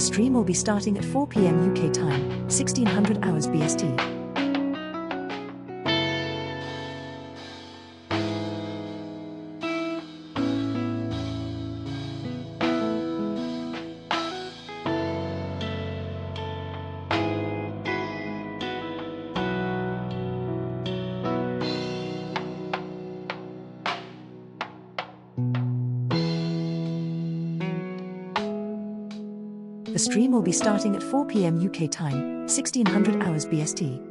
stream will be starting at 4 p.m. UK time, 1600 hours BST. The stream will be starting at 4 p.m. UK time, 1600 hours BST.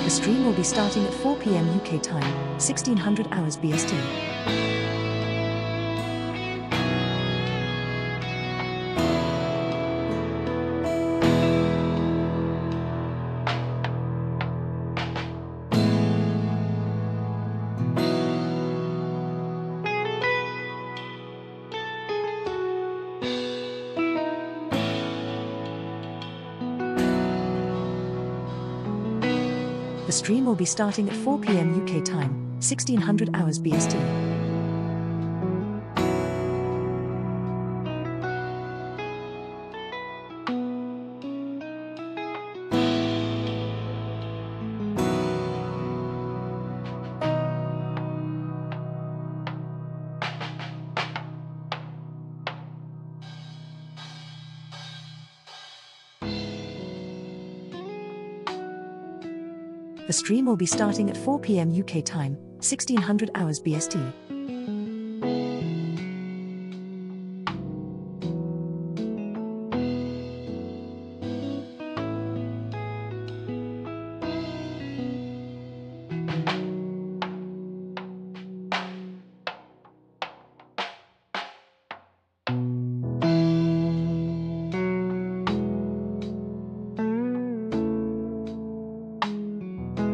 The stream will be starting at 4 p.m. UK time, 1600 hours BST. The stream will be starting at 4 p.m. UK time, 1600 hours BST. The stream will be starting at 4 p.m. UK time, 1600 hours BST.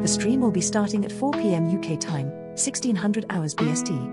The stream will be starting at 4 p.m. UK time, 1600 hours BST.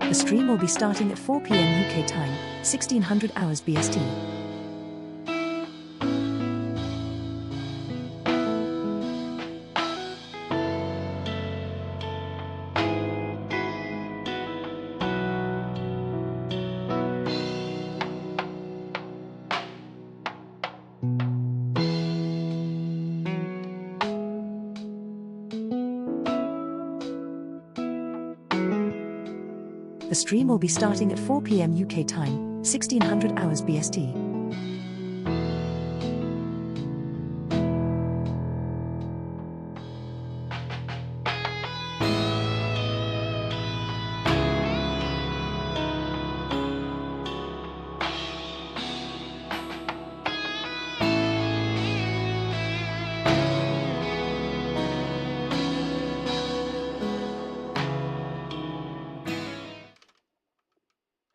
The stream will be starting at 4 p.m. UK time, 1600 hours BST. The stream will be starting at 4 p.m. UK time, 1600 hours BST.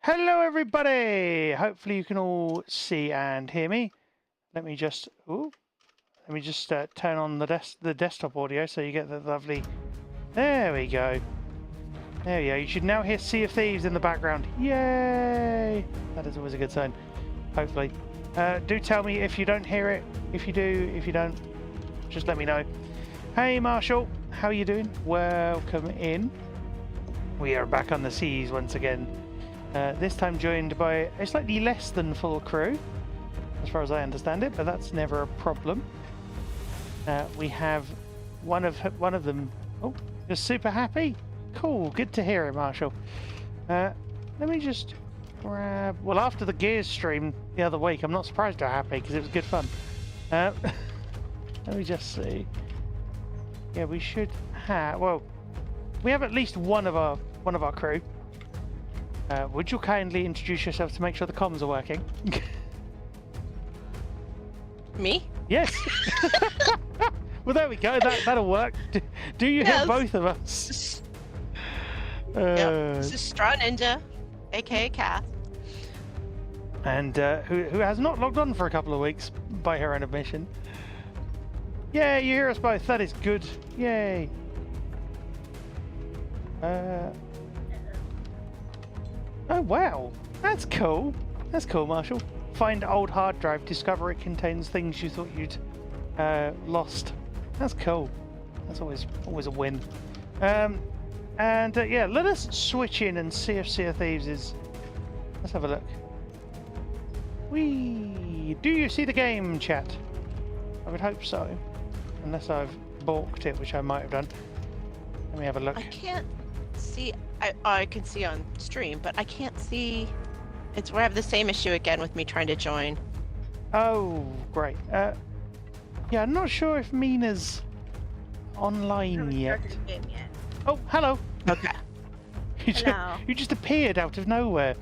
Hello everybody! Hopefully you can all see and hear me. Let me just turn on the desktop audio so you get the lovely. There we go. There we go. You should now hear Sea of Thieves in the background. Yay! That is always a good sign. Hopefully. Do tell me if you don't hear it. If you do, if you don't, just let me know. Hey Marshall, how are you doing? Welcome in. We are back on the seas once again. This time joined by a slightly less than full crew, as far as I understand it, but that's never a problem. We have one of them. Oh, you're super happy? Cool, good to hear it, Marshall. Let me just grab. Well, after the Gears stream the other week, I'm not surprised you're happy because it was good fun. Let me just see. Yeah, we should have. Well, we have at least one of our crew. Would you kindly introduce yourself to make sure the comms are working? Me? Yes. Well, there we go. That'll work. Do you hear both of us? This is Straw Ninja, aka Kath. And who has not logged on for a couple of weeks by her own admission. Yeah, you hear us both. That is good. Yay. Oh wow, that's cool. That's cool, Marshall. Find old hard drive. Discover it contains things you thought you'd lost. That's cool. That's always a win. Yeah, let us switch in and see if Sea of Thieves is. Let's have a look. Do you see the game, chat? I would hope so, unless I've balked it, which I might have done. Let me have a look. I can't see. I can see on stream, but I can't see. It's where I have the same issue again with me trying to join. Oh, great. Yeah, I'm not sure if Mina's online yet. Oh, hello. Okay. You just appeared out of nowhere.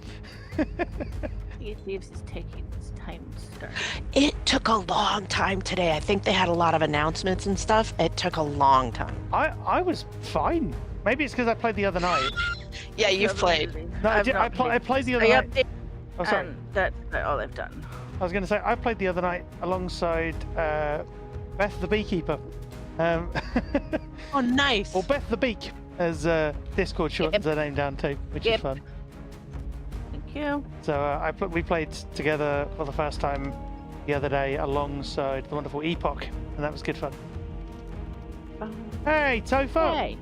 Sea of Thieves is taking its time to start. It took a long time today. I think they had a lot of announcements and stuff. It took a long time. I was fine. Maybe it's because I played the other night. Yeah, you've played. No, I played the other night. Oh, sorry. That's all I've done. I was going to say, I played the other night alongside Beth the Beekeeper. Oh, nice. Or Beth the Beak, as Discord shortens her name down to, which is fun. Thank you. So we played together for the first time the other day alongside the wonderful Epoch, and that was good fun. Hey, Tofo! Hey.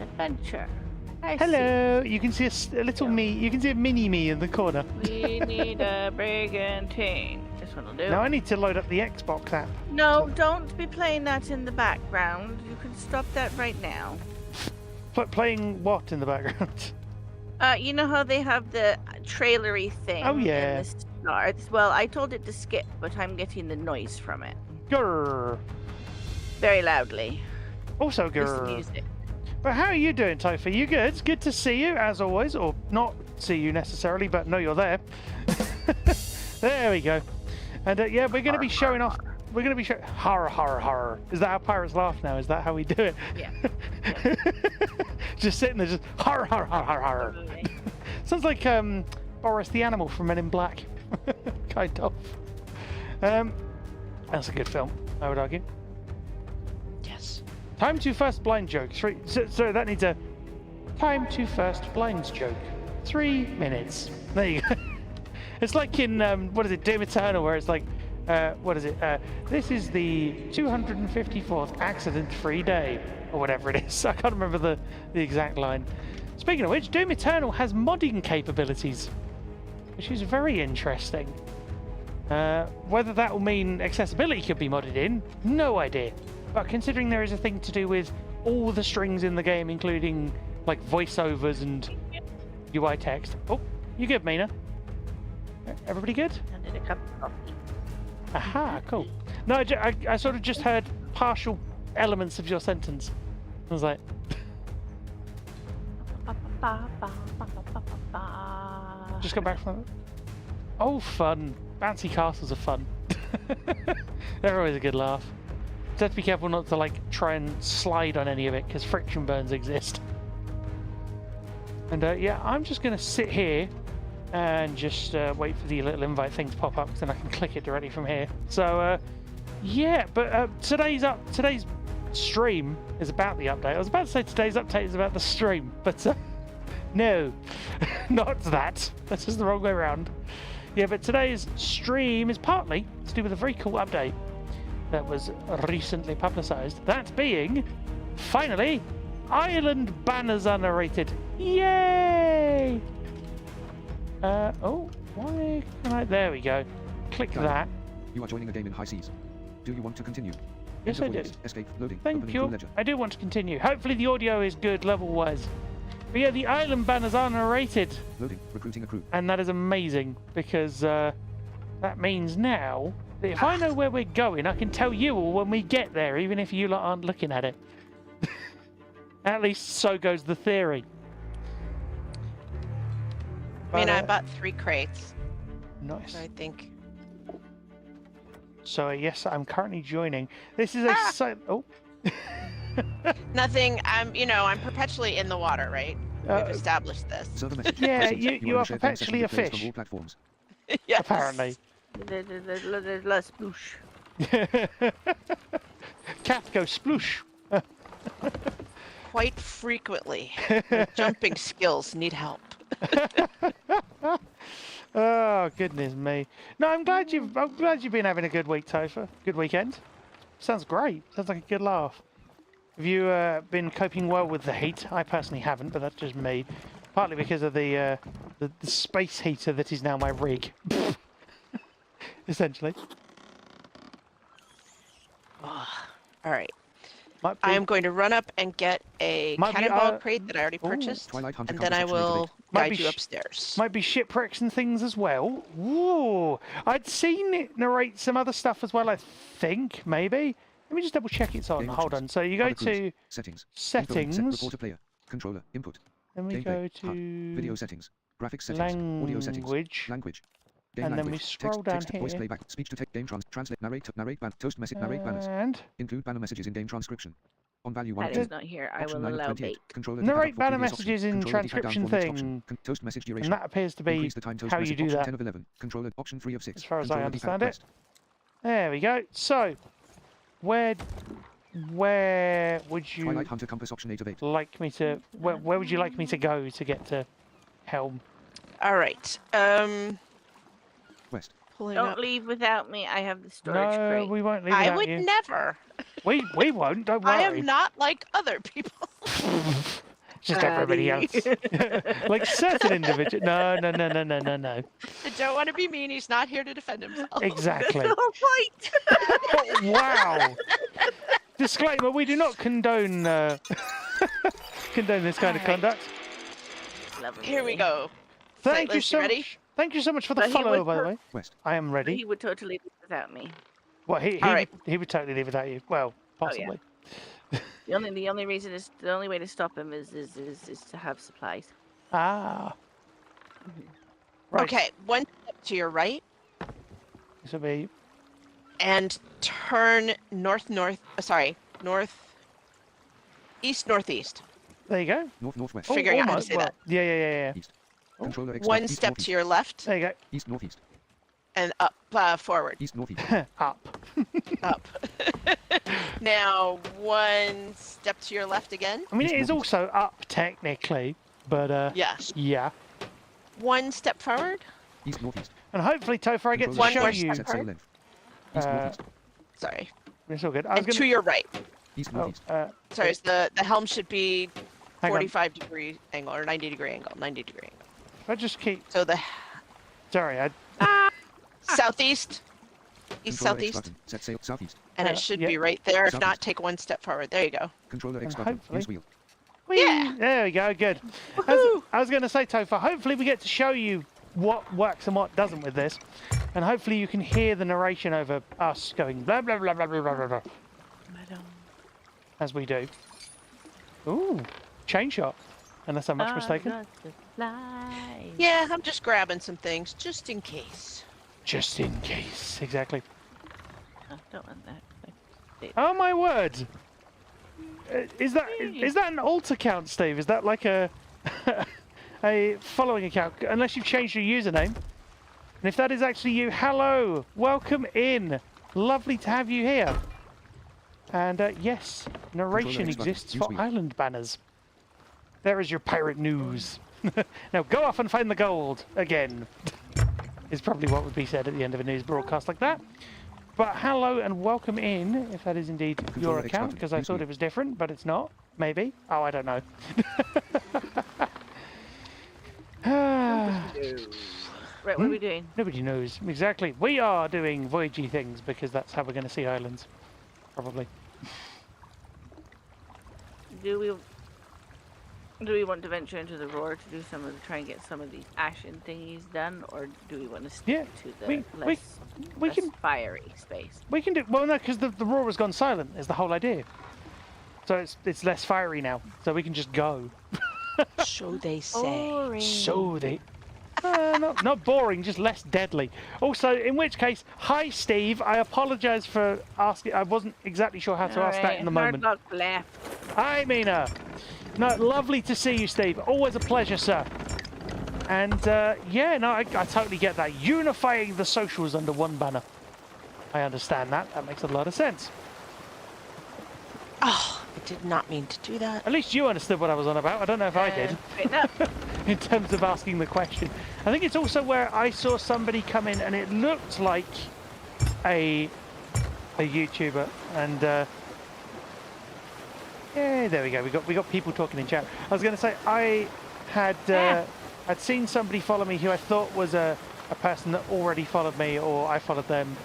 Adventure. Hello. You can see a little me. You can see a mini me in the corner. We need a brigantine. This one will do. Now I need to load up the Xbox app. No, don't be playing that in the background. You can stop that right now. Playing what in the background? You know how they have the trailery thing? Oh yeah. In the stars? Well, I told it to skip, but I'm getting the noise from it. Grrr. Very loudly. Also Just the grrr. music. But how are you doing, Tofa? You good? It's good to see you, as always. Or not see you necessarily, but know you're there. There we go. And yeah, we're going to be showing off. We're going to be showing... Horror, horror, horror. Is that how pirates laugh now? Is that how we do it? Yeah. Just sitting there, just horror, horror, horror, horror. Sounds like Boris the Animal from Men in Black. Kind of. That's a good film, I would argue. Yes. Time to first blind joke. So that needs a time to first blind joke. 3 minutes. There you go. It's like in what is it, Doom Eternal, where it's like, what is it? This is the 254th accident-free day, or whatever it is. I can't remember the exact line. Speaking of which, Doom Eternal has modding capabilities, which is very interesting. Whether that will mean accessibility could be modded in, no idea. But considering there is a thing to do with all the strings in the game, including like voiceovers and UI text. Oh, you good, Mina? Everybody good? I did a cup of coffee. Aha, cool. No, I sort of just heard partial elements of your sentence. I was like... Just got back from it. Oh, fun. Bouncy castles are fun. They're always a good laugh. Just have to be careful not to like try and slide on any of it because friction burns exist. And yeah, I'm just going to sit here and just wait for the little invite thing to pop up, then I can click it directly from here. So yeah, but today's stream is about the update. I was about to say today's update is about the stream, but no, not that. That's just the wrong way around. Yeah, but today's stream is partly to do with a very cool update that was recently publicised. That being, finally, Island banners are narrated. Yay! Oh, why can I... There we go. Click that. You are joining a game in high seas. Do you want to continue? Yes, I do. Escape, loading, Thank you. I do want to continue. Hopefully the audio is good level-wise. But yeah, the island banners are narrated. Loading, recruiting a crew. And that is amazing, because that means now that if I know where we're going, I can tell you all when we get there, even if you lot aren't looking at it. At least so goes the theory. I mean, But, I bought 3 crates, nice. so I think. So yes, I'm currently joining. This is a oh. Nothing. I'm perpetually in the water, right? We've established this. Server message. Yeah, Proceeds. you in are a shared game session perpetually a with players from fish. all platforms. Yes. Apparently. Let's sploosh. Cat go sploosh. Quite frequently, my jumping skills need help. Oh goodness me! No, I'm glad you've been having a good week, Topher. Good weekend. Sounds great. Sounds like a good laugh. Have you been coping well with the heat? I personally haven't, but that's just me. Partly because of the space heater that is now my rig. Essentially. All right. Might I be- am going to run up and get a Might be, cannonball crate that I already ooh. purchased, Twilight Hunter and then I Compass Option will activate. Might guide be you sh- upstairs. Might be shipwrecks and things as well. Ooh, I'd seen it narrate some other stuff as well. I think maybe. Let me just double check it's on. Game Hold options. on. So you go Other groups. to Settings. settings. Info, reporter player. Controller. Input. Then we Gameplay. go HUD. to Video settings. Graphics settings. Audio settings. language. Language. Game And then we language. scroll down text, voice here. playback. Speech to text. Game translate. Narrate ban. Toast message. Narrate banners. And Include banner messages in game transcription. On value 1 That of 2. is not here. I Option will 9 of allow 28. bait. Controller narrate decode for banner previous option. messages in Controller decode down transcription for next option. thing. Toast message And duration. that appears to be Increase the time toast how you message. do Option that. 10 of 11. Controller option 3 of 6. As far as I Controller keypad understand it. pressed. There we go. So, where would you Twilight Hunter Compass option 8 of 8. like me to? Where would you like me to go to get to Helm? All right. West. Pulling Don't up. leave without me. I have the storage No, crate. we won't leave I without would you. never. We won't. Don't worry. I am not like other people. Just everybody else. Like certain individuals. No. I don't want to be mean. He's not here to defend himself. Exactly. The whole point. Wow. Disclaimer: we do not condone condone this kind of Alright. conduct. Lovely. Here we go. Thank you Sightless, so ready? much. Thank you so much for the But he follow, would by the per- way. West. I am He ready. would totally leave without me. Well, he Alright. he would totally leave without you. Well, yeah. possibly. The only reason is the only way to stop him is to have supplies. Ah. Right. Okay, one step to your right This will be. and turn north, east. There you go. Northwest. Oh, Figuring out how to almost. say Well, that. Yeah. East. Controller X. One east, step northeast. to your left There you go. East northeast. and up, forward, East northeast. Up. up. Now, one step to your left again. I mean, East it is northeast. also up technically, but Yes. yeah. One step forward. East northeast. And hopefully, Topher, I get to One show more you. step. Set sail length. East Uh, northeast. Sorry. It's all good. I was And to gonna. your right. East Oh, northeast. Sorry, so the helm should be hang on. 45-degree angle or 90-degree angle. 90-degree angle. If I just keep. So the Sorry, southeast, Controller X southeast, button. Set sail southeast. and Uh, it should yeah. be right there. If Southeast. not, take one step forward. There you go. Controller X And button. hopefully- Use wheel. Whee! Yeah. There we go. Good. Woohoo! I was going to say, Topher, hopefully we get to show you what works and what doesn't with this, and hopefully you can hear the narration over us going blah blah blah blah blah blah blah as we do. Ooh, chain shot. Unless I'm much mistaken. Yeah, I'm just grabbing some things just in case. Just in case. Exactly. I don't want that. Oh my word! Is that an alt account, Steve? Is that like a a following account? Unless you've changed your username. And if that is actually you, hello, welcome in. Lovely to have you here. And yes, narration Controller X button. exists Use for wheel. island banners. There is your pirate news. Now go off and find the gold again. Is probably what would be said at the end of a news broadcast like that. But hello and welcome in, if that is indeed your Controller X account, button. because I Use thought wheel. it was different, but it's not. Maybe. Oh, I don't know. Right, what are we doing? Nobody knows. Exactly. We are doing voyagey things because that's how we're going to see islands. Probably. Do we want to venture into the roar to do some of try and get some of these ashen thingies done, or do we want to stick Yeah, to the we less can fiery space? we can do well no because the roar has gone silent is the whole idea. So it's less fiery now. So we can just go. So they say. Boring. So they Not boring, just less deadly. Also, in which case, hi Steve. I apologise for asking. I wasn't exactly sure how to ask that in the moment. Hard luck left. Hi, Mina. No, lovely to see you, Steve. Always a pleasure, sir. And yeah, no, I totally get that. Unifying the socials under one banner. I understand that. That makes a lot of sense. Oh, I did not mean to do that. At least you understood what I was on about. I don't know if I did. No. In terms of asking the question. I think it's also where I saw somebody come in and it looked like a YouTuber. And yeah, there we go. We got people talking in chat. I was going to say I had I'd seen somebody follow me who I thought was a person that already followed me, or I followed them,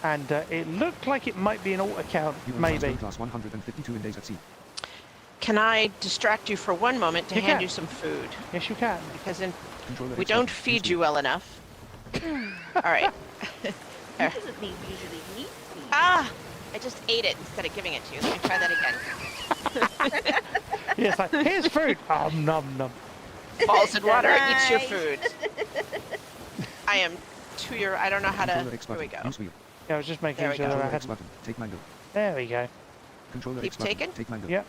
and it looked like it might be an alt account, maybe. Class 152 in days at sea. Can I distract you for one moment to hand you some food? Yes, you can. Because Controller we X don't button. feed you well enough. All right. He doesn't need usually eat. Ah! I just ate it instead of giving it to you. Let me try that again. Yes, like, here's food. Nom nom. Falls in water, Nice. eats your food. I am I don't know how to. Controller X Here we button. go. Use wheel. Yeah, I was just making There we sure go. that I Controller X had. button. Take mango. There we go. Controller Keep X button. taking? Take mango. Yep.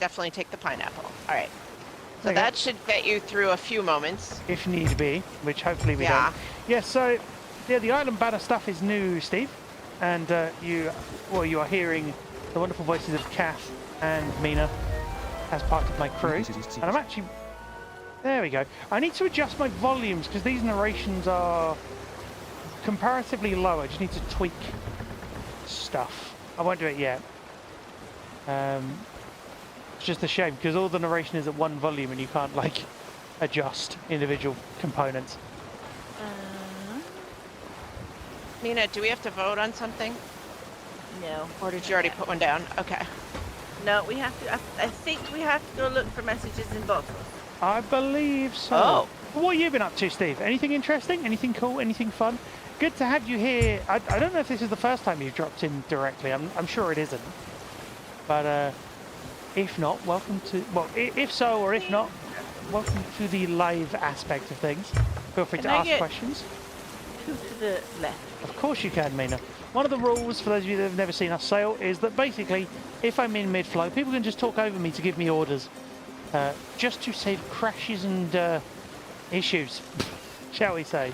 Definitely take the pineapple. All right. So There you go. that should get you through a few moments. If need be, which hopefully we Yeah. don't. Yeah, so yeah, the island banner stuff is new, Steve, and you are hearing the wonderful voices of Kath and Mina as part of my crew, This is East Seas. and I'm actually. There we go. I need to adjust my volumes because these narrations are comparatively low. I just need to tweak stuff. I won't do it yet. It's just a shame because all the narration is at one volume and you can't like adjust individual components. Nina, do we have to vote on something? No. Or did you already put one down? Okay. No, we have to. I think we have to go look for messages in bottles. I believe so. Oh. What have you been up to, Steve? Anything interesting? Anything cool? Anything fun? Good to have you here. I don't know if this is the first time you've dropped in directly. I'm sure it isn't. But if not, welcome to... Well, if so or if not, welcome to the live aspect of things. Feel free to Can I ask get- questions. Two to the left. Of course you can, Mina. One of the rules, for those of you that have never seen us sail, is that basically, if I'm in mid-flow, people can just talk over me to give me orders. Just to save crashes and issues, shall we say,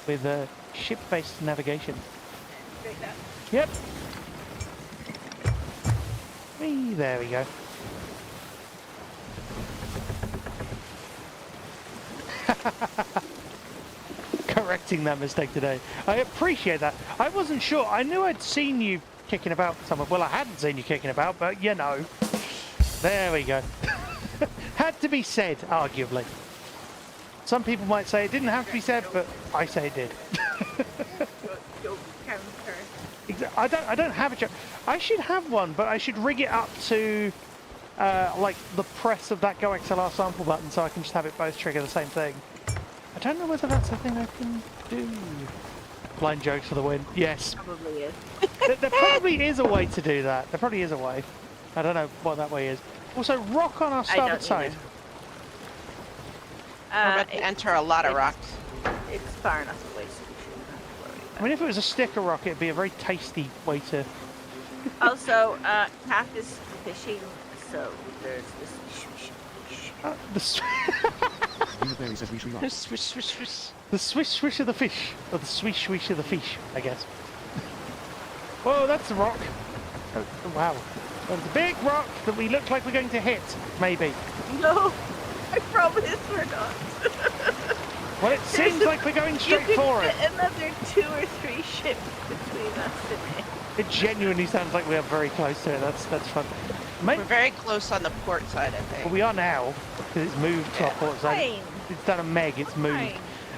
with ship-based navigation. Straight down. Yep. Whee, there we go. Correcting that mistake today. I appreciate that. I wasn't sure. I knew I'd seen you kicking about somewhere. Well, I hadn't seen you kicking about, but you know. There we go. Had to be said, arguably. Some people might say it didn't have to be said, but I say it did. Go counter. I don't have a joke. I should have one, but I should rig it up to like the press of that Go XLR sample button, so I can just have it both trigger the same thing. I don't know whether that's a thing I can do. Blind jokes for the win. Yes. Probably is. There probably is a way to do that. There probably is a way. I don't know what that way is. Also, rock on our starboard don't side. either. We're about to enter a lot of rocks. It's far enough away, so we shouldn't have to worry about I mean, if it was a sticker rock, it'd be a very tasty way to... it. Also, Kath is fishing, so there's this fish. the, sw Uniberry says we should rock. Swish, swish, swish. the swish swish of the fish. Or the swish swish of the fish, I guess. Whoa, that's the rock. Oh, wow. There's a big rock that we look like we're going to hit, maybe. No, I promise we're not. Well, it seems like we're going straight you for could it. fit another 2 or 3 ships between us and it. It genuinely sounds like we are very close to it. That's fun. Mate, We're very close on the port side, I think. well, we are now, because it's moved to our port side. Fine. It's done a meg, it's moved.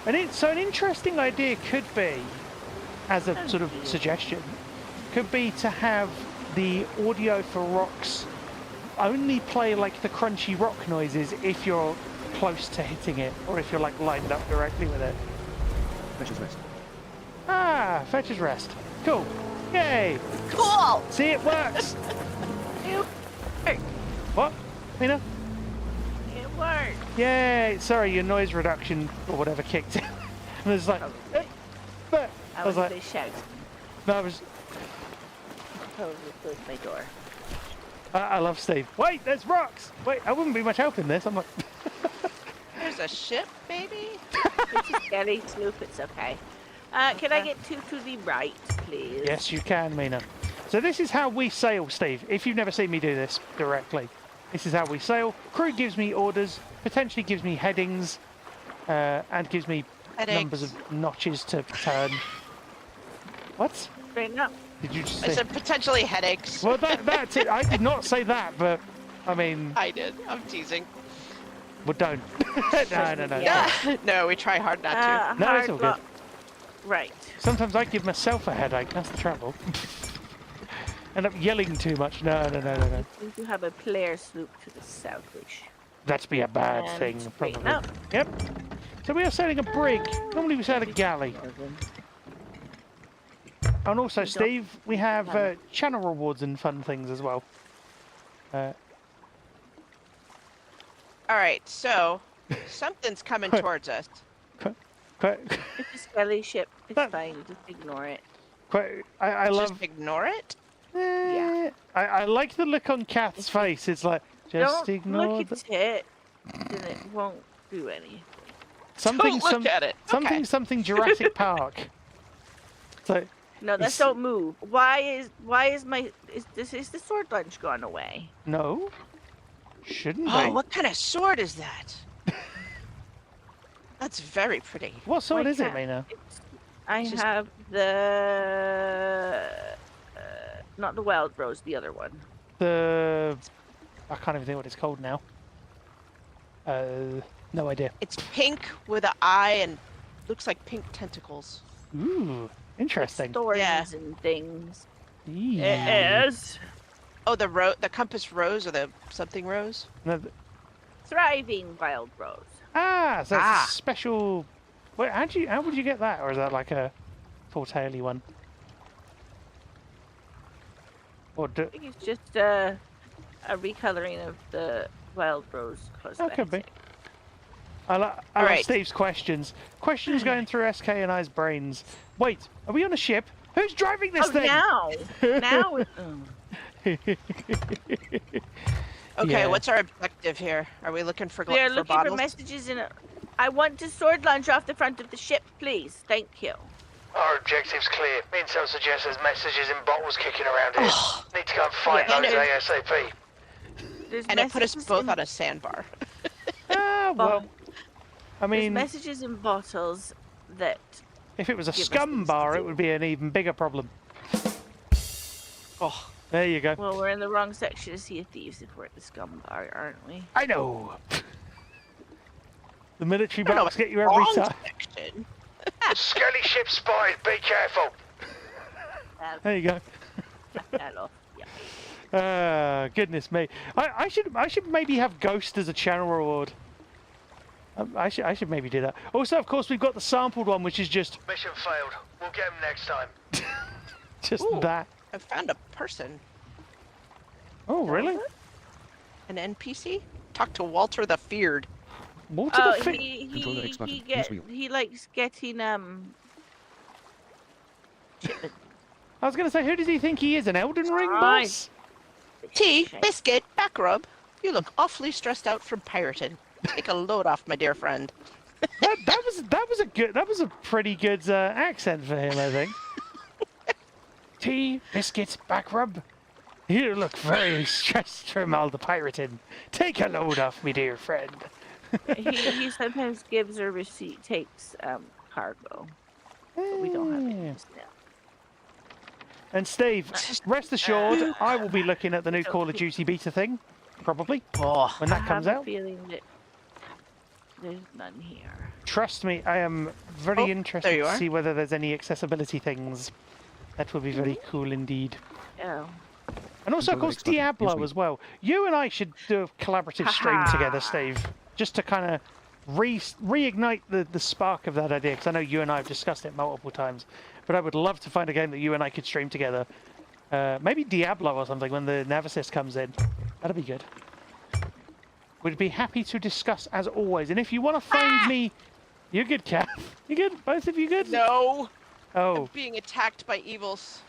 Fine. And so an interesting idea could be, as a Oh, sort of dear. suggestion, could be to have the audio for rocks only play like the crunchy rock noises if you're close to hitting it, or if you're like lined up directly with it. Fetcher's rest. Ah, fetcher's rest. Cool. Yay. Cool! See, it works. It worked. What? Mina? It work. Yay! Sorry, your noise reduction or whatever kicked in. And it's like, but I I was was a like, bit shouting. no, I was. Probably close my door. I love Steve. Wait, there's rocks. Wait, I wouldn't be much help in this. I'm like, There's a ship, maybe? It's a skelly sloop, it's okay. Can I get two to the right, please? yes, you can, Mina. So this is how we sail, Steve. If you've never seen me do this directly, this is how we sail. Crew gives me orders, potentially gives me headings, and gives me numbers of notches to turn. What? Straighten up. Did you just I say? said potentially headaches. Well, that's it. I did not say that, but I mean, I did. I'm teasing. well, don't. No. Yeah. No, we try hard not to. No, it's hard all good. lock. Right. Sometimes I give myself a headache. That's the trouble. End up yelling too much. No. We do have a player sloop to the south-ish. That'd be a bad And thing, straighten probably. up. Yep. So we are sailing a brig. Normally we sail a galley. And also, Steve, we have channel rewards and fun things as well. All right, so something's coming towards us. Quite, It's a skelly ship. It's That- fine. Just ignore it. I love. Just ignore it. Yeah. I like the look on Kath's face. It's like just Don't ignore look the, at it, then it won't do anything. something. Don't look at it. Okay. Something Jurassic Park. So No, that's It's- don't move. Why is the sword lunge gone away? no, shouldn't Oh, be. what kind of sword is that? That's very pretty. What sword Why is it, can't- Mina? I Just- have the not the wild rose, the other one. The I can't even think what it's called now. No idea. It's pink with an eye and looks like pink tentacles. Ooh, interesting. Thorns Yeah. and things. Yeah. It is Oh, the compass rose or the something rose? No, thriving wild rose. so it's Ah. a special. Wait, how would you get that, or is that like a four-taily one? Or I think it's just a recoloring of the wild rose cosmetic. could be. I love Alright. Steve's questions. Questions going through SK and I's brains. Wait, are we on a ship? Who's driving this Oh, thing? now it, Okay, Yeah. what's our objective here? Are we looking for, we are for looking bottles? for messages in it. I want to sword lunge off the front of the ship, please. Thank you. Our objective's clear. Intel suggests there's messages in bottles kicking around here. Need to go and find Yeah. those And ASAP. There's And it put us messages both in on a sandbar. Ah, well, I There's mean, messages in bottles that if it was a give us scum things to bar, it do. would be an even bigger problem. Oh, There you go. well, we're in the wrong section to see a thieves if we're at the scum bar, aren't we? I know. The military I don't know, box get you every wrong time. section. Skelly ship spotted. Be careful. There you go. Hello. Yeah. Goodness me. I should maybe have Ghost as a channel reward. I should maybe do that. Also, of course, we've got the sampled one, which is just Mission failed. We'll get him next time. Ooh. that. I found a person. Oh, really? An NPC? Talk to Walter the Feared. Walter Oh, the Fit. Control the X button. he Use wheel. he likes getting shipment. I was going to say, who does he think he is? An Elden Ring Right. boss? Tea, Shame. biscuit, back rub. You look awfully stressed out from pirating. Take a load off, my dear friend. That was a pretty good accent for him, I think. Tea, biscuits, back rub. You look very stressed from all the pirating. Take a load off, me dear friend. he sometimes gives or takes cargo, but we don't have it just now. And Steve, rest assured, I will be looking at the new Call of Duty beta thing, probably, Oh, when that comes I have out. a feeling that there's none here. Trust me, I am very Oh, interested there you to are. see whether there's any accessibility things. That would be very cool indeed. Oh. And also, of Control course, X button. Use Diablo wheel. as well. You and I should do a collaborative stream Ha-ha. together, Steve, just to kind of reignite the spark of that idea, because I know you and I have discussed it multiple times. But I would love to find a game that you and I could stream together. Maybe Diablo or something when the Navisis comes in. That'd be good. Would be happy to discuss as always. And if you want to find me, you're good, Cat. You good? Both of you good? No. Oh, I'm being attacked by evils.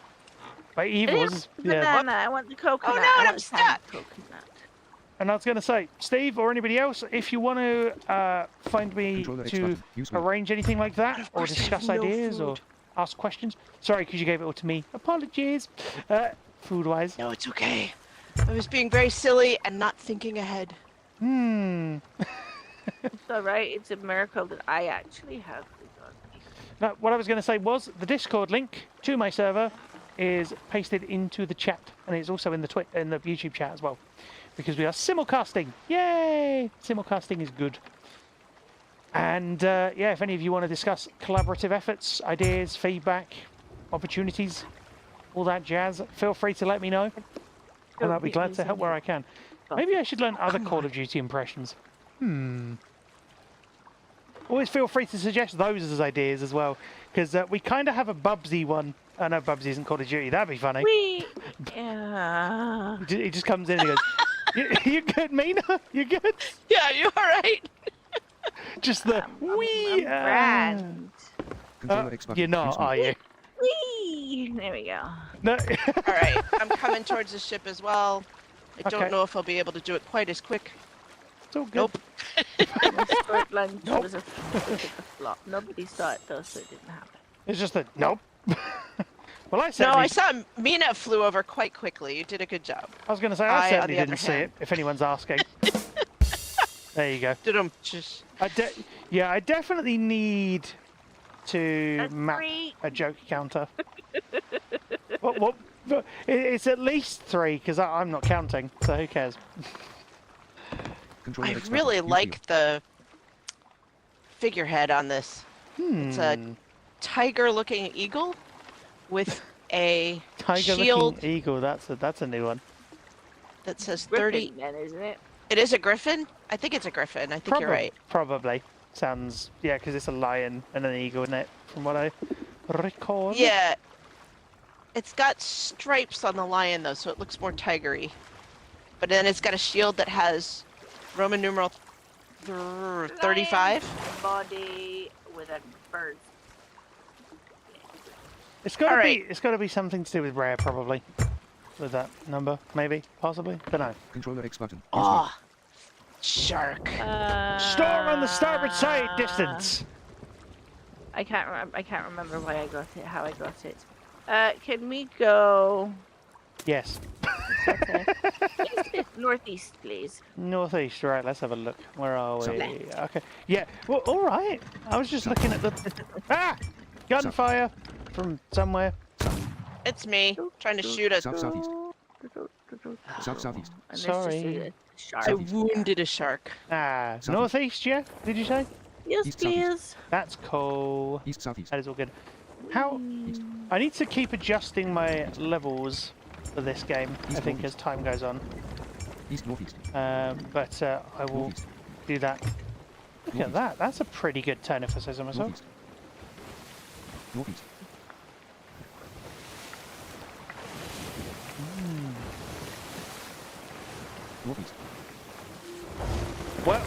by I didn't evils. want the Yeah. banana. I want the coconut. no, I and want I'm the tiny stuck. coconut. And I was going to say, Steve or anybody else, if you want to find me Controller X to button. Use mode. arrange anything like that, or course I have discuss no ideas, or food. ask questions. Sorry, because you gave it all to me. Apologies. Food-wise. No, it's okay. I was being very silly and not thinking ahead. Hmm. It's alright. It's a miracle that I actually have food on me. No, what I was going to say was the Discord link to my server is pasted into the chat, and it's also in the YouTube chat as well, because we are simulcasting. Yay! Simulcasting is good. And yeah, if any of you want to discuss collaborative efforts, ideas, feedback, opportunities, all that jazz, feel free to let me know, and I'll be glad to help where I can. Maybe I should learn other Call of Duty impressions. Always feel free to suggest those as ideas as well, because we kind of have a Bubsy one. I know Bubsy isn't Call of Duty. That'd be funny. Wee! Yeah. He just comes in and he goes, you good, Mina? You good? Yeah, you alright? Just the wee. Grand. Controller X button. You're not, Use mode. are you? Wee! There we go. No. Alright, I'm coming towards the ship as well. I don't Okay. know if I'll be able to do it quite as quick. It's all good. Nope. The short lunch Nope. was a flop. Nobody saw it though, so it didn't happen. It's just that nope. Well, I No, certainly. I saw Mina flew over quite quickly. You did a good job. I was going to say I, I on certainly the other didn't see it. hand- If anyone's asking. There you go. Did just Yeah, I definitely need to That's map 3. a joke counter. What? It's at least 3 because I'm not counting. So who cares? Controller I X button. really Use like mute. the figurehead on this. It's a tiger-looking eagle with a shield Tiger-looking eagle. That's a new one. that says 30. Griffin, then, isn't it? It is a griffin? I think it's a griffin. I think you're right. Probably. Sounds yeah, because it's a lion and an eagle in it, from what I recall. Yeah. It's got stripes on the lion though, so it looks more tigery. But then it's got a shield that has Roman numeral 35. Lion body with a bird. It's got to Alright. be. It's got to be something to do with rare, probably. With that number, maybe, possibly. Don't know. Controller X button. Use Oh, shark. Storm on the starboard side, distance. I can't remember why I got it. How I got it. Can we go Yes. northeast, please? Northeast, right, let's have a look. Where are we? South. Okay. Yeah, well, alright. I was just looking at the... Ah! Gunfire from somewhere. It's me trying to shoot a. South southeast. South southeast. And there's Sorry. just a shark. I Southeast. wounded a shark. Ah, Southeast. northeast, yeah? Did you say? Yes, East, southeast. please. That's cool. East southeast. That is all good. How... East. I need to keep adjusting my levels for this game, I think, as time goes on. East northeast. But I will Northeast. do that. Look at Northeast. that. That's a pretty good turn if I say so myself. Northeast. Northeast. Northeast. Well,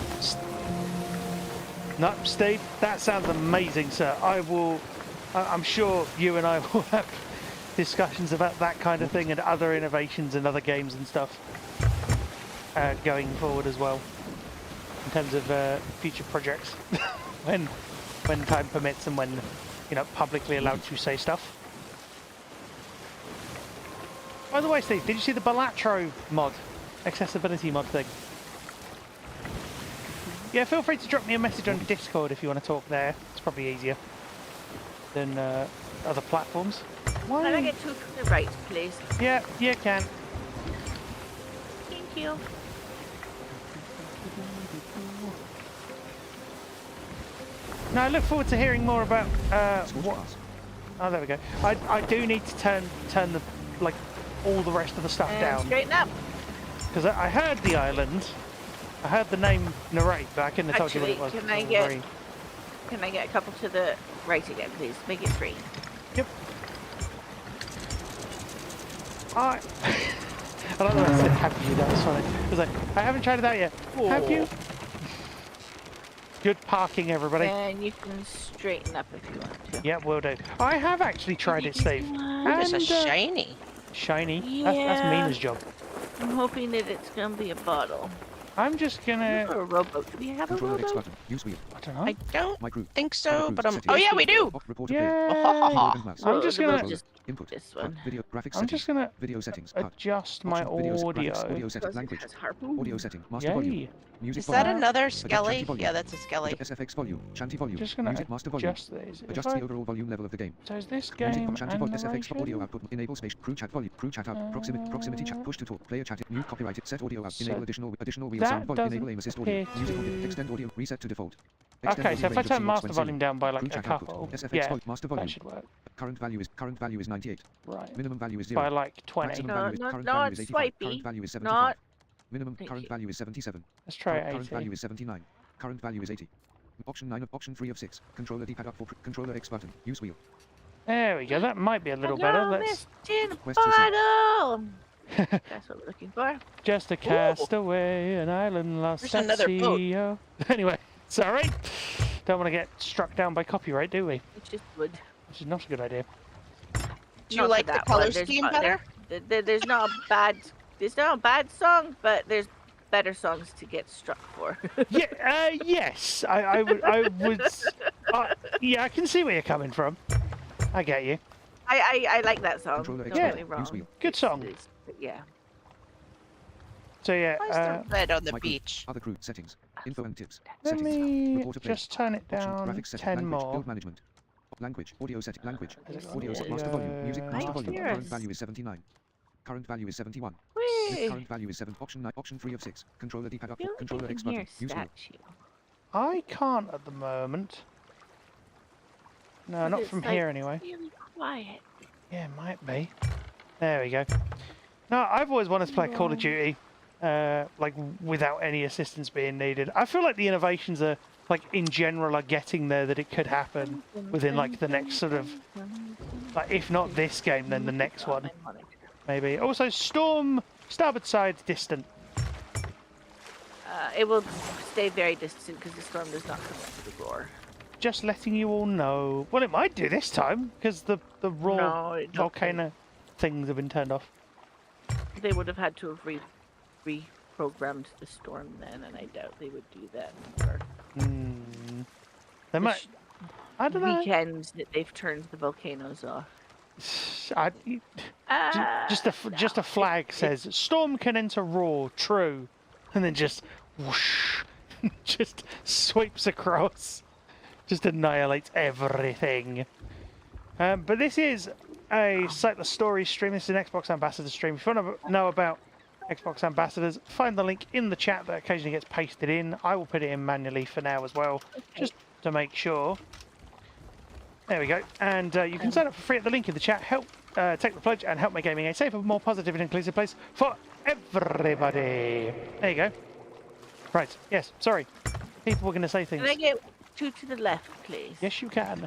no, Steve, that sounds amazing, sir. I'm sure you and I will have discussions about that kind of thing and other innovations in other games and stuff going forward as well, in terms of future projects, when time permits and when publicly allowed to say stuff. By the way, Steve, did you see the Balatro mod, accessibility mod thing? Yeah, feel free to drop me a message on Discord if you want to talk there. It's probably easier than other platforms. Why? Can I get two to the right, please? Yeah, you can. Thank you. No, I look forward to hearing more about Scorch what. pass. Oh, there we go. I do need to turn the all the rest of the stuff And down, straighten up. because I heard the island. I heard the name narrate, but I couldn't have told you what it was. Actually, because it was can I get a couple to the right again, please? Make it 3. Yep. I I like the way I said have you, that was funny. I was like, I haven't tried it out yet. Have you? Good parking, everybody. And you can straighten up if you want to. Yeah, will do. I have actually tried it, Steve. There's a And, shiny. shiny. That's Mina's job. I'm hoping that it's gonna be a bottle. I'm just gonna... Or a rowboat. Do we have a Control X rowboat? button. Use wheel. I don't know. I don't My group. think so, Other but groups, I'm. settings. Oh yeah, we do. Off report appear. Yeah. Keyboard and mouse. I'm just Well, gonna... we'll just Input. this one. Video graphics I'm settings. just gonna Video settings. HUD. adjust my Option, videos, audio. graphics, audio setting. Because it Language. has harpoon. Audio setting. Master volume. Yay. Music Is that volume. another Adjust skelly? shanty volume. Yeah, that's a skelly. SFX volume. Shanty volume. Just gonna Music master volume. adjust these. If Adjusts I... the overall volume level of the game. So is this Music game shanty and volume. SFX audio narration? output. Enable space. Crew chat volume. Crew chat out. Proximity chat. Push to talk. Player chat. Mute copyrighted. Set audio out. So Enable additional wheel that sound volume. doesn't Enable aim assist audio. appear Music to- audio. Extend audio. Reset to default. Okay, so if I turn master volume down by like Crew a chat output. couple, SFX yeah, volume. Master that volume. should work. Current value is 98. Right. Minimum value is 0. By like 20. Maximum No, value is no, current no, value is it's 85. swipey. Current value is 75. Not. Minimum Thank current you. value is 77. Let's try Current 80. value is 79. Current value is 80. Option 3 of 6. Controller D-pad up for controller X button. Use wheel. There we go. That might be a little better. Hello, Let's Miss Tin Request received. Bottle! That's what we're looking for. just a castaway, an island lost There's at another boat. sea. Oh. Anyway, sorry. Don't want to get struck down by copyright, do we? It's just wood. Which is not a good idea. Do you Not like for the that color one. There's scheme not- better? There's not a bad. There's not a bad song, but there's better songs to get struck for. Yeah. Yes. I would. Yeah, I can see where you're coming from. I get you. I like that song. Controller Don't X get Yeah. me button. wrong. Use wheel. Good song. Yeah. So yeah. Why is there red on the My group. beach? Other crew. Settings. Info and tips. Let Settings. me Report a page. just turn it Option. down Graphics setting. 10 Language. more. Build management. Language. Audio setting. Language. Is it Audio set. audio? Master volume. Music master I volume. hear Current us. value is 79. Current value is 71. Whee! Current value is 7. Option 3 of 6. Controller D-pad up. You Controller X can hear button. Use wheel. statue. I can't at the moment. No, But not it's from like here anyway. Really quiet. Yeah, it might be. There we go. No, I've always wanted to play Call of Duty, like without any assistance being needed. I feel like the innovations are, like in general, are getting there. That it could happen within like the next sort of, like if not this game, then the next one, maybe. Also, storm, starboard side, distant. It will stay very distant because the storm does not come up to the roar. Just letting you all know. Well, it might do this time because the raw No, it doesn't. volcano things have been turned off. They would have had to have reprogrammed the storm then, and I doubt they would do that for They might. I don't know. weekends that they've turned the volcanoes off. Just a flag says storm can enter raw, true, and then just whoosh, just sweeps across, just annihilates everything. But this is a Sightless Stories stream. This is an Xbox Ambassador stream. If you want to know about Xbox Ambassadors, find the link in the chat that occasionally gets pasted in. I will put it in manually for now as well, just to make sure. There we go. And you can sign up for free at the link in the chat. Help take the pledge and help make gaming a safer, more positive and inclusive place for everybody. There you go. Right. Yes. Sorry. People were going to say things. Can I get two to the left, please? Yes, you can.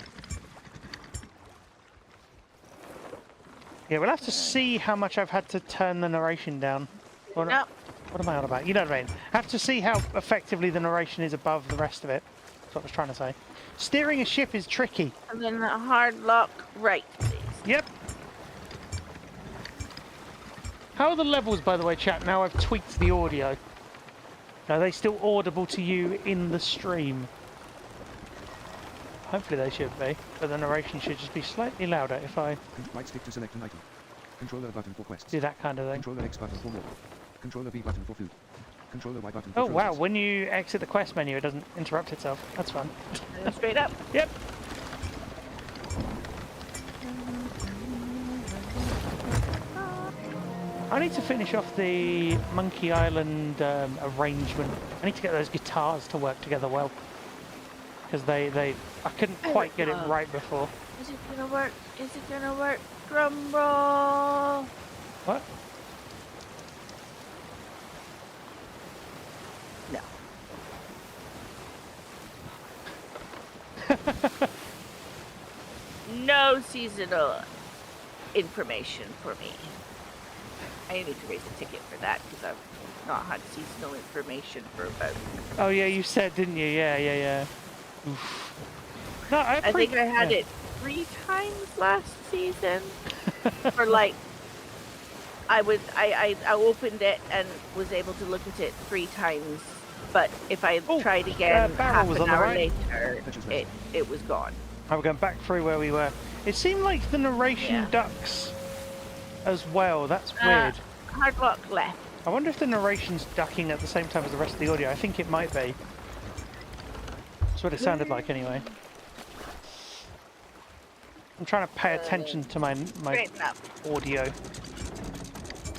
Yeah, we'll have to see how much I've had to turn the narration down. Or, No. What am I on about? You know what I mean? Have to see how effectively the narration is above the rest of it. That's what I was trying to say. Steering a ship is tricky. And then a hard lock right, please. Yep. How are the levels, by the way, chat? Now I've tweaked the audio. Are they still audible to you in the stream? Hopefully they should be, but the narration should just be slightly louder if I Right stick to select an item. Controller button for quests. do that kind of thing. Controller X button for water. Controller B button for food. Controller Y button for Oh wow, frozen. when you exit the quest menu it doesn't interrupt itself. That's fun. Go straight up. Yep. I need to finish off the Monkey Island arrangement. I need to get those guitars to work together well. Because I couldn't quite get it right before. Is it gonna work? Is it gonna work? Drum roll! What? No. No seasonal information for me. I need to raise a ticket for that because I've not had seasonal information for about. Oh yeah, you said, didn't you? Yeah. Oof. No, I think I had it 3 times last season. Or like, I opened it and was able to look at it 3 times, but if I tried again half was an on the hour right. later, it was gone. We're going back through where we were. It seemed like the narration ducks as well. That's weird. Hard luck left. I wonder if the narration's ducking at the same time as the rest of the audio. I think it might be. That's what it sounded like anyway. I'm trying to pay attention to my audio.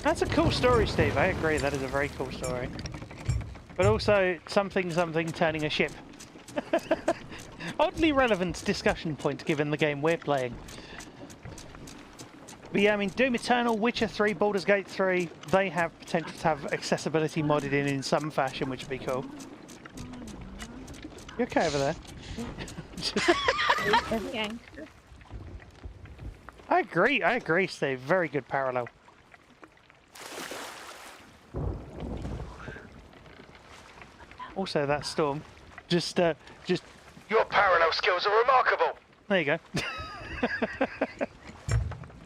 That's a cool story, Steve. I agree. That is a very cool story. But also something turning a ship. Oddly relevant discussion point given the game we're playing. But yeah, I mean, Doom Eternal, Witcher 3, Baldur's Gate 3, they have potential to have accessibility modded in some fashion, which would be cool. You okay over there? I agree, Steve. Very good parallel. Also, that storm, just. Your parallel skills are remarkable. There you go.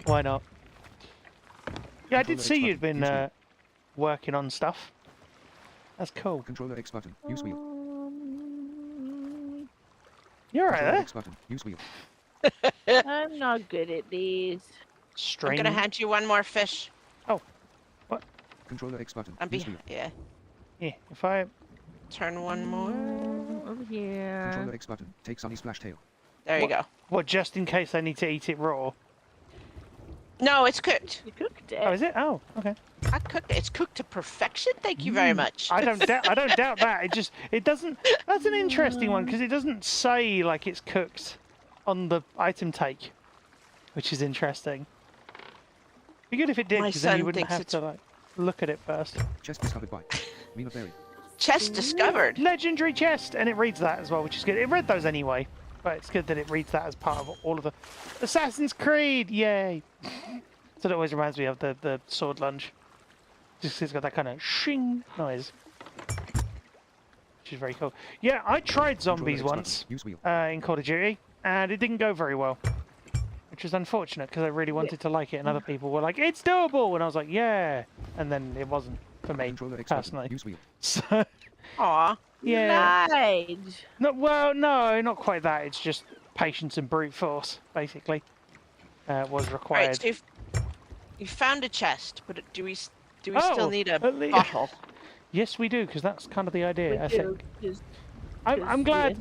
Why not? Yeah, I did see you'd been working on stuff. That's cool. Controller X button. Use wheel. You're right there. X button. Use wheel. I'm not good at these. Strange. I'm gonna hand you one more fish. Oh, what? Controller X button. I'm Use wheel. yeah. Yeah, if I. Turn one more. Over here. Controller X button. Take Sunny Splash Tail. There you go. What, just in case I need to eat it raw? No, it's cooked. You cooked it. Oh, is it? Oh, okay. I cooked it. It's cooked to perfection. Thank you very much. I don't doubt that. It doesn't. That's an interesting one because it doesn't say like it's cooked on the item take, which is interesting. Be good if it did, My because then you son wouldn't thinks have to like look at it first. Chest discovered by Mina Fairy. Chest discovered. Legendary chest, and it reads that as well, which is good. It read those anyway, but it's good that it reads that as part of all of the Assassin's Creed. Yay! So it always reminds me of the sword lunge. Just 'cause it's got that kind of shing noise, which is very cool. Yeah, I tried zombies once in Call of Duty, and it didn't go very well, which is unfortunate because I really wanted to like it, and other people were like, "It's doable," and I was like, "Yeah," and then it wasn't for me personally. So, Aw. yeah. Lied. No, well, no, not quite that. It's just patience and brute force, basically, was required. Right, so you found a chest, but do we Oh, still need a at least- bottle? Yes, we do, because that's kind of the idea, I think. Just- I'm glad,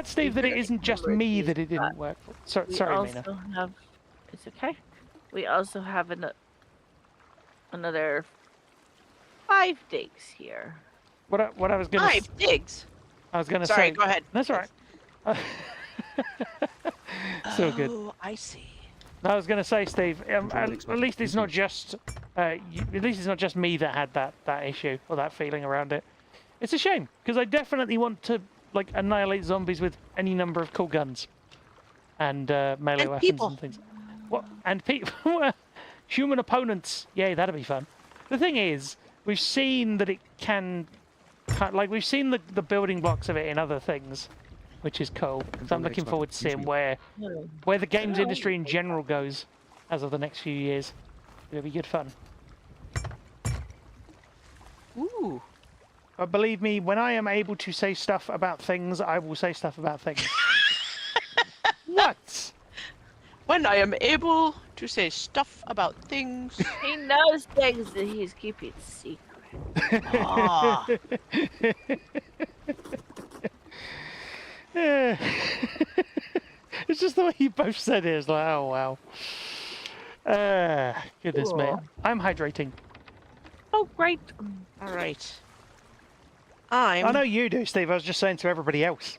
Steve, that it really isn't just remember me these, that it didn't work for. Sorry, Mina. It's okay. We also have another 5 digs here. What I was gonna 5 digs. I was gonna Sorry, say. go ahead. That's all right. So good. Oh, I see. I was going to say, Steve. At least it's not just. At least it's not just me that had that issue or that feeling around it. It's a shame because I definitely want to like annihilate zombies with any number of cool guns and melee And weapons people. and things. What and people? Human opponents. Yay, that'd be fun. The thing is, we've seen that it can. Like we've seen the building blocks of it in other things, which is cool. So I'm looking forward to seeing where the games industry in general goes as of the next few years. It'll be good fun. Ooh. But believe me, when I am able to say stuff about things, I will say stuff about things. What? When I am able to say stuff about things. He knows things that he's keeping secret. Ah. Yeah. It's just the way you both said it. It's like, oh wow. Goodness me. Cool. I'm hydrating. Oh, great. All right. I know you do, Steve. I was just saying to everybody else.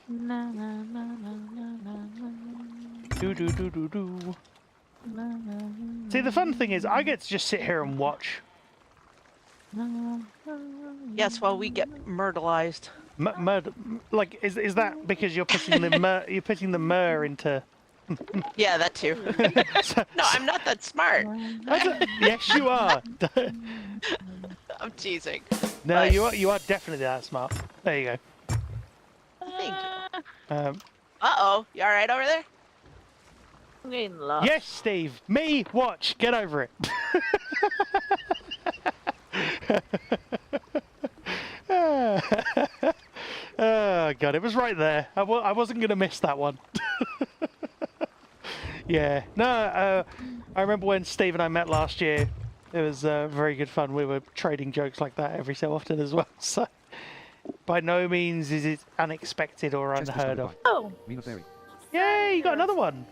Na, na, na, na, na, na, na. Do do do do do. See, the fun thing is, I get to just sit here and watch. Yes, while we get myrtleized. Murder, like, is that because you're putting the myrrh into Yeah, that too. No, I'm not that smart. Yes, you are. I'm teasing. No, But- you are definitely that smart. There you go. Thank you. Um, Uh-oh. You all right over there? I'm getting lost. yes, Steve. Me, watch. Get over it. Oh god, it was right there. I wasn't gonna miss that one. Yeah, no. I remember when Steve and I met last year. It was very good fun. We were trading jokes like that every so often as well. So, by no means is it unexpected or Chest unheard discovered of. by Oh, Mina Fairy. Yay, you got another one.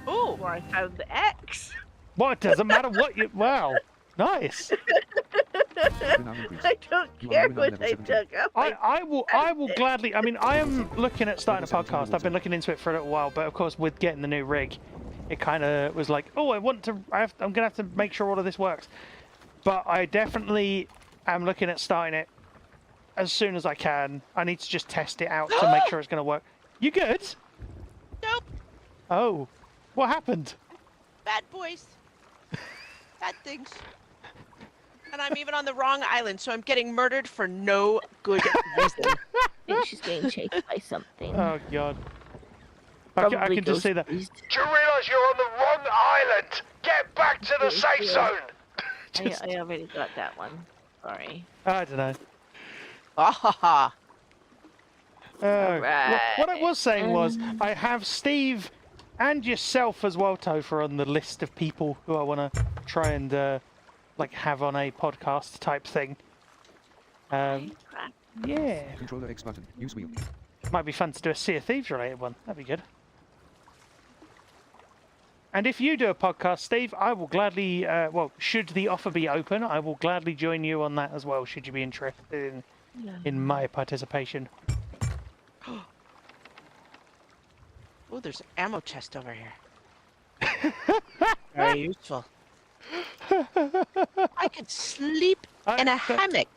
Ooh. where I found the X. Well, it doesn't matter what you. Wow, nice. Renown increase. I don't You are care now what level I 17. dug up. I will gladly. I mean, I am looking at starting a Level 17 podcast. I've been looking into it for a little while, but of course, with getting the new rig, it kind of was like, oh, I'm gonna have to make sure all of this works. But I definitely am looking at starting it as soon as I can. I need to just test it out to make sure it's gonna work. You good? Nope. Oh, what happened? Bad boys. Bad things. And I'm even on the wrong island, so I'm getting murdered for no good reason. I think she's getting chased by something. Oh god. I Probably can just see that. ghosties. Do you realise you're on the wrong island? Get back to the safe zone! I already got that one. Sorry. I don't know. Ah ha ha. What I was saying was, Alright. I have Steve and yourself as well, Topher, on the list of people who I want to try and like have on a podcast type thing. Yeah, Controller X button. Use wheel. might be fun to do a Sea of Thieves related one. That'd be good. And if you do a podcast, Steve, I will gladly. Well, should the offer be open, I will gladly join you on that as well. Should you be interested in my participation? Oh, there's an ammo chest over here. Very useful. I could sleep in a hammock.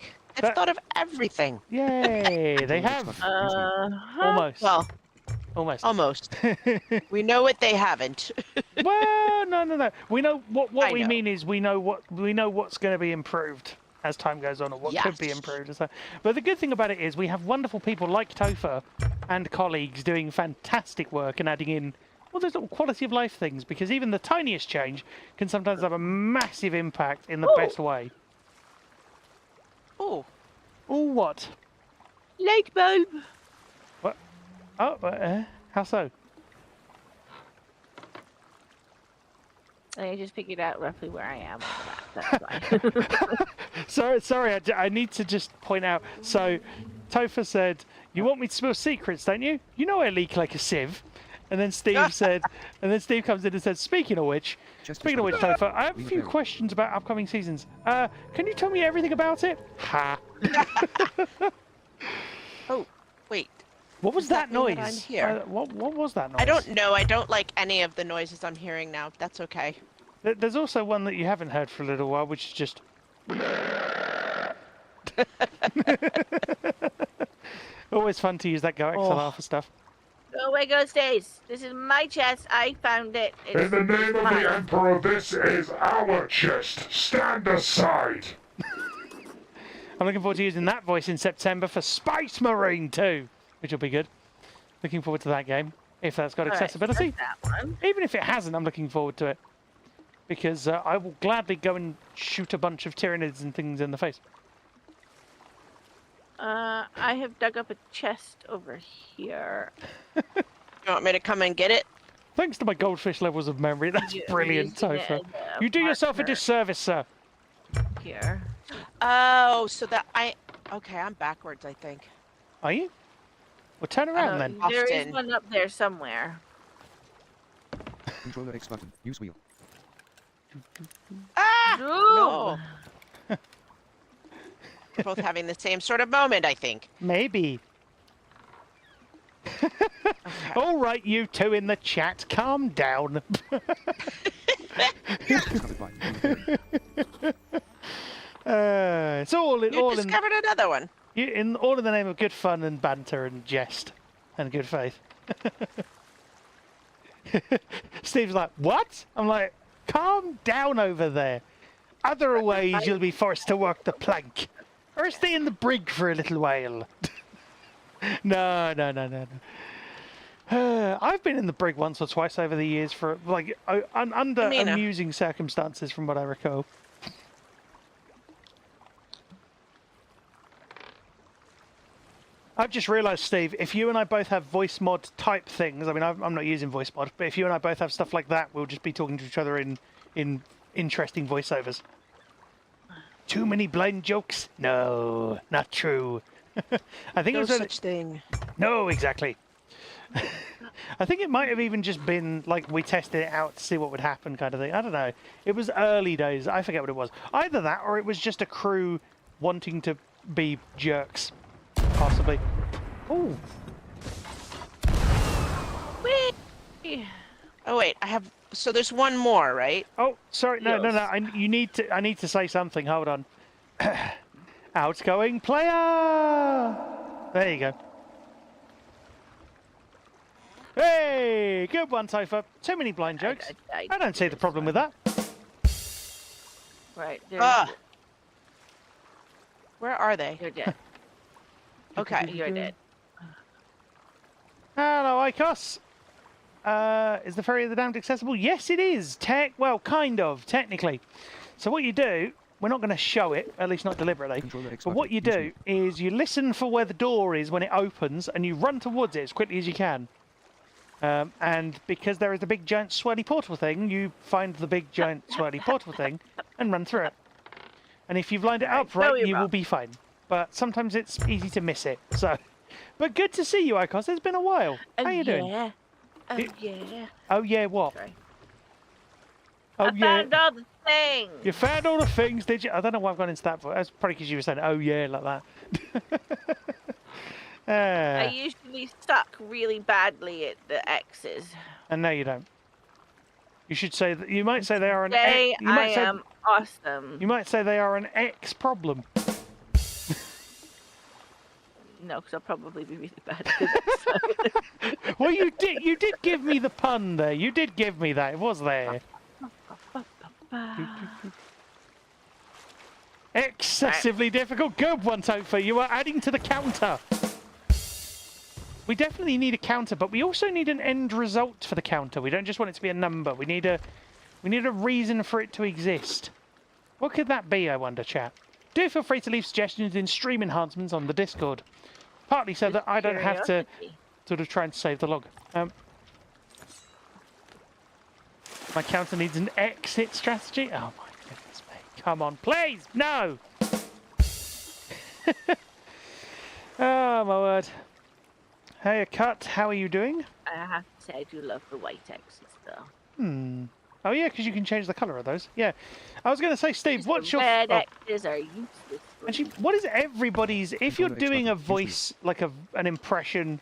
I've thought of everything. Yay! They Controller X have button. Use wheel. almost. Well, Almost. almost. We know what they haven't. Well, no. We know what I we know. mean is we know what's going to be improved as time goes on, or what could be Yes. improved. So, but the good thing about it is we have wonderful people like Topher and colleagues doing fantastic work and adding in all those little quality of life things, because even the tiniest change can sometimes have a massive impact in the Oh. best way. Oh, Oh, what? Light bulb. Oh, how so? I just figured out roughly where I am on the map. That's why. Sorry, I need to just point out. So, Topher said, "You want me to spill secrets, don't you? You know I leak like a sieve." And then Steve said, and then Steve comes in and says, "Speaking of which, Chest speaking of which, discovered by Topher, I have a Mina few Fairy. questions about upcoming seasons. Can you tell me everything about it?" Ha! oh, wait. What was Does that that mean noise? that I'm here? What was that noise? I don't know. I don't like any of the noises I'm hearing now. That's okay. There's also one that you haven't heard for a little while, which is just. Always fun to use that Go XLR for stuff. Go away, go stays. This is my chest. I found it. It's In the name of mine. the Emperor, this is our chest. Stand aside. I'm looking forward to using that voice in September for Space Marine 2, which will be good. Looking forward to that game, if that's got Alright, so accessibility. that's that one. Even if it hasn't, I'm looking forward to it. Because I will gladly go and shoot a bunch of Tyranids and things in the face. I have dug up a chest over here. You want me to come and get it? Thanks to my goldfish levels of memory, that's Yeah, brilliant, using it Topher. as a You do yourself a marker disservice, sir. Here. Oh, so that Okay, I'm backwards, I think. Are you? Well, turn around then. There is Often. one up there somewhere. Controller X button. Use wheel. Ah! No. We're both having the same sort of moment, I think. Maybe. Okay. All right, you two in the chat, calm down. Discovered by Mina Fairy. It's all in You all in, discovered another one. all in the name of good fun and banter and jest and good faith. Steve's like, what? I'm like, calm down over there. Other ways you'll be forced to work the plank. Or stay in the brig for a little while. No. I've been in the brig once or twice over the years for, like, under amusing circumstances from what I recall. I've just realised, Steve, if you and I both have voice mod type things, I mean, I'm not using voice mod, but if you and I both have stuff like that, we'll just be talking to each other in interesting voiceovers. Too many blind jokes? No, not true. I think No it was such thing. No, exactly. I think it might have even just been like we tested it out to see what would happen kind of thing. I don't know. It was early days. I forget what it was. Either that or it was just a crew wanting to be jerks. Possibly. Oh. Whee! Oh wait, I have. So there's one more, right? Oh, sorry. No. Yes. I need to say something. Hold on. Outgoing player. There you go. Hey, good one, Topher. Too many blind jokes. I don't see the problem with that. Right, there's Ah. Where are they? you're dead. Okay. You're dead. Hello, Icos. Is the Ferry of the Damned accessible? Yes, it is. Well, kind of, technically. So what you do, we're not going to show it, at least not deliberately. But what you do is you listen for where the door is when it opens, and you run towards it as quickly as you can. And because there is a big giant swirly portal thing, you find the big giant swirly portal thing and run through it. And if you've lined it up right, you will be fine. But sometimes it's easy to miss it. So, but good to see you, Icos. It's been a while. How you doing? Oh yeah. Oh yeah, what? Sorry. Oh I yeah. found all the things. You found all the things, did you? I don't know why I've gone into that. That's probably because you were saying, "Oh yeah," like that. I usually suck really badly at the X's. And no, you don't. You should say that. You might say they are an. Today You might I say, am awesome. You might say they are an X problem. No, because I'll probably be really bad at it. Well, you did. You did give me the pun there. You did give me that. It was there. Excessively difficult. Good one, Topher. You are adding to the counter. We definitely need a counter, but we also need an end result for the counter. We don't just want it to be a number. We need a reason for it to exist. What could that be, I wonder, chat? Do feel free to leave suggestions in stream enhancements on the Discord. Partly so that I don't have to sort of try and save the log. My counter needs an exit strategy. Oh my goodness me. Come on, please! No! Oh my word. Hey, Cut, how are you doing? I have to say, I do love the white X's though. Oh yeah, because you can change the colour of those. Yeah. I was going to say, Steve, what's your... red oh. X's are useless. Actually, what is everybody's... If you're doing a voice, like an impression...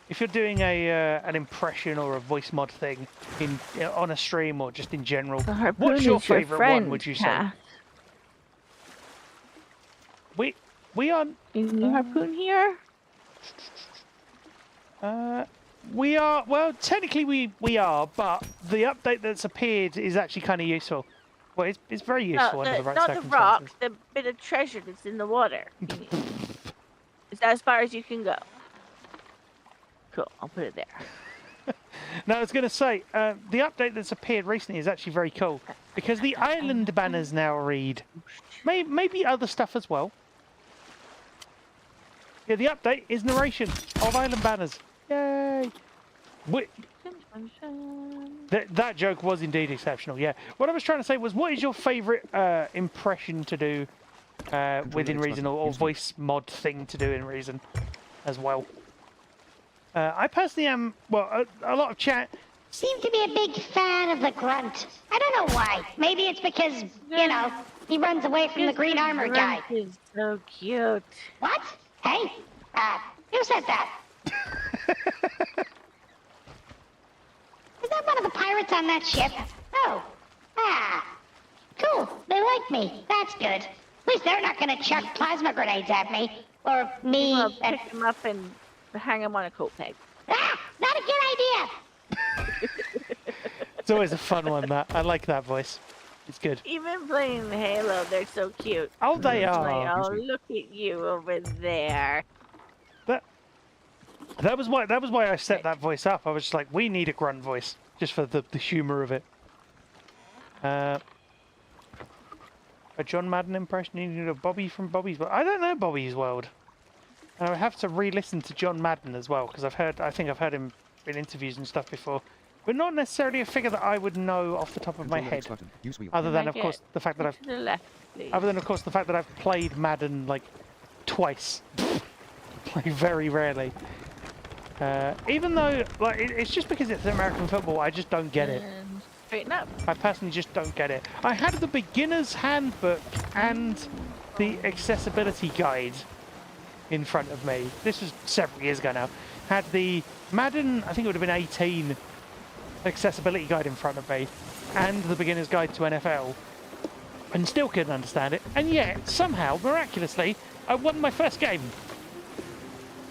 If you're doing an impression or a voice mod thing on a stream or just in general, what's your favourite one, would you say? We are... Is the harpoon here? We are... Well, technically we are, but the update that's appeared is actually kind of useful. Well, it's very useful under the right not the circumstances. rock, the bit of treasure that's in the water. Is that as far as you can go? Cool, I'll put it there. No, I was going to say, the update that's appeared recently is actually very cool, because the island banners now read. Maybe other stuff as well. Yeah, the update is narration of island banners. Yay! That joke was indeed exceptional, yeah. What I was trying to say was, what is your favourite impression to do within Reason, or voice mod thing to do in Reason as well? I personally am, well, a lot of chat... Seem to be a big fan of the grunt. I don't know why. Maybe it's because, you know, he runs away from the green armor guy. Is so cute. What? Hey, who said that? Is that one of the pirates on that ship? Oh. Cool. They like me. That's good. At least they're not gonna chuck plasma grenades at me. Or me. Well, pick him up and hang him on a coat peg. Not a good idea! It's always a fun one, that. I like that voice. It's good. Even playing Halo, they're so cute. Oh, they It's are. like, oh, Excuse me. look at you over there. That was why I set that voice up. I was just like, we need a grunt voice, just for the humour of it. A John Madden impression. You need a Bobby from Bobby's World. I don't know Bobby's World. And I would have to re-listen to John Madden as well, because I think I've heard him in interviews and stuff before, but not necessarily a figure that I would know off the top of my Controller X head. button. Use wheel. Other than, Like of course, the fact that To the left, please. Other than, of course, the fact that I've played Madden like twice, like very rarely. Even though, like, it's just because it's American football, I just don't get it. And straighten up. I personally just don't get it. I had the beginner's handbook and the accessibility guide in front of me. This was several years ago now. Had the Madden, I think it would have been 18, accessibility guide in front of me, and the beginner's guide to NFL, and still couldn't understand it. And yet, somehow, miraculously, I won my first game.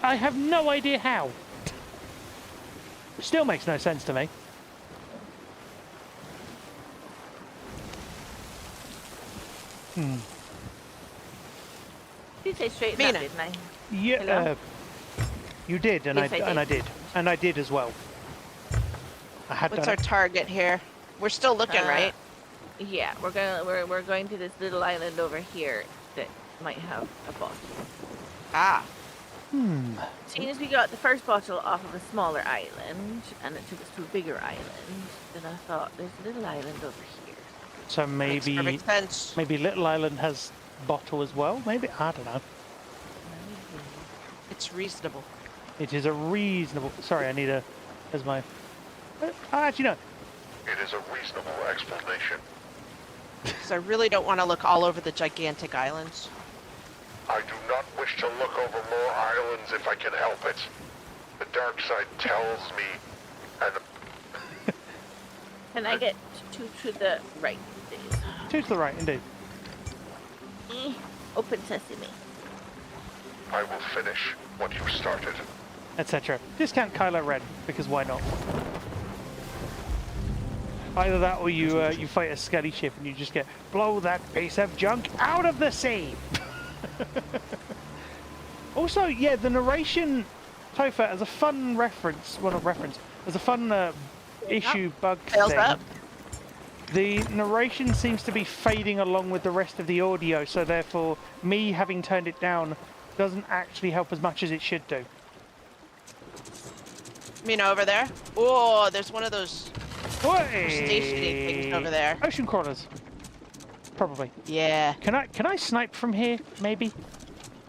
I have no idea how. Still makes no sense to me. Did you say straighten up, Mina. didn't I? Yeah, Hello? you did, and Yes, I did as well. I had What's done our it. target here? We're still looking, right? Yeah, we're going to this little island over here that might have a bottle. Ah, Seeing as we got the first bottle off of a smaller island, and it took us to a bigger island, then I thought there's a little island over here. So makes maybe perfect sense. maybe Little Island has bottle as well. Maybe, I don't know. It's reasonable. It is a reasonable. Sorry, I need a. As my. Actually, no. It is a reasonable explanation. Because I really don't want to look all over the gigantic islands. I do not wish to look over more islands if I can help it. The dark side tells me, and Can I get to the right, please? Two to the right, indeed. Open sesame. I will finish what you started. Etc. Discount Kylo Ren, because why not? Either that, or you you fight a skelly ship and you just get blow that piece of junk out of the sea. Also, yeah, the narration, Topher, as a fun reference, well, not reference, as a fun issue bug Tails thing. up. The narration seems to be fading along with the rest of the audio, so therefore, me having turned it down doesn't actually help as much as it should do. Mina, over there. Oh, there's one of those stationary things Hey! over there. Ocean crawlers. Probably. Yeah. Can I snipe from here? Maybe.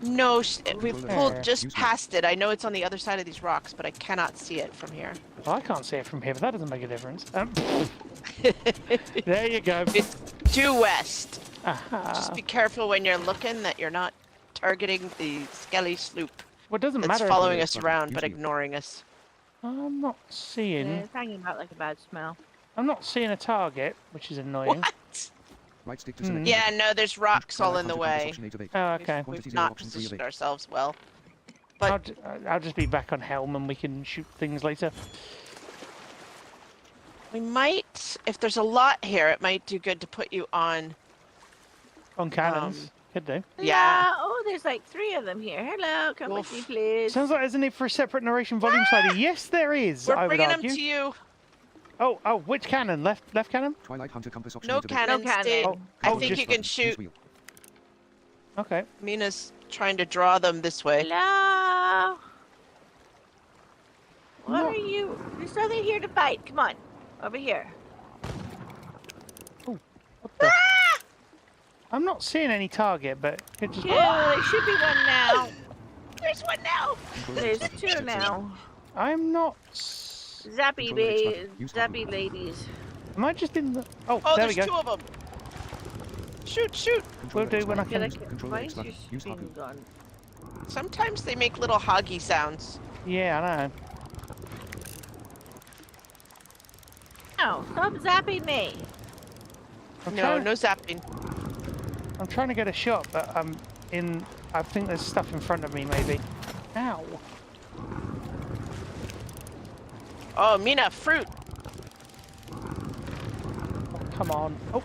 No, we've pulled There. just past it. I know it's on the other side of these rocks, but I cannot see it from here. Well, I can't see it from here, but that doesn't make a difference. There you go. It's due west. Aha. Just be careful when you're looking that you're not targeting the skelly sloop Well, it doesn't that's matter. following us Fine. around but Usually- ignoring us. I'm not seeing. Yeah, it's hanging out like a bad smell. I'm not seeing a target, which is annoying. What? Right stick to select. Yeah, no, there's rocks all in the way. Option 8 of 8. Oh, okay. We've not Option 3 of positioned 8. ourselves well. I'll, But I'll just be back on helm and we can shoot things later. we might, if there's a lot here, it might do good to put you on. On cannons. Could do. Yeah. Oh, there's like 3 of them here. Hello, come with me, Oof. please. Sounds like there's a need for a separate narration volume slider. Yes, there is. We're I would bringing them argue. to you. Oh, which cannon? Left cannon? Twilight Hunter compass option No 8 of 8. cannons, cannon. Dave. Oh, I oh, think just you can Use shoot. wheel. Okay. Mina's trying to draw them this way. Hello. What No. are you? There's nothing here to bite. Come on, over here. What the? I'm not seeing any target, but it just. Yeah, there should be one now. There's one now. Controller There's X button. 2 Shift select. now. I'm not. Zappy Control X ba button. Use zappy ladies. Am I just in the? Oh, Oh, there we there's go. 2 of them. Shoot, shoot. Will Controller do X when I button. can. Controller Why X is your button. Use screen Haku. gone? Sometimes they make little hoggy sounds. Yeah, I know. No, stop zapping me. I'm No, trying, no zapping. I'm trying to get a shot, but I'm in. I think there's stuff in front of me, maybe. Ow. Oh, Mina, fruit. Come on. Oh.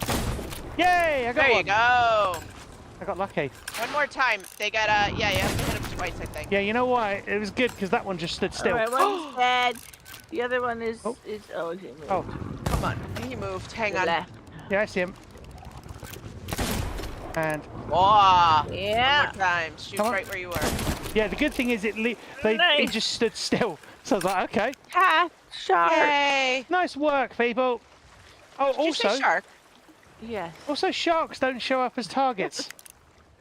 Yay! I got There one. you go. I got lucky. One more time. They got yeah, you have to hit him twice, I think. Yeah, you know why? It was good because that one just stood still. Alright, one's dead. The other one is Oh. he moved. Oh, Come on. He moved. Hang To the on. left. yeah, I see him. And Whoa. Yeah. One more time. Shoot Come on. right where you were. yeah, the good thing is it Nice. just stood still. So I was like, okay, Cat shark. Yay. nice work, people. Oh, Did you say also, shark? Yes. also sharks don't show up as targets,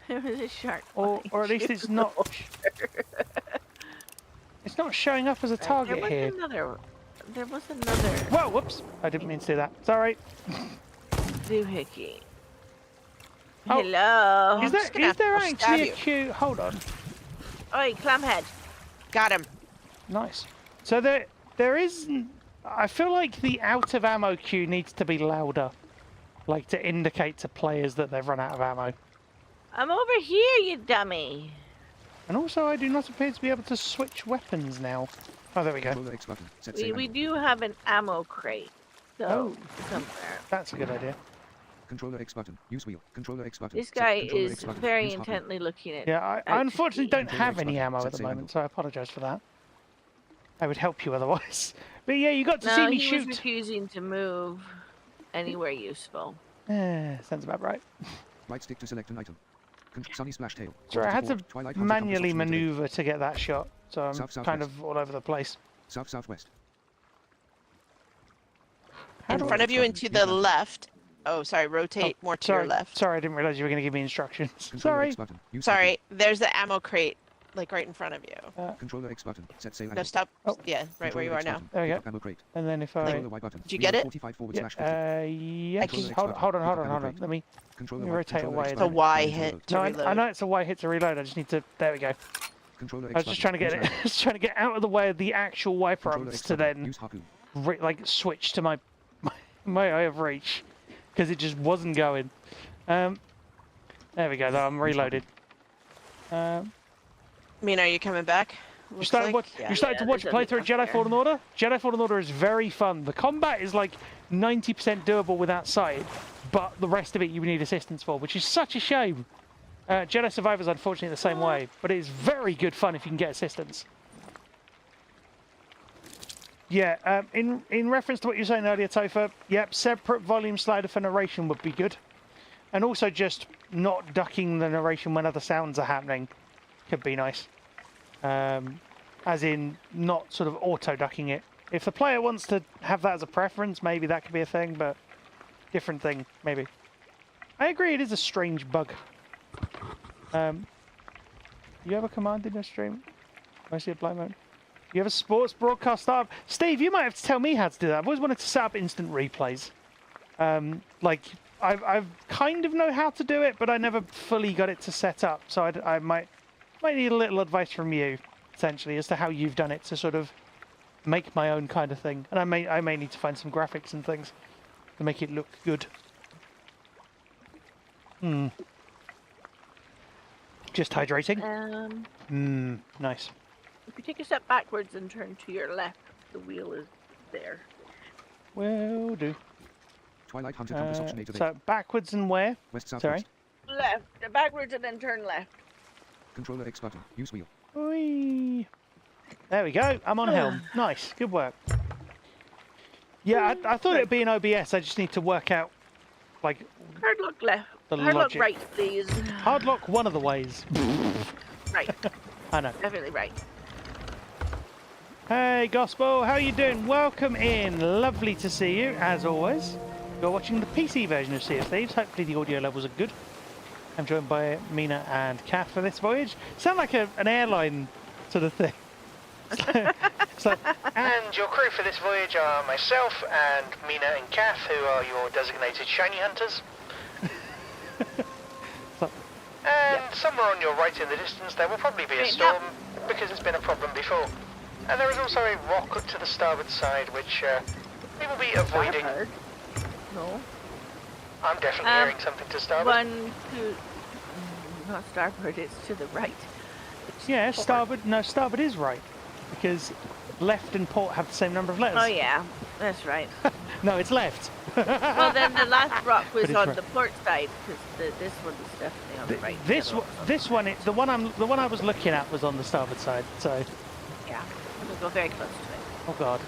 There was a shark. or behind at least you. it's not. It's not showing up as a target here. There was another Whoa, whoops! I didn't mean to do that. Sorry. doohickey. Oh, Hello. Is just there gonna is there have to stab actually a you. queue? Hold on. Oi, clamhead. Got him. Nice. So there is. I feel like the out of ammo queue needs to be louder, like to indicate to players that they've run out of ammo. I'm over here, you dummy. And also, I do not appear to be able to switch weapons now. Oh, there we go. Controller X button. Set save We angle. do have an ammo crate. So, Oh. somewhere. That's a good idea. Controller X button. Use wheel. Controller X button. This Set guy controller is X button. very Use hot wheel. intently looking at Yeah, I out to unfortunately sea. don't Controller have X any button. ammo Set at the save moment, angle. so I apologise for that. I would help you otherwise. But yeah, you got to No, see me he was shoot. refusing to move anywhere useful. Sounds about right. Right stick to select an item. Sunny splash tail. Sorry, I had to Twilight Hunter manually compass option activated. manoeuvre to get that shot, so I'm South, kind southwest. of all over the place. South southwest. How In do I- front of you and to the left. Oh, sorry. Rotate more to sorry, your left. Sorry, I didn't realise you were going to give me instructions. Controller Sorry. X button. Use hot Sorry. There's the ammo crate, like right in front of you. wheel. Controller X button. Set save No, angle. stop. Oh. Yeah, right where you are now. There we go. Ammo crate. And then if I... Controller Y button. Did you get it? 45 forward Yeah, slash 50. yes. can- Hold on. Let me Controller rotate controller away X then. It's a button. Y Controller hit to No, reload. I know it's a Y hit to reload. I just need to... There we go. Controller X I was just trying to button. get it... Use just trying to get out of the way of the actual Y Controller prompts X to button. then Use harpoon. like switch to my eye of reach because it just wasn't going. There we go. Though I'm reloaded. Mina, are you coming back? You Looks started, like? watch, Yeah. you started to Yeah, watch a there's playthrough of nothing Jedi up Fallen Order? Jedi Fallen Order is very fun. The combat is like 90% doable with that side, but the rest of it you need assistance for, which is such a shame. Jedi Survivor's unfortunately the same way, but it is very good fun if you can get assistance. Yeah, in reference to what you were saying earlier, Topher, yep, separate volume slider for narration would be good. And also just not ducking the narration when other sounds are happening could be nice. As in, not sort of auto-ducking it. If the player wants to have that as a preference, maybe that could be a thing, but different thing, maybe. I agree, it is a strange bug. You have a command in your stream? I see a blind mode. You have a sports broadcast startup? Steve, you might have to tell me how to do that. I've always wanted to set up instant replays. Like, I've kind of know how to do it, but I never fully got it to set up. So I might need a little advice from you, essentially, as to how you've done it to sort of make my own kind of thing. And I may need to find some graphics and things to make it look good. Just hydrating. Nice. If you take a step backwards and turn to your left, the wheel is there. Will do. Twilight Hunter compass option activated. So backwards and where? West Sorry. southwest. Left, backwards and then turn left. Controller X button. Use wheel. Whee. There we go. I'm on helm. Nice. Good work. Yeah, I thought it'd be an OBS. I just need to work out, like, Hard look left. The Hard look logic. right, please. hard lock one of the ways. Right. I know. Definitely right. Hey, Gospel. How you doing? Welcome in. Lovely to see you, as always. You're watching the PC version of Sea of Thieves. Hopefully the audio levels are good. I'm joined by Mina and Kath for this voyage. Sound like an airline sort of thing. So, And your crew for this voyage are myself and Mina and Kath, who are your designated shiny hunters. so- And somewhere on your right in the distance there will probably be a Wait, storm, because it's been a problem before. And there is also a rock to the starboard side, which we will be avoiding. Starboard. No. I'm definitely hearing something to starboard. 1, 2. Not starboard, it's to the right. It's yeah, forward. starboard. No, starboard is right. Because left and port have the same number of letters. Oh, yeah. That's right. No, it's left. Well, then the last rock was But it's on right. the port side because this one is definitely on the right. This the other one, one's on this one, the one I was looking at was on the starboard side. So, Yeah, we'll go very close to it. oh god,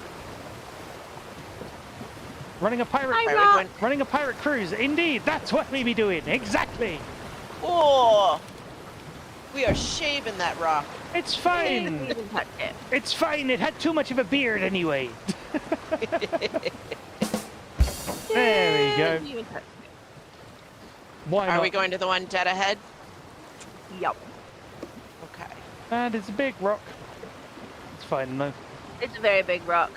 running a pirate, Are we going? running a pirate cruise. Indeed, that's what we be doing. Exactly. Oh, we are shaving that rock. It's Didn't fine. even touch it. It's fine. It had too much of a beard anyway. There we go. Didn't even touch it. Why Are not? we going to the one dead ahead? Yup. Okay. And it's a big rock. It's fine though. It's a very big rock.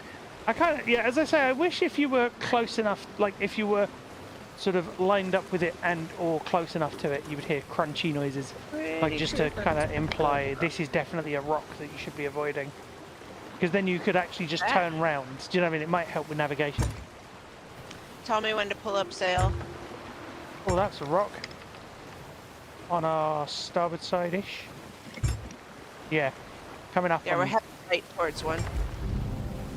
I kind of, yeah, as I say, I wish if you were close enough, like if you were sort of lined up with it and or close enough to it, you would hear crunchy noises. Like just to kind of imply this is definitely a rock that you should be avoiding. Because then you could actually just turn round. Do you know what I mean? It might help with navigation. Tell me when to pull up sail. Oh, that's a rock. On our starboard side-ish. Yeah. Coming up Yeah, on... we're heading right towards one.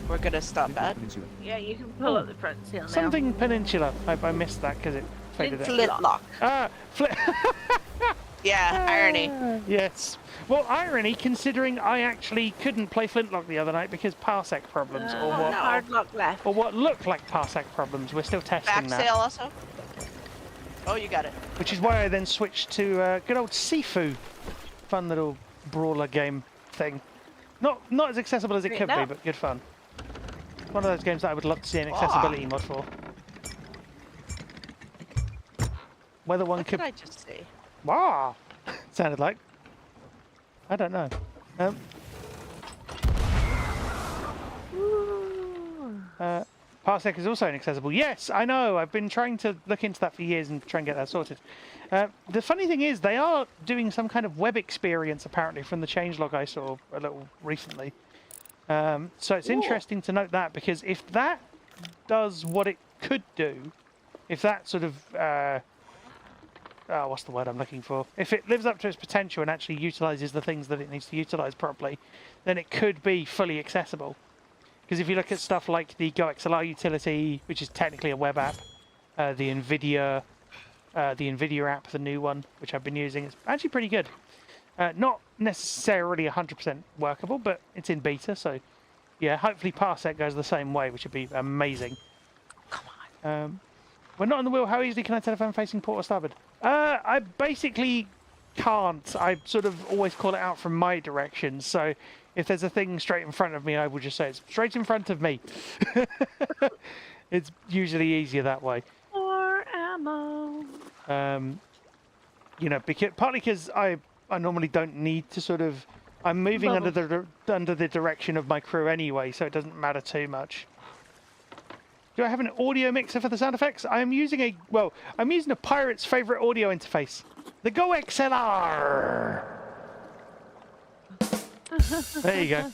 We're gonna stop at. Peninsula. Yeah, you can pull up the front sail now. Something peninsula. I missed that because it faded out. Flintlock. Ah, Yeah, irony. Yes. Well, irony, considering I actually couldn't play Flintlock the other night because parsec problems, or what, Hard lock left. or what looked like parsec problems. We're still testing Back that. sail also. Oh, you got it. Which is why I then switched to good old Sifu. Fun little brawler game thing. Not as accessible as it could be, but good fun. One of those games that I would love to see an accessibility mod for. Whether one What could... did I just say? Wow! Sounded like. I don't know. Parsec is also inaccessible. Yes, I know. I've been trying to look into that for years and try and get that sorted. The funny thing is, they are doing some kind of web experience, apparently, from the changelog I saw a little recently. So it's interesting to note that, because if that does what it could do, if that sort of... what's the word I'm looking for? If it lives up to its potential and actually utilises the things that it needs to utilise properly, then it could be fully accessible. Because if you look at stuff like the GoXLR utility, which is technically a web app, the NVIDIA app, the new one, which I've been using, it's actually pretty good. Not necessarily 100% workable, but it's in beta, so yeah, hopefully Parsec goes the same way, which would be amazing. Come on. We're not on the wheel. How easily can I tell if I'm facing port or starboard? I basically can't. I sort of always call it out from my direction. So if there's a thing straight in front of me, I will just say it's straight in front of me. It's usually easier that way. More ammo. You know, partly because I normally don't need to sort of... I'm moving under the direction of my crew anyway, so it doesn't matter too much. Do I have an audio mixer for the sound effects? I'm using a pirate's favourite audio interface. The GoXLR! There you go.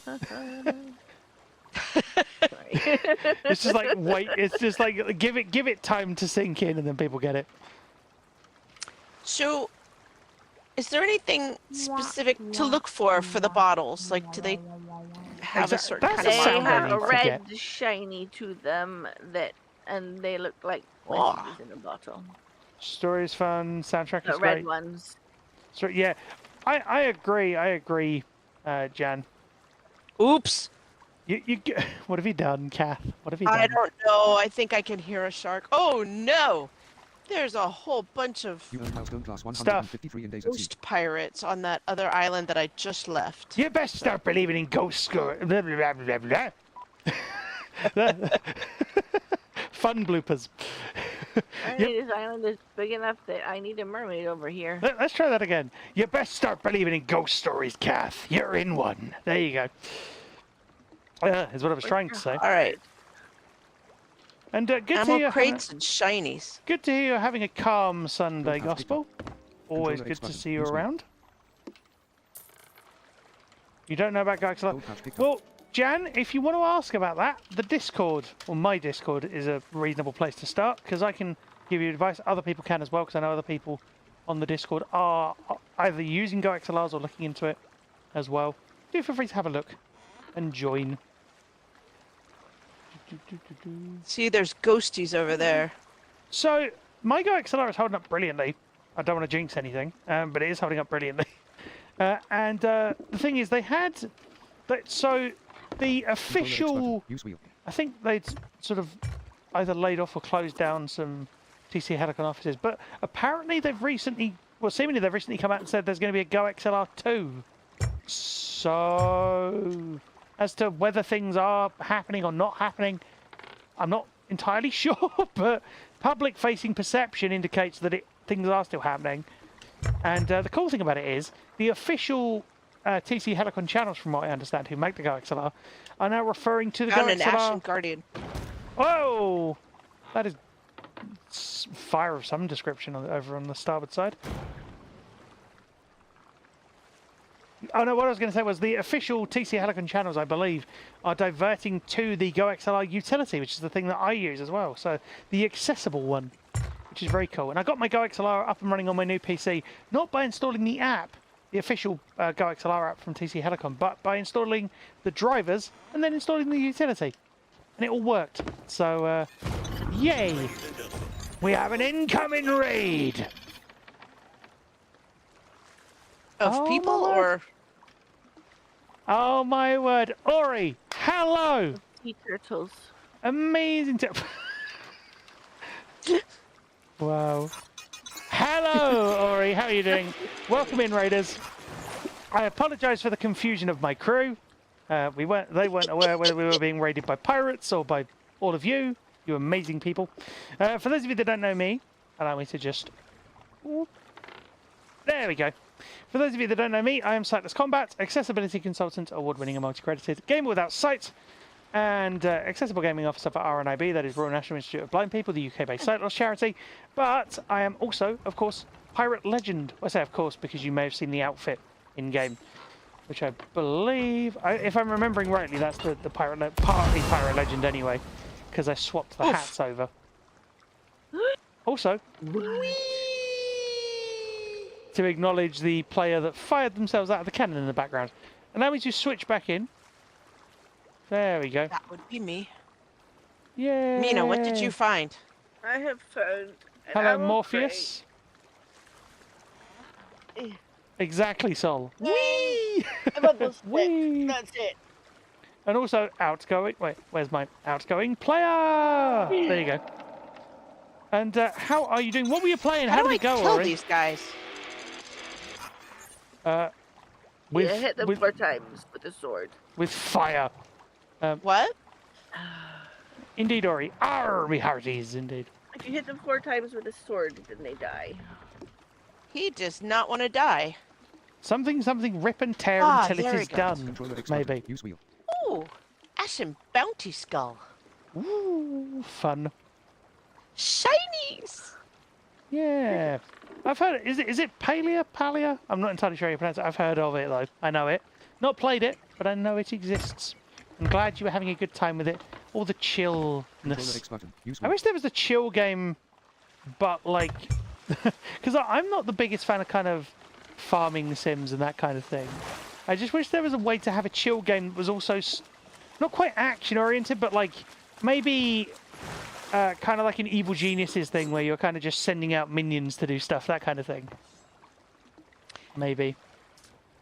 It's just like, wait, it's just like, give it time to sink in and then people get it. So, is there anything specific to look for the bottles? Like, do they have a certain That's kind a of They sound I marker? have need a to red get. shiny to them and they look like Oh. messages in a bottle. Story is fun, soundtrack The is red great. ones. So, yeah, I agree, Jan. Oops. What have you done, Kath? What have you done? I don't know. I think I can hear a shark. Oh no! There's a whole bunch of You earn milestone class 153 in days at sea. ghost pirates on that other island that I just left. You best start believing in ghosts. Blah, blah, blah, blah, blah. Fun bloopers. Apparently this island is big enough that I need a mermaid over here. Let's try that again. You best start believing in ghost stories, Kath. You're in one. There you go. Is what I was trying to say. All right. And good to hear Ammo you're crates and shinies. good to hear you're having a calm Sunday, Control Gospel. Always Controller good X to button. see you Use one. around. You don't know about Gaxla? Gold pouch picked up. Well, Jan, if you want to ask about that, the Discord, or my Discord, is a reasonable place to start, because I can give you advice. Other people can as well, because I know other people on the Discord are either using GoXLRs or looking into it as well. Do feel free to have a look and join. See, there's ghosties over there. So, my Go XLR is holding up brilliantly. I don't want to jinx anything, but it is holding up brilliantly. The thing is, they had... So, the official... Use wheel. I think they'd sort of either laid off or closed down some TC Helicon offices, but apparently they've recently... Well, seemingly they've recently come out and said there's going to be a Go XLR 2. So... As to whether things are happening or not happening, I'm not entirely sure, but public-facing perception indicates that things are still happening. And the cool thing about it is, the official TC Helicon channels, from what I understand, who make the Go XLR, are now referring to the Go Found an XLR... Ashen Guardian. Whoa! That is fire of some description over on the starboard side. Oh no, what I was going to say was the official TC Helicon channels, I believe, are diverting to the Go XLR utility, which is the thing that I use as well. So the accessible one, which is very cool. And I got my Go XLR up and running on my new PC, not by installing the app, the official Go XLR app from TC Helicon, but by installing the drivers and then installing the utility. And it all worked. So, yay! We have an incoming raid! Of people my or... Oh my word. Ori, hello! Sea turtles. Amazing. Wow. Hello, Ori. How are you doing? Welcome in, Raiders. I apologise for the confusion of my crew. They weren't aware whether we were being raided by pirates or by all of you. You amazing people. For those of you that don't know me, allow me to just... There we go. For those of you that don't know me, I am Sightless Combat, accessibility consultant, award-winning and multi-credited, gamer without sight, and accessible gaming officer for RNIB, that is Royal National Institute of Blind People, the UK-based sight loss charity. But I am also, of course, pirate legend. I say of course because you may have seen the outfit in-game, which I believe, if I'm remembering rightly, that's the partly pirate legend anyway, because I swapped the hats over. Also, to acknowledge the player that fired themselves out of the cannon in the background. Allow me to switch back in. There we go. That would be me. Yeah. Mina, what did you find? I have found. Hello, Morpheus. Exactly, Sol. Whee! I'm almost Whee! That's it. And also outgoing. Wait, where's my outgoing player? There you go. And how are you doing? What were you playing? How do did I it go, kill Ori? these guys? With, Yeah, hit them with, 4 times with a sword. with fire. What? Indeed, Ori. Arr, me hearties, indeed. If you hit them 4 times with a sword, then they die. He does not want to die. Something, rip and tear Ah, until it there is he goes. done. Controller X button. Maybe. Use wheel. Ooh, Ashen Bounty Skull. Ooh, fun. Shinies! Yeah. I've heard it. Is it Palia? I'm not entirely sure how you pronounce it. I've heard of it, though. I know it. Not played it, but I know it exists. I'm glad you were having a good time with it. All the Controller chillness. X button. Use I wheel. wish there was a chill game, but like... Because I'm not the biggest fan of kind of farming sims and that kind of thing. I just wish there was a way to have a chill game that was also... Not quite action-oriented, but like maybe... kind of like an Evil Geniuses thing where you're kind of just sending out minions to do stuff, that kind of thing. Maybe.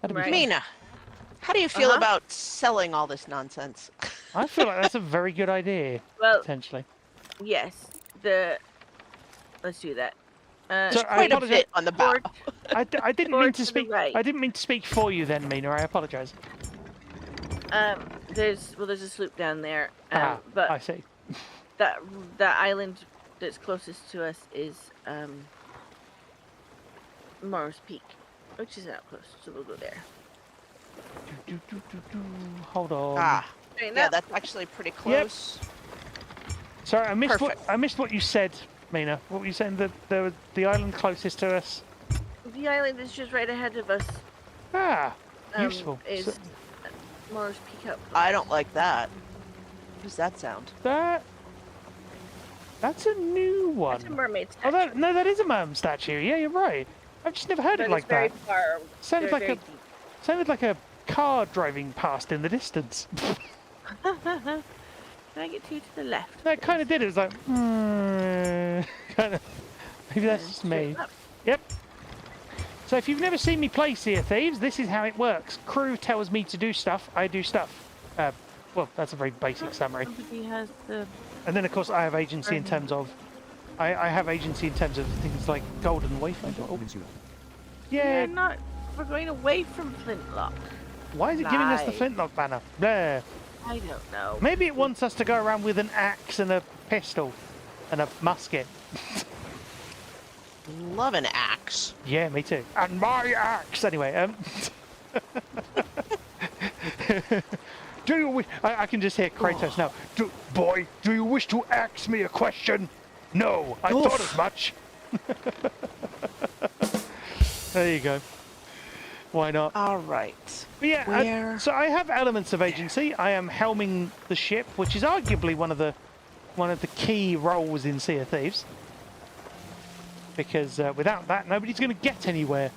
That'd be Right. fun. Mina, how do you feel about selling all this nonsense? I feel like that's a very good idea, Well, potentially. yes. Let's do that. So, I Quite a apologize. bit on the bow. I didn't Forward mean to to the speak. right. I didn't mean to speak for you then, Mina. I apologise. There's a sloop down there. I But see. that island that's closest to us is Morris Peak, which is not close, so we'll go there. Hold on. Ah, Right, yeah, now- that's actually pretty close. Sorry, I missed Perfect. what you said, Mina. What were you saying? That the island closest to us. The island is just right ahead of us. Ah, useful. Is So Morris Peak up? I don't like that. What does that sound? that's a new one. It's a mermaid Oh, statue. that is a merman statue. Yeah, you're right. I've just never heard But it like it's very that. far. Sounded they're like very Sounded like a car driving past in the distance. Can I get two to the left? That kind of did. It was like, kind of. Maybe that's just me. Straight up. Yep. So if you've never seen me play Sea of Thieves, this is how it works. Crew tells me to do stuff, I do stuff. Well, that's a very basic summary. Somebody has the... And then, of course, I have agency in terms of... I have agency in terms of things like Golden Wafer. Oh. Yeah. We're not... We're going away from Flintlock. Why is it giving us the Nice. Flintlock banner? There. I don't know. Maybe it wants us to go around with an axe and a pistol and a musket. Love an axe. Yeah, me too. And my axe. Anyway, do you wish? I can just hear Kratos now. Boy, do you wish to ask me a question? No, I thought as much. There you go. Why not? All right. But yeah, Where? so I have elements of agency. I am helming the ship, which is arguably one of the key roles in Sea of Thieves. Because without that, nobody's going to get anywhere.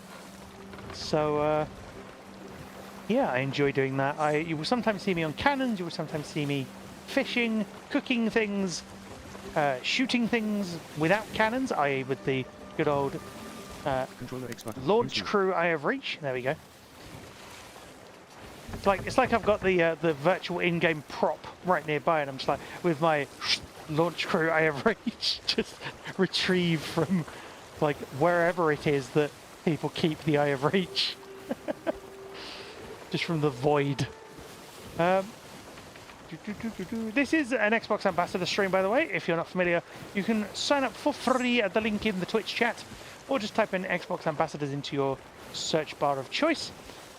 So yeah, I enjoy doing that. You will sometimes see me on cannons. You will sometimes see me fishing, cooking things, shooting things without cannons, i.e. with the good old launch crew I have reach. There we go. It's like I've got the virtual in-game prop right nearby, and I'm just like with my launch crew I have reach, just retrieved from like wherever it is that people keep the Eye of Reach, just from the void. This is an Xbox Ambassador stream, by the way. If you're not familiar, you can sign up for free at the link in the Twitch chat, or just type in Xbox Ambassadors into your search bar of choice,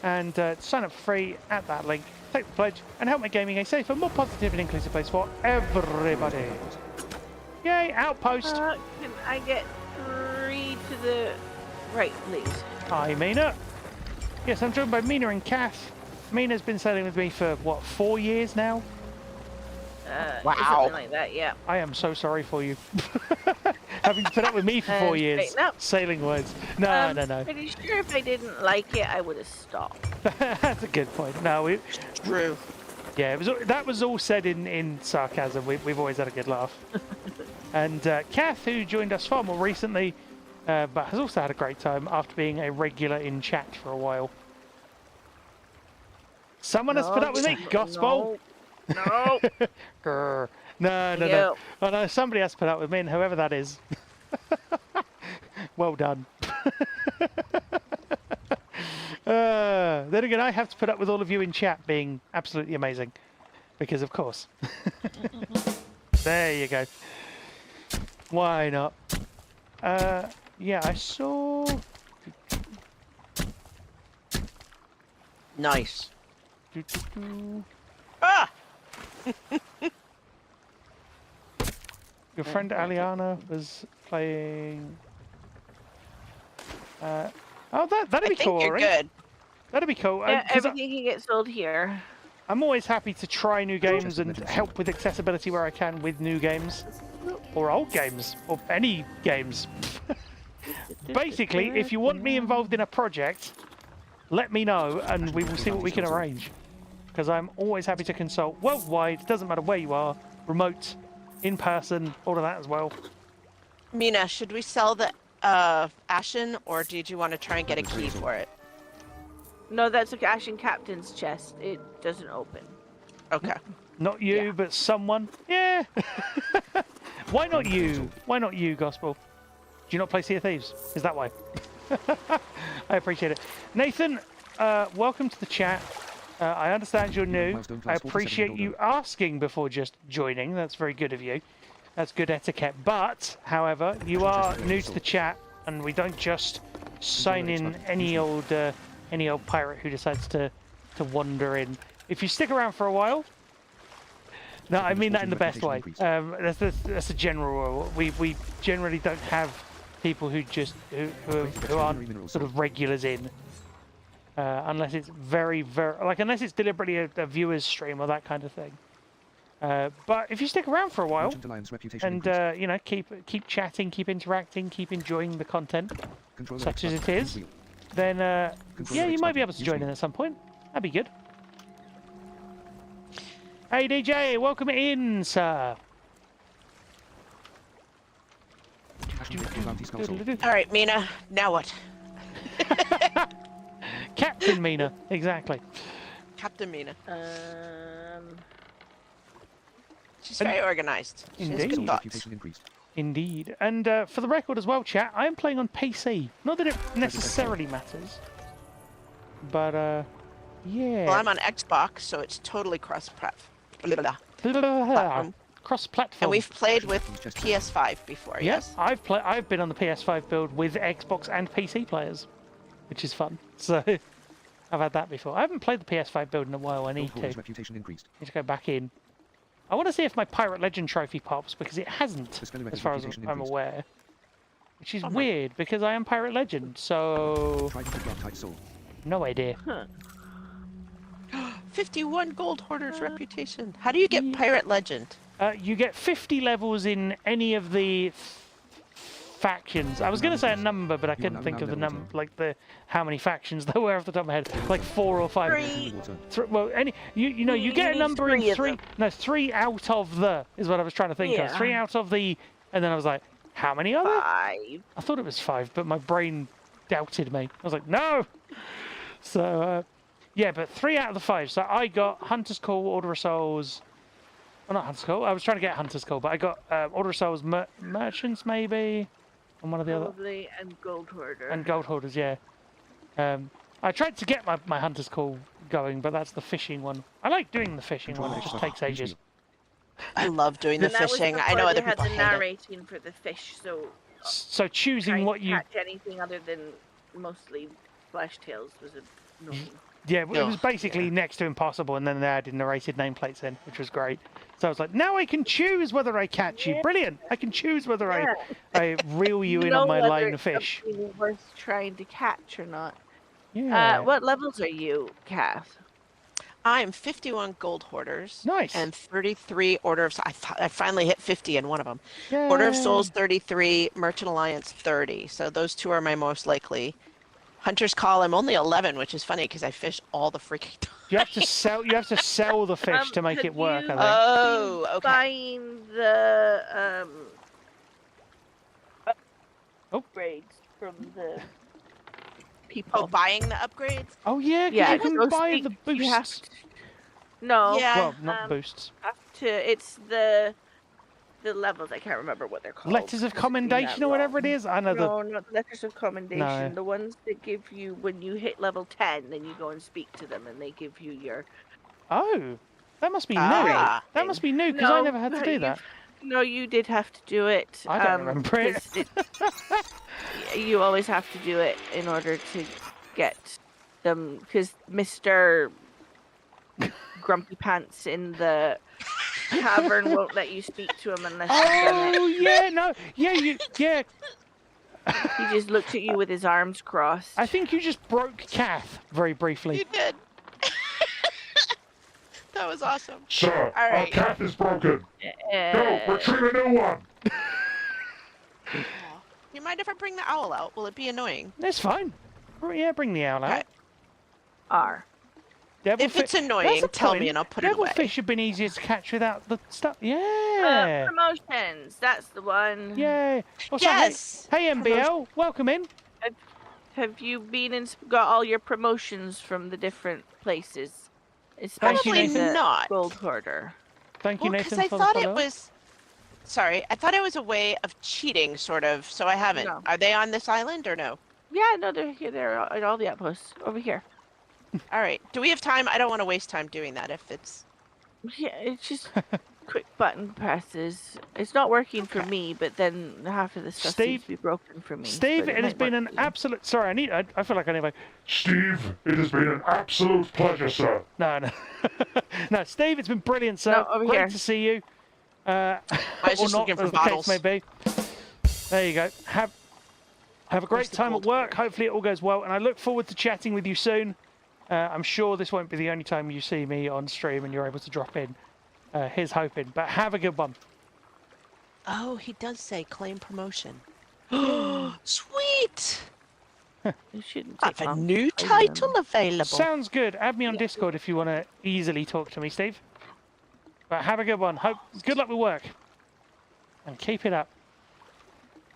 and sign up for free at that link. Take the pledge and help make gaming a safer, more positive and inclusive place for everybody. Yay, outpost! Can I get 3 to the right, please? Hi, Mina. Yes, I'm joined by Mina and Kath. Mina's been sailing with me for, what, 4 years now? Wow. Something like that, yeah. I am so sorry for you. Having to put up with me for 4 years, straighten up. sailing wise. No, no. Pretty sure if I didn't like it, I would have stopped. That's a good point. No, True. yeah, that was all said in sarcasm. We've always had a good laugh. And Kath, who joined us far more recently, but has also had a great time after being a regular in chat for a while. Someone has put up with me, Gospel. No. Grr. No. Oh no, somebody has put up with me, and whoever that is. Well done. Then again, I have to put up with all of you in chat being absolutely amazing. Because of course. There you go. Why not? Yeah, I saw... Nice. Ah! Your friend Aliana was playing... oh, that'd be cool, I think you're right? good. That'd be cool. Yeah, 'Cause everything can get sold here. I'm always happy to try new games and help with accessibility where I can with new games. Or old games. Or any games. Basically, if you want me involved in a project, let me know and we will see what we can arrange. Because I'm always happy to consult worldwide, doesn't matter where you are, remote, in person, all of that as well. Mina, should we sell the Ashen, or did you want to try and get a key for it? No, that's a Ashen Captain's chest. It doesn't open. Okay. Not you, Yeah. but someone. Yeah. Why not you? Why not you, Gospel? Do you not play Sea of Thieves? Is that why? I appreciate it. Nathan, welcome to the chat. I understand you're new. I appreciate you asking before just joining. That's very good of you. That's good etiquette. But, however, you are new to the chat, and we don't just sign in any old pirate who decides to wander in. If you stick around for a while, no, I mean that in the best way. That's a general rule. We generally don't have people who aren't sort of regulars in, unless it's very unless it's deliberately a viewer's stream or that kind of thing. But if you stick around for a while and you know, keep chatting, keep interacting, keep enjoying the content, such as it is, then yeah, you might be able to join in at some point. That'd be good. Hey DJ, welcome in, sir. All right, Mina. Now what? Captain Mina, exactly. Captain Mina. She's And- very organized. She has Indeed. good thoughts. Reputation increased. Indeed. And for the record as well, chat, I am playing on PC. Not that it necessarily matters. But, yeah. Well, I'm on Xbox, so it's totally cross-platform. Cross-platform. And we've played with PS5 before, Yes, yes? I've been on the PS5 build with Xbox and PC players, which is fun. So, I've had that before. I haven't played the PS5 build in a while. I need to. Goldholders' reputation increased. Need to go back in. I want to see if my Pirate Legend trophy pops, because it hasn't, The Speller as far as reputation I'm increased. aware. Which is Oh my- weird, because I am Pirate Legend, so... Try to drop tight soul. No idea. 51 gold hoarder's reputation. How do you get Pirate Legend? You get 50 levels in any of the factions. I was going to say a number, but I couldn't think of the number, like how many factions there were off the top of my head. Like 4 or 5. Three. Well, you know, you get a number in three. No, 3 out of the is what I was trying to think of. Yeah. 3 out of the, and then I was like, how many are there? 5. I thought it was 5, but my brain doubted me. I was like, no. So yeah, but 3 out of the 5. So I got Hunter's Call, Order of Souls. Well, not Hunter's Call. I was trying to get Hunter's Call, but I got Order of Souls Merchants maybe, and one of the other. Probably, and Gold Hoarder. And Gold Hoarders, yeah. I tried to get my Hunter's Call going, but that's the fishing one. I like doing the fishing one, it just takes ages. I love doing the And that was fishing. I before know other they had people the hate it. narrating for the fish, so So choosing trying what to you... catch anything other than mostly flash tails was annoying. Yeah, it was Ugh, basically next to impossible, and then they added narrated nameplates in, which was great. So I was like, now I can choose whether I catch you. Brilliant! I can choose whether I reel you in on my whether line of it's fish. something worth trying to catch or not. Yeah. What levels are you, Kath? I'm 51 gold hoarders. Nice. And 33 Order of... I finally hit 50 in one of them. Order of Yay. Souls 33, Merchant Alliance 30. So those two are my most likely. Hunter's Call, I'm only 11, which is funny because I fish all the freaking time. You have to sell. You have to sell the fish to make have it work. I you- think. Oh, okay. Buying the upgrades from the people. Oh, buying the upgrades? Oh yeah, 'cause yeah, you can those buy things the you have boosts. to- No, Yeah. Well, not um, boosts. have to. It's the levels. I can't remember what they're called. Letters of It's been that commendation or whatever it long. is. I know the. No, not letters of commendation. No. The ones that give you when you hit level 10, then you go and speak to them, and they give you your. Oh, that must be new. Ah. That must be new because I No, never had to do that. No, you did have to do it. I don't remember it. 'cause you always have to do it in order to get them, because Mr. Grumpy Pants in the tavern won't let you speak to him unless you've done Oh yeah, no, yeah, yeah. it. He just looked at you with his arms crossed. I think you just broke Kath very briefly. You did. That was awesome. Sir, All our right. cat is broken. Go, Uh, retrieve a new one. You mind if I bring the owl out? Will it be annoying? That's fine. Yeah, bring the owl out. Okay. R. If it's annoying, tell me and I'll put it away. Devilfish have been easier to catch without the stuff. Uh, Yeah. promotions. That's the one. Yay. Also, Yes. Hey, MBL, welcome in. Have you been and got all your promotions from the different places? Thank you, Especially Nathan. the Not. Gold Hoarder. Thank you, Well, because Nathan, I for the thought it follow. was... Sorry, I thought it was a way of cheating, sort of, so I haven't. No. Are they on this island or no? Yeah, no, they're here. They're at all the outposts over here. All right. Do we have time? I don't want to waste time doing that if it's... Yeah, it's just quick button presses. It's not working for me, but then half of the stuff Steve- seems to be broken for me. Steve, but it has might been work an for you. absolute... Sorry, I feel like I need to... Steve, it has been an absolute pleasure, sir. No. No, Steve, it's been brilliant, sir. No, over Great here. to see you. I was or just not, looking for as the bottles. case may be. There you go. Have a great the time at gold work. here? Hopefully it all goes well, and I look forward to chatting with you soon. I'm sure this won't be the only time you see me on stream and you're able to drop in. Here's hoping. But have a good one. Oh, he does say claim promotion. Sweet! It shouldn't I take have a long. new title available. Sounds good. Add me on Discord if you want to easily talk to me, Steve. But have a good one. Good luck with work. And keep it up.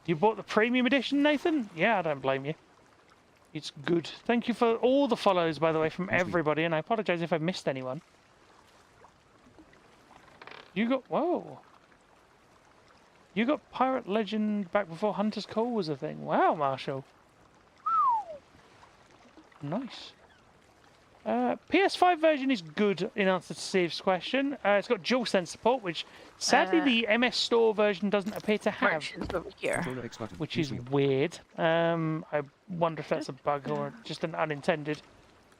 You bought the premium edition, Nathan? Yeah, I don't blame you. It's good. Thank you for all the follows, by the way, from everybody, and I apologise if I missed anyone. You got... Whoa. You got Pirate Legend back before Hunter's Call was a thing. Wow, Marshall. Nice. PS5 version is good in answer to Steve's question. It's got DualSense support, which sadly the MS Store version doesn't appear to have, Over here. Controller X button. which is weird. I wonder if that's a bug or just an unintended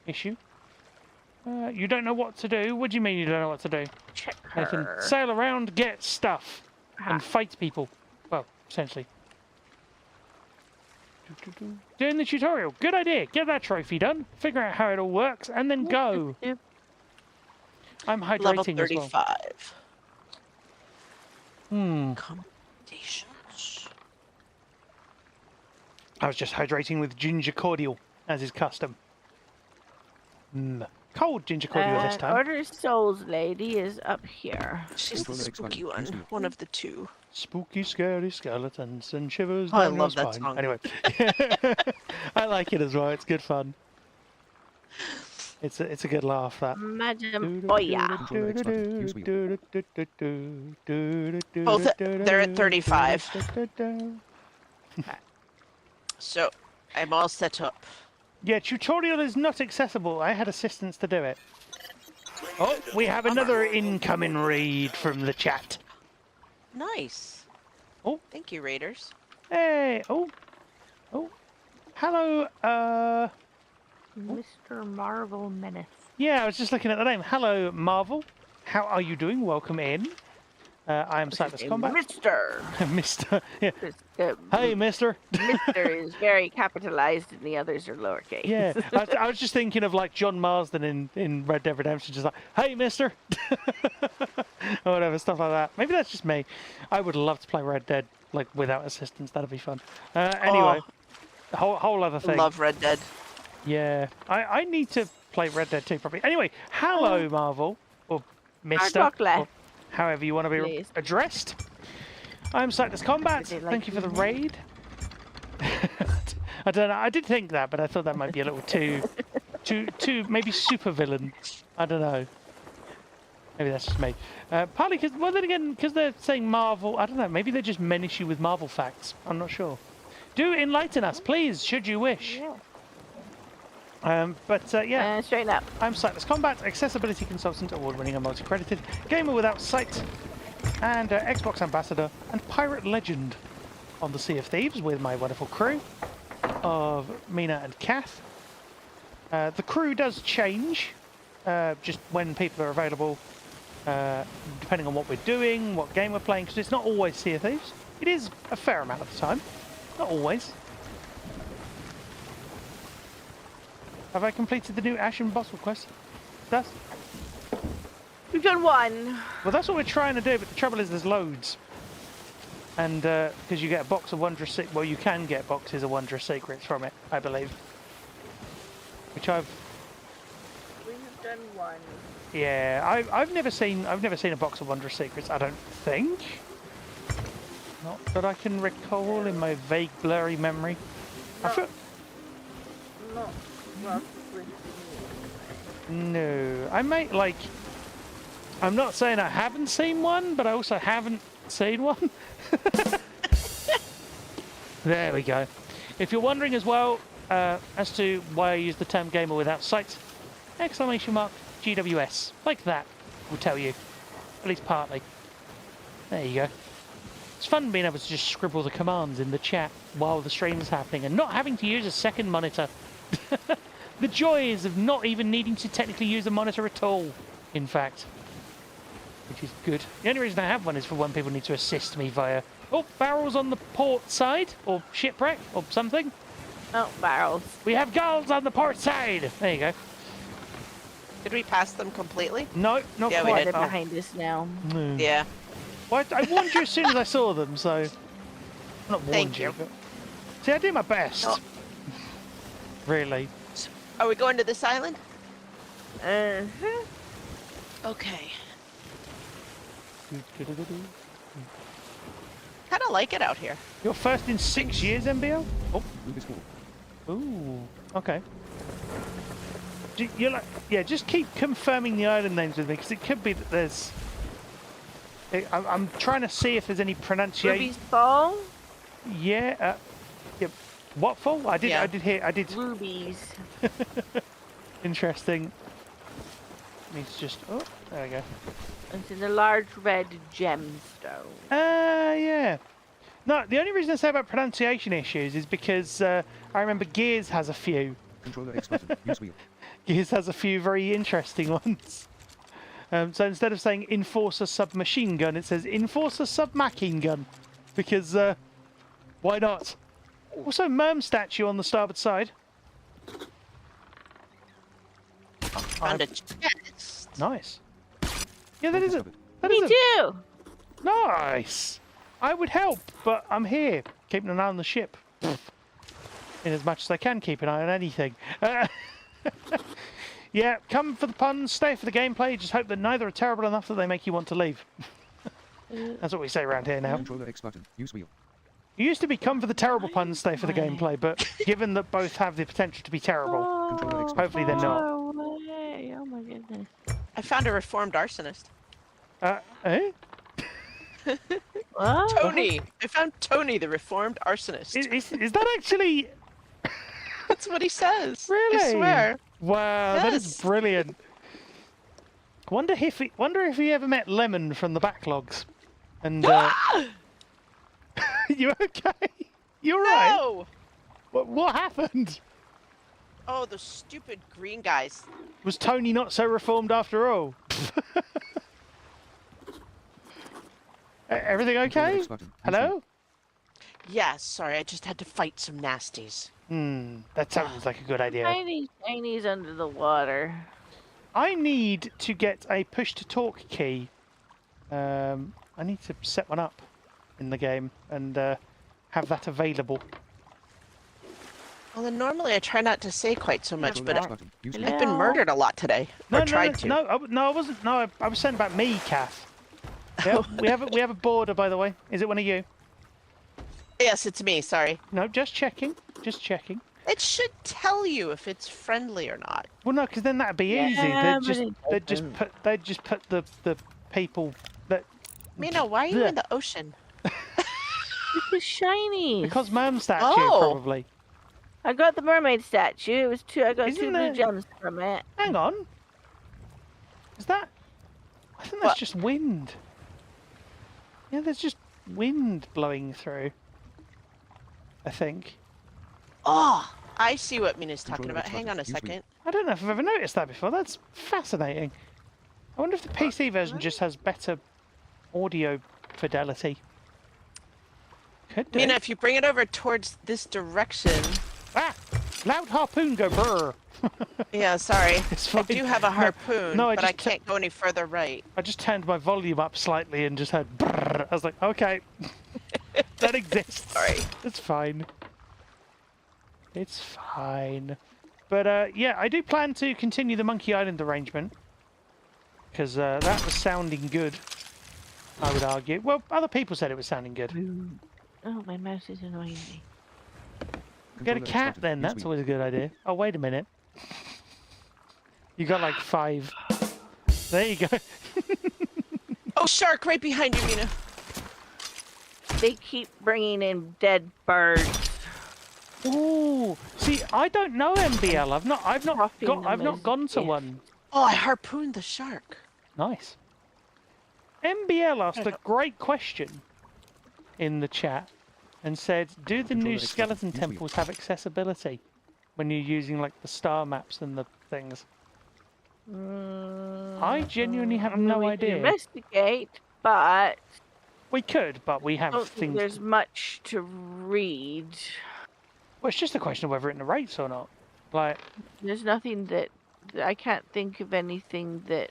issue. You don't know what to do? What do you mean you don't know what to do? Check Nathan, her. sail around, get stuff, and fight people. Well, essentially. Doing the tutorial. Good idea. Get that trophy done. Figure out how it all works, and then go. Yep. I'm hydrating Level as well. 35. Accommodations. I was just hydrating with ginger cordial, as is custom. Cold ginger cordial this time. Order Souls Lady is up here. She's the spooky one. One of the two. Spooky, scary skeletons and shivers Oh, I down your love that spine. song. Anyway, I like it as well. It's good fun. It's a good laugh. That. Madam Boya. Both, they're at 35. So, I'm all set up. Yeah, tutorial is not accessible. I had assistance to do it. Oh, we have another incoming raid from the chat. Nice. Oh. Thank you, Raiders. Hey, oh. Hello, Mr. Marvel Menace. yeah, I was just looking at the name. Hello, Marvel. How are you doing? Welcome in. I am Sightless Combat. Mr. Mister. Yeah. The Hey, Mister. Mr. is very capitalized and the others are lowercase. Yeah, I was just thinking of like John Marsden in Red Dead Redemption, just like, hey, Mister, or whatever, stuff like that. Maybe that's just me. I would love to play Red Dead like without assistance. That'd be fun. Anyway, whole other thing. Love Red Dead. Yeah, I need to play Red Dead 2 properly. Anyway, hello, Marvel, or Mister, or however you want to be addressed. I'm Sightless Combat. Thank you for the raid. I don't know. I did think that, but I thought that might be a little too maybe super villain. I don't know. Maybe that's just me. Partly because, well, then again, because they're saying Marvel. I don't know. Maybe they just menace you with Marvel facts. I'm not sure. Do enlighten us, please, should you wish. Yeah. Straighten up. I'm Sightless Combat, accessibility consultant, award-winning and multi-credited, gamer without sight, and Xbox ambassador, and pirate legend on the Sea of Thieves with my wonderful crew of Mina and Kath. The crew does change, just when people are available, depending on what we're doing, what game we're playing, because it's not always Sea of Thieves. It is a fair amount of the time, not always. Have I completed the new Ashen Bottle quest? That's... We've done one. Well, that's what we're trying to do, but the trouble is there's loads. And because you get a box of wondrous secrets, well, you can get boxes of wondrous secrets from it, I believe. Which We've done one. yeah, I've never seen a box of wondrous secrets. I don't think. Not that I can recall in my vague, blurry memory. I feel... No. Well, No, I might like. I'm not saying I haven't seen one, but I also haven't seen one. There we go. If you're wondering as well as to why I use the term gamer without sight, exclamation mark GWS, like that will tell you, at least partly. There you go. It's fun being able to just scribble the commands in the chat while the stream is happening and not having to use a second monitor. The joys of not even needing to technically use a monitor at all, in fact. Which is good. The only reason I have one is for when people need to assist me via... Oh, barrels on the port side, or shipwreck, or something. Oh, barrels. We have gulls on the port side! There you go. Did we pass them completely? No, not Yeah, we quite. did. They're behind us now. No. Yeah. Well, I warned you as soon as I saw them, so... Not warned Thank you, you. but... See, I do my best. Oh. Really. Are we going to this island? Uh-huh. Okay. Kind of like it out here. Your first in 6 years, MBL? Oh, Move is full. ooh, okay. You're like, yeah, just keep confirming the island names with me, because it could be that there's... I'm trying to see if there's any pronunciation. Ruby's Fall? Yeah, yeah. What fall? I did hear. Rubies. Interesting. Needs just. Oh, there we go. It's in a large red gemstone. Yeah. No, the only reason I say about pronunciation issues is because I remember Gears has a few. Controller X button. Use wheel. Gears has a few very interesting ones. So instead of saying Enforcer submachine gun, it says Enforcer submachine gun, because why not? Also, Merm statue on the starboard side. Found a chest. Nice. Yeah, that is a. That Me is a, too! Nice. I would help, but I'm here, keeping an eye on the ship. In as much as I can keep an eye on anything. Yeah, come for the puns, stay for the gameplay. Just hope that neither are terrible enough that they make you want to leave. That's what we say around here now. Controller X button. Use wheel. It used to be come for the terrible puns, stay for the gameplay, but given that both have the potential to be terrible, Controller X hopefully they're not. Away. Oh my goodness. I found a reformed arsonist. Eh? What? Tony! I found Tony, the reformed arsonist. Is that actually... That's what he says. Really? I swear. Wow, that is Yes. brilliant. Wonder if he ever met Lemon from the backlogs. And you okay? You're right. No! What happened? Oh, those stupid green guys. Was Tony not so reformed after all? Everything Controller okay? X button. Use Hello? wheel. Yes, sorry, I just had to fight some nasties. That sounds like a good idea. Tiny Chinese under the water. I need to get a push-to-talk key. I need to set one up in the game and have that available. Well, then normally I try not to say quite so much, Controller but X button. Use wheel. I've been murdered a lot today. No, or tried to. I wasn't. No, I was saying about me, Kath. Yeah, we have a border, by the way. Is it one of you? Yes, it's me, sorry. No, just checking. Just checking. It should tell you if it's friendly or not. Well, no, because then that'd be easy. Yeah, They'd but just put the people that Mina, why are you Blech. in the ocean? Because shiny. because Merm statue Oh. probably. I got the mermaid statue. It was two. I got Isn't two there- blue gems from it. Hang on. Is that? I think that's What? just wind. Yeah, there's just wind blowing through. I think. Oh, I see what Mina's talking Controller about. X Hang button. on a Use wheel. second. I don't know if I've ever noticed that before. That's fascinating. I wonder if the PC version just has better audio fidelity. Could do. Mina, if you bring it over towards this direction. Ah! Loud harpoon go brr! Yeah, sorry. It's I fine. do have a harpoon, no, I but I just can't go any further right. I just turned my volume up slightly and just heard brrr. I was like, okay. That exists. Sorry. It's fine. It's fine. But yeah, I do plan to continue the Monkey Island arrangement. Because that was sounding good, I would argue. Well, other people said it was sounding good. Oh, my mouse is annoying me. Get a Controller X cat button. then, Use that's wheel. always a good idea. Oh, wait a minute. You got like 5. There you go. Oh, shark right behind you, Mina. They keep bringing in dead birds. Ooh, see, I don't know MBL. I've not Dropping them I've not as gone to if- one. Oh, I harpooned the shark. Nice. MBL asked a great question in the chat and said, do the new Controller X skeleton button. Use wheel. temples have accessibility when you're using like the star maps and the things? I genuinely have no we can idea. investigate, but We could, but we I have don't think things. there's much to read. Well, it's just a question of whether it narrates or not. Like, There's nothing that I can't think of anything that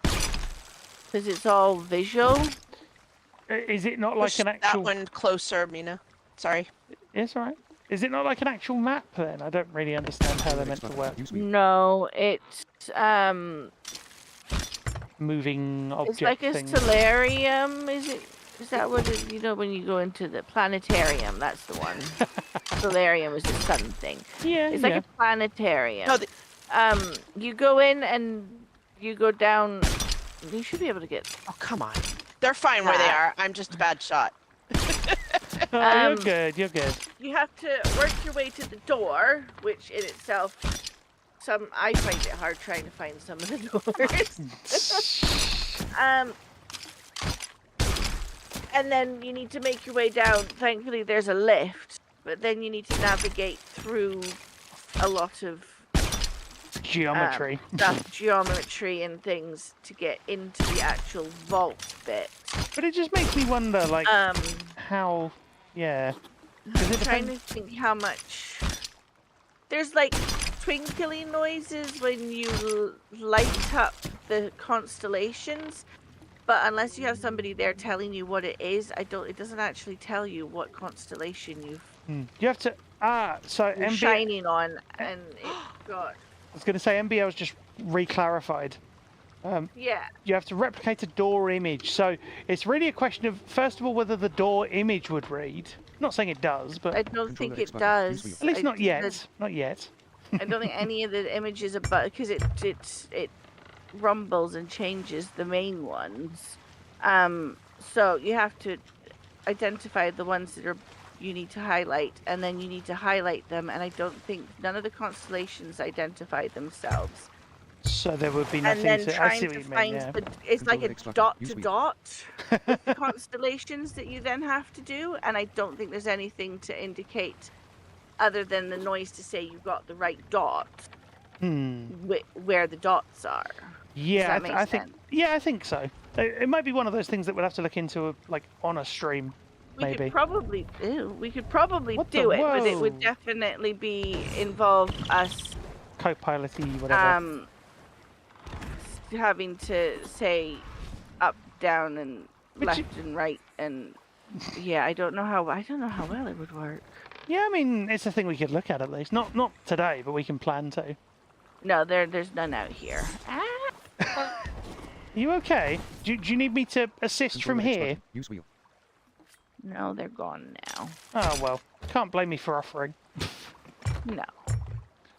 because it's all visual. is it not like Push an actual? that one closer, Mina. Sorry. It's all right. Is it not like an actual map then? I don't really understand how they're meant to work. Use wheel. No, it's moving object It's like a thing. solarium, is it? Is that what it, you know, when you go into the planetarium? That's the one. Solarium is the sun thing. Yeah, It's yeah. like a planetarium. No, You go in and you go down. You should be able to get. oh, come on. They're fine where they are. I'm just a bad shot. Oh, you're good. You're good. You have to work your way to the door, which in itself, I find it hard trying to find some of the doors. And then you need to make your way down. Thankfully, there's a lift, but then you need to navigate through a lot of Geometry. geometry and things to get into the actual vault bit. But it just makes me wonder, like, how. Yeah. 'Cause I'm it trying depends- to think how much. There's like twinkly noises when you light up the constellations, but unless you have somebody there telling you what it is, it doesn't actually tell you what constellation You have to. So you're MBA. shining on, and it got. I was going to say MBL's just re-clarified. Yeah. You have to replicate a door image. So it's really a question of, first of all, whether the door image would read. I'm not saying it does, but I don't think Controller it X button. does. Use at least not yet. the- Not yet. I don't think any of the images about because it rumbles and changes the main ones. So you have to identify the ones that you need to highlight, and then you need to highlight them. And I don't think none of the constellations identify themselves. So there would be And nothing then to. I trying see to what you find mean. Yeah. it's like Controller a X button. dot Use to wheel. dot with the constellations that you then have to do, and I don't think there's anything to indicate other than the noise to say you got the right dot where the dots are. Yeah, that make I think. sense? Yeah, I think so. It might be one of those things that we'll have to look into, like on a stream, We maybe. could probably What the- do it, but it would whoa. definitely be involve us Co-piloty, whatever. having to say up, down, and But left you- and right, and yeah, I don't know how well it would work. Yeah, I mean, it's a thing we could look at least. Not today, but we can plan to. No, there's none out here. Are you okay? Do you need me to assist from Controller X here? button. Use wheel. No, they're gone now. Oh well, can't blame me for offering. No.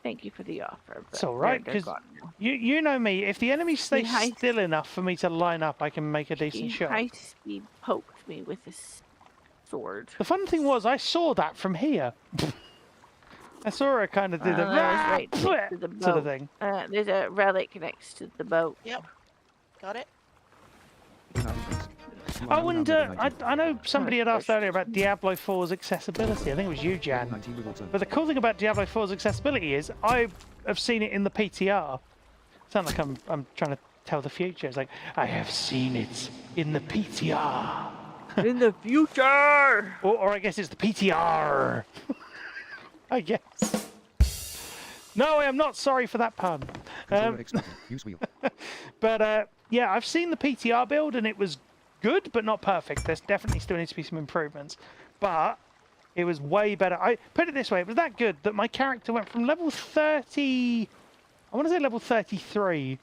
Thank you for the offer. But It's all right, they're 'cause gone now. You know me. If the enemy stays high- still enough for me to line up, I can make a decent He shot. high speed poked me with his sword. The fun thing was, I saw that from here. I saw her kind of do the That was right next to the sort of boat. thing. There's a relic next to the boat. Yep. Got it? Now, please. You are Oh, now and level I 19. know somebody had asked earlier about Diablo 4's accessibility. I think it was you, Level Jan. 19 with auto. But the cool thing about Diablo 4's accessibility is I have seen it in the PTR. Sound like I'm trying to tell the future. It's like, I have seen it in the PTR. In the future! Or I guess it's the PTR. I guess. No, I am not sorry for that pun. Controller X button. Use wheel. But yeah, I've seen the PTR build and it was good, but not perfect. There's definitely still needs to be some improvements. But it was way better. I put it this way, it was that good that my character went from level 30, I want to say level 33,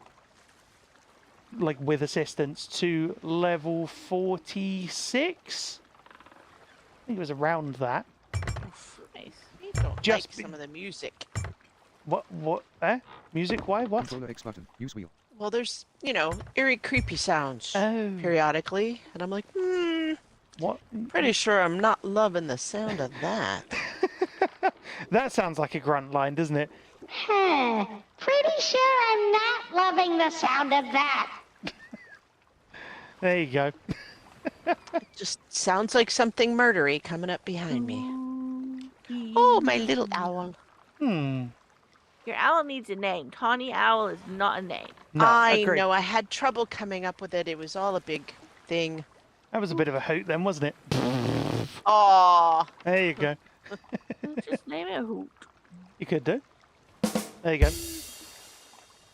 like with assistance, to level 46. I think it was around that. Nice. You don't Just like be- some of the music. What? Music? Why? What? Controller X button. Use wheel. Well, there's, eerie, creepy sounds Oh. periodically, and I'm like, What? pretty sure I'm not loving the sound of that. That sounds like a grunt line, doesn't it? Pretty sure I'm not loving the sound of that. There you go. Just sounds like something murdery coming up behind me. Oh, my little owl. Your owl needs a name. Tawny Owl is not a name. No, I agreed. know, I had trouble coming up with it. It was all a big thing. That was a bit of a hoot then, wasn't it? Aw. There you go. Just name it Hoot. You could do. There you go.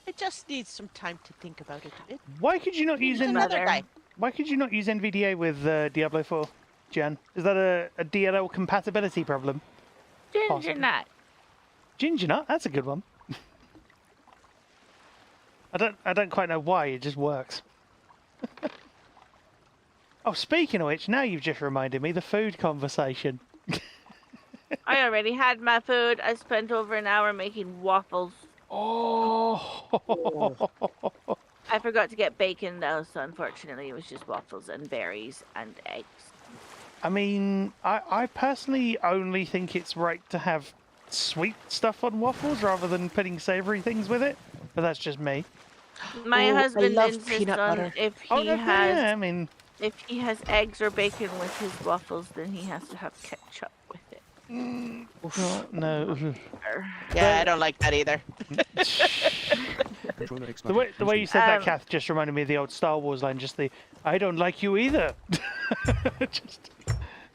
It just needs some time to think about it a bit. Why could you not use There's another Mother. guy. Why could you not use NVDA with Diablo 4, Jen? Is that a DLL compatibility problem? Ginger Possibly. nut. Ginger nut, that's a good one. I don't quite know why. It just works. Oh, speaking of which, now you've just reminded me the food conversation. I already had my food. I spent over an hour making waffles. Oh. I forgot to get bacon though, so unfortunately it was just waffles and berries and eggs. I mean, I personally only think it's right to have sweet stuff on waffles rather than putting savoury things with it, but that's just me. My Oh, I husband love insists peanut on butter. if Oh, he no, has yeah, I mean, if he has eggs or bacon with his waffles, then he has to have ketchup with it. oh, no. Yeah, I don't like that either. Controller X The button. way you said that, Um, Kath, just reminded me of the old Star Wars line. Just the "I don't like you either."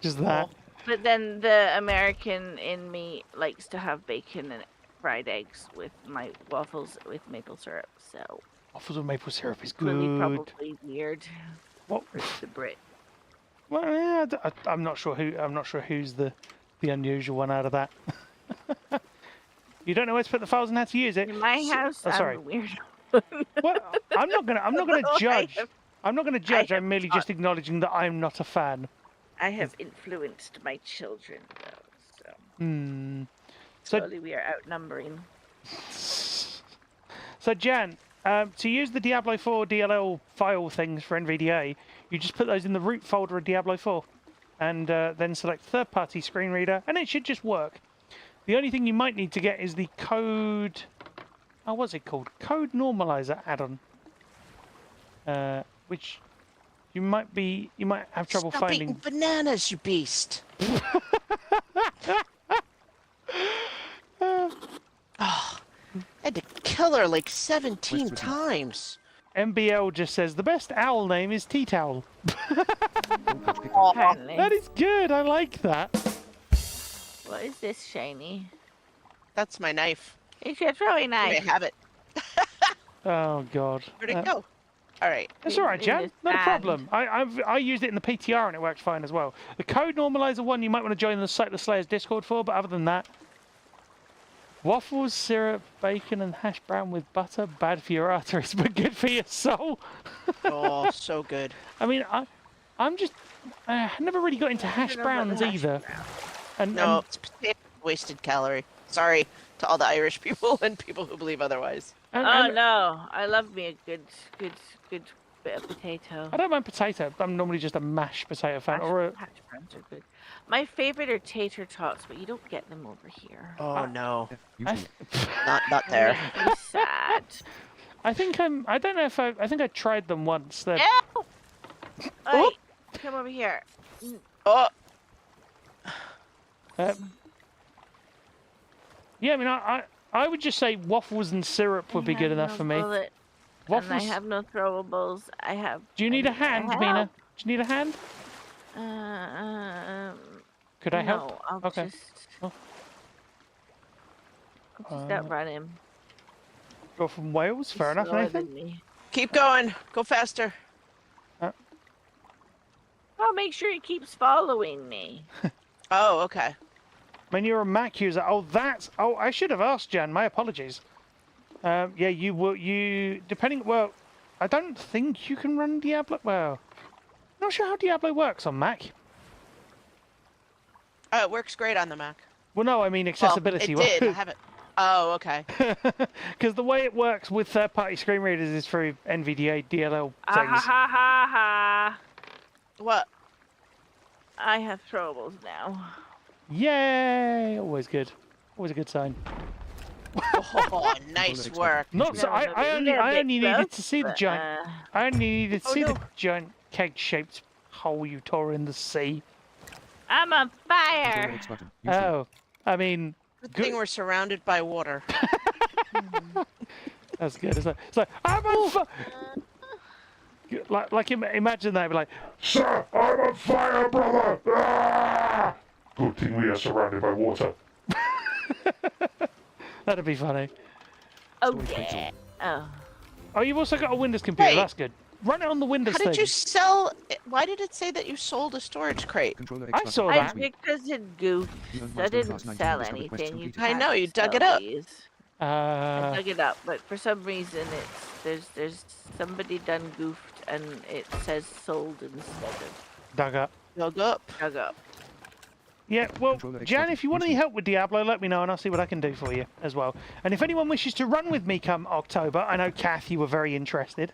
just that. But then the American in me likes to have bacon and fried eggs with my waffles with maple syrup. So Waffles with maple syrup is really good. probably weird What? for the Brit. Well, yeah, I'm not sure who. I'm not sure who's the unusual one out of that. You don't know where to put the files and how to use it. In my house, Oh, sorry. I'm the weird. Well, I'm not gonna I judge. have- I'm not gonna judge. have I'm merely not. just acknowledging that I'm not a fan. I have influenced my children though, so Hmm. So, slowly we are outnumbering. so Jan, to use the Diablo 4 DLL file things for NVDA, you just put those in the root folder of Diablo 4, and then select third-party screen reader, and it should just work. The only thing you might need to get is the code. Oh, what's it called? Code Normalizer add-on, which you might have trouble Stop finding. eating bananas, you beast. Oh, I had to kill her like 17 West times. MBL just says the best owl name is Tea Towel. Apparently. That is good. I like that. What is this shiny? That's my knife. It's your throwing I knife. have it. Oh God. Where'd it go? All right. That's all right, in Jan. this Not a band. problem. I used it in the PTR and it works fine as well. The Code Normalizer one you might want to join the Sightless Slayers Discord for, but other than that, waffles, syrup, bacon, and hash brown with butter, bad for your arteries, but good for your soul. Oh, so good. I mean, I'm just I never really got into hash don't know about browns the hash either. brown. And, No, and it's potato wasted calorie. Sorry to all the Irish people and people who believe otherwise. and- Oh and no, I love me a good bit of potato. I don't mind potato. I'm normally just a mashed potato fan, or a, Hash browns are good. My favorite are tater tots, but you don't get them over here. Oh no, I, not there. Makes me sad. I think I don't know if I think I tried them once. They're, Ew! Oi, come over here. Oh, yeah, I mean, I would just say waffles and syrup would be good enough for me. Bullet, and I Waffles. have no throwables. I have. Do you need a hand, Mina? Do you need a hand? Could I help? No, I'll Okay. just. Oh. I'll just outrun him. Go from Wales. Fair He's enough, slower Nathan. than me. keep going. Go faster. I'll make sure he keeps following me. Oh, okay. When you're a Mac user, oh, I should have asked Jan. My apologies. Yeah, depending. Well, I don't think you can run Diablo. Well, not sure how Diablo works on Mac. Oh, it works great on the Mac. Well, no, I mean accessibility. Well, it did. I have it. Oh, okay. Because the way it works with third-party screen readers is through NVDA DLL Ah ha things. ha ha ha! What? I have throwables now. Yay! Always good. Always a good sign. Oh, nice work. Not so. That was I a only little bit needed close, to see the but, giant. I only needed to Oh, see no. the giant keg-shaped hole you tore in the sea. I'm on Controller fire! X button. Use Oh, I mean, Good Good. thing we're surrounded by water. that's good. It's like I'm on fire. Imagine that, be like, Sir, I'm on fire, brother! Ah! Good thing we are surrounded by water. that'd be funny. Oh Storage crates yeah. on. Oh. Oh, you've also got a Windows computer. Wait. That's good. Run it on the Windows How did thing. you sell? Why did it say that you sold a storage crate? Controller X I button. saw I that. because it goofed. You earned I milestone didn't class 19 sell discovered quest anything. You completed. I know, you can't dug it sell up. these. I Uh, dug it up, but for some reason there's somebody done goofed and it says sold instead of Dug up. Dug up. dug up. Yeah, well, Controller X Jan, button. if you want any help with Diablo, let me know and I'll see what I can do for you as well. And if anyone wishes to run with me come October, I know, Kath, you were very interested.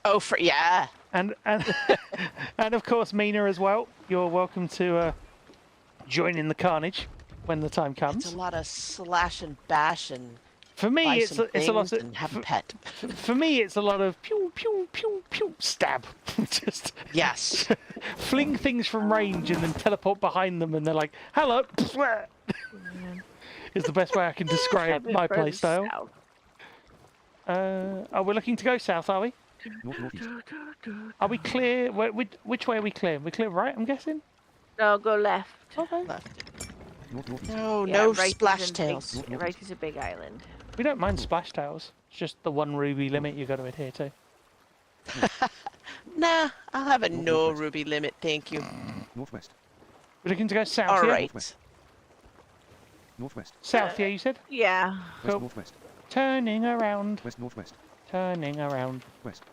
Oh, yeah. And and of course, Mina as well. You're welcome to join in the carnage when the time comes. It's a lot of slash and bash and For buy me, some it's a lot things and have a pet. For me, it's a lot of pew pew pew pew stab. Just Yes. fling things from range and then teleport behind them, and they're like, "Hello." Is the best way I can describe my playstyle. Are we looking to go south? Are we? Northeast. Are we clear? Which way are we clear? We clear right? I'm guessing. No, go left. Okay. Left. Northeast. No, Yeah, no right is splash in tails. Big, right is a big island. We don't mind splash tails. It's just the 1 ruby limit you got to adhere to. Nah, I'll have a no Northwest. ruby limit, thank you. Northwest. We're looking to go south. All yeah? right. Northwest. South, yeah. You said. Yeah. West Cool. northwest. Turning around. West northwest. Turning around. West.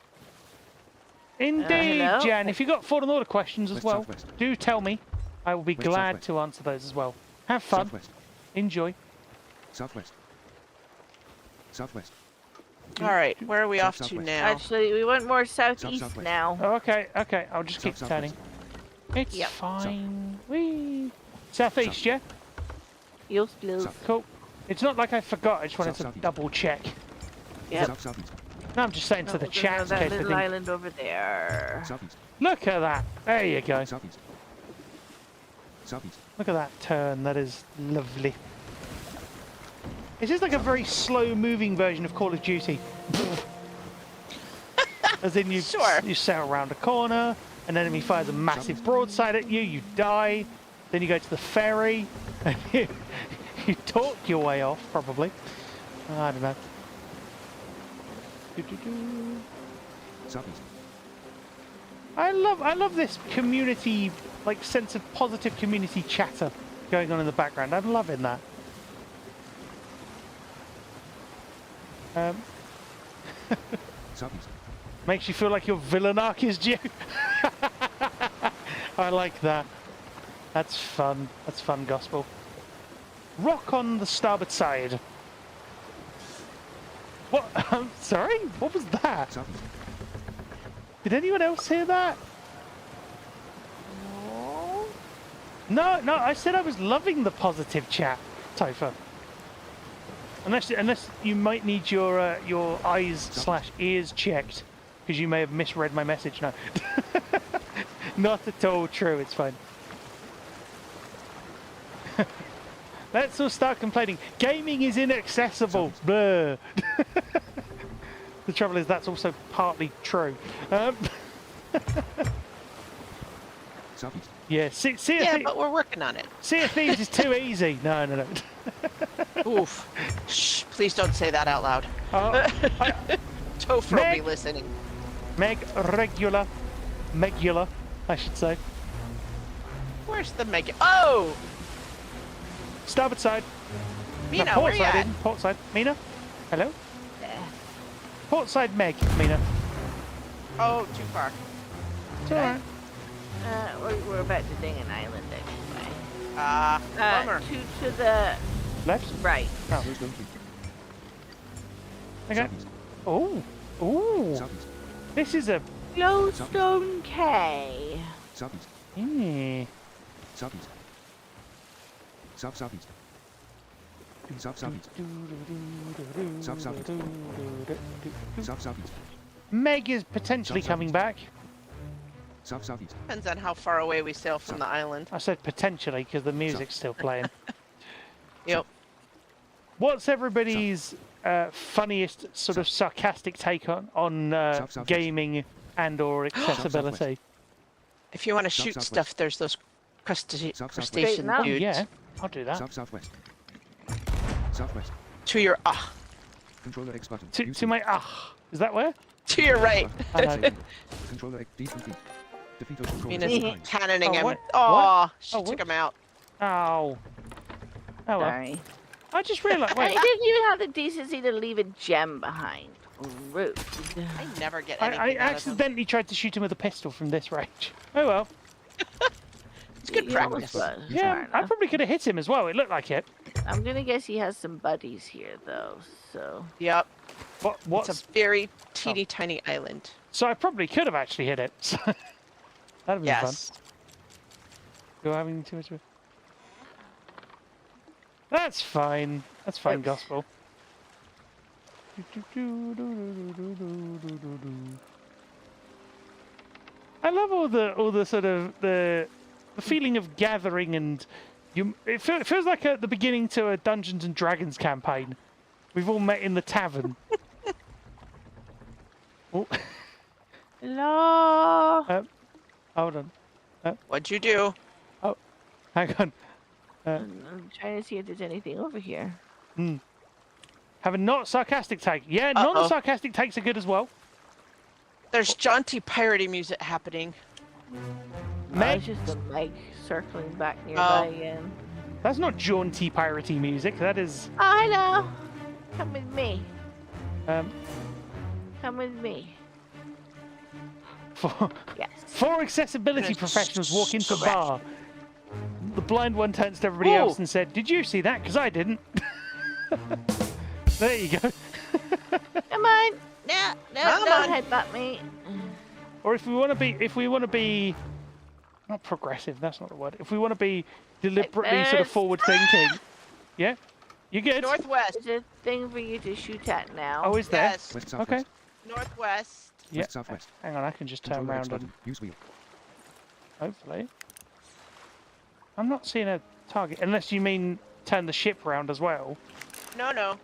Indeed, hello? Jan. If you've got Ford and Order questions as West, well, southwest. do tell me. I will be West, glad southwest. to answer those as well. Have fun. Southwest. Enjoy. Southwest. Southwest. All right, where are we South, off to southwest. now? Actually, we went more southeast southwest. now. Oh, okay, okay. I'll just keep South, turning. It's Yep. fine. Wee. Southeast, South. yeah? Yes, please. South. Cool. It's not like I forgot. I just wanted South, to southeast. double check. Yep. South southeast. No, I'm just saying to the There's chat in that case they little think. island over there. Southeast. Look at that. There you go. Southeast. Southeast. Look at that turn. That is lovely. It's just like a very slow-moving version of Call of Duty. As in you, Sure. you sail around a corner, an enemy fires a massive broadside at you, you die, then you go to the ferry, and you talk your way off, probably. I don't know. Doo-doo-doo. Southeast. I love this community, like, sense of positive community chatter going on in the background. I'm loving that. Southeast. Makes you feel like your villain arc is due. I like that. That's fun. That's fun, gospel. Rock on the starboard side. What? Sorry? What was that? Southeast. Did anyone else hear that? No, no, I said I was loving the positive chat, Topher. Unless you might need your eyes/ears checked, because you may have misread my message. No, not at all true. It's fine. Let's all start complaining. Gaming is inaccessible. Blah. The trouble is that's also partly true. Southeast. Yeah, Yeah, but we're working on it. Sea of Thieves is too easy. No, no, no. Oof. Shh, please don't say that out loud. Topher will be Meg. listening. Megula, I should say. Where's the mega? Oh! Starboard side. Mina, no, where port you side at? in. Port side. Mina? Hello? Yeah. Port side Meg, Mina. Oh, too far. It's alright. We're about to ding an island anyway. Bummer. To the Left? right. Oh, Glowstone 3. okay. Southeast. Oh. Ooh. Southeast. This is a... Glowstone K. Southeast. Southeast. South southeast. South southeast. South southeast. South southeast. Meg is potentially South, coming back. South southeast. Depends on how far away we sail from the island. I said potentially because the music's still playing. Yep. What's everybody's funniest sort of sarcastic take on Southwest. gaming and/or accessibility? If you want to South, shoot southwest. stuff, there's those Southwest. crustacean Vietnam? dudes. Yeah, I'll do that. South southwest. Southwest. To your Controller X button. To my is that where? to your right. I know. Controller X D complete. Defeat those controllers. Mina's all times. cannoning Oh, him. what? Aw, What? she Oh, took what? him out. Oh. Oh well. Sorry. I just realised. I Wait. didn't even have the decency to leave a gem behind. Rude. I never get I anything out of them. accidentally tried to shoot him with a pistol from this range. Oh well. It's good He almost practice. was. Yeah, Smart I enough. probably could have hit him as well. It looked like it. I'm gonna guess he has some buddies here, though. So Yep. What's It's a very teeny tiny island. So I probably could have actually hit it. So that'd have been Yes. fun. You're having too much of... That's fine. That's fine, Oops. gospel. I love all the sort of the feeling of gathering, and it feels like at the beginning to a Dungeons and Dragons campaign. We've all met in the tavern. Oh, hello. hold on. What'd you do? Hang on. I'm trying to see if there's anything over here. Have a not sarcastic take. Yeah, Uh-oh. non-sarcastic takes are good as well. There's jaunty piratey music happening. Meg, It's just a Meg circling back nearby Oh. again. that's not jaunty piratey music. That is. Oh, hello. Come with me. Um, Come with me. for Yes. four accessibility Gonna professionals walk into a stretch. bar. The blind one turns to everybody Ooh. else and said, "Did you see that? Because I didn't." There you go. Come on. No, Come don't on. headbutt me. Or if we want to be, not progressive. That's not the word. If we want to be deliberately sort of Yes. forward thinking, yeah, you good? Northwest. There's a thing for you to shoot at now. Oh, is there? Yes. West Okay. southwest. Northwest. Yeah. West southwest. Hang on, I can just turn Controller X around and button. Use wheel. hopefully. I'm not seeing a target unless you mean turn the ship round as well. No.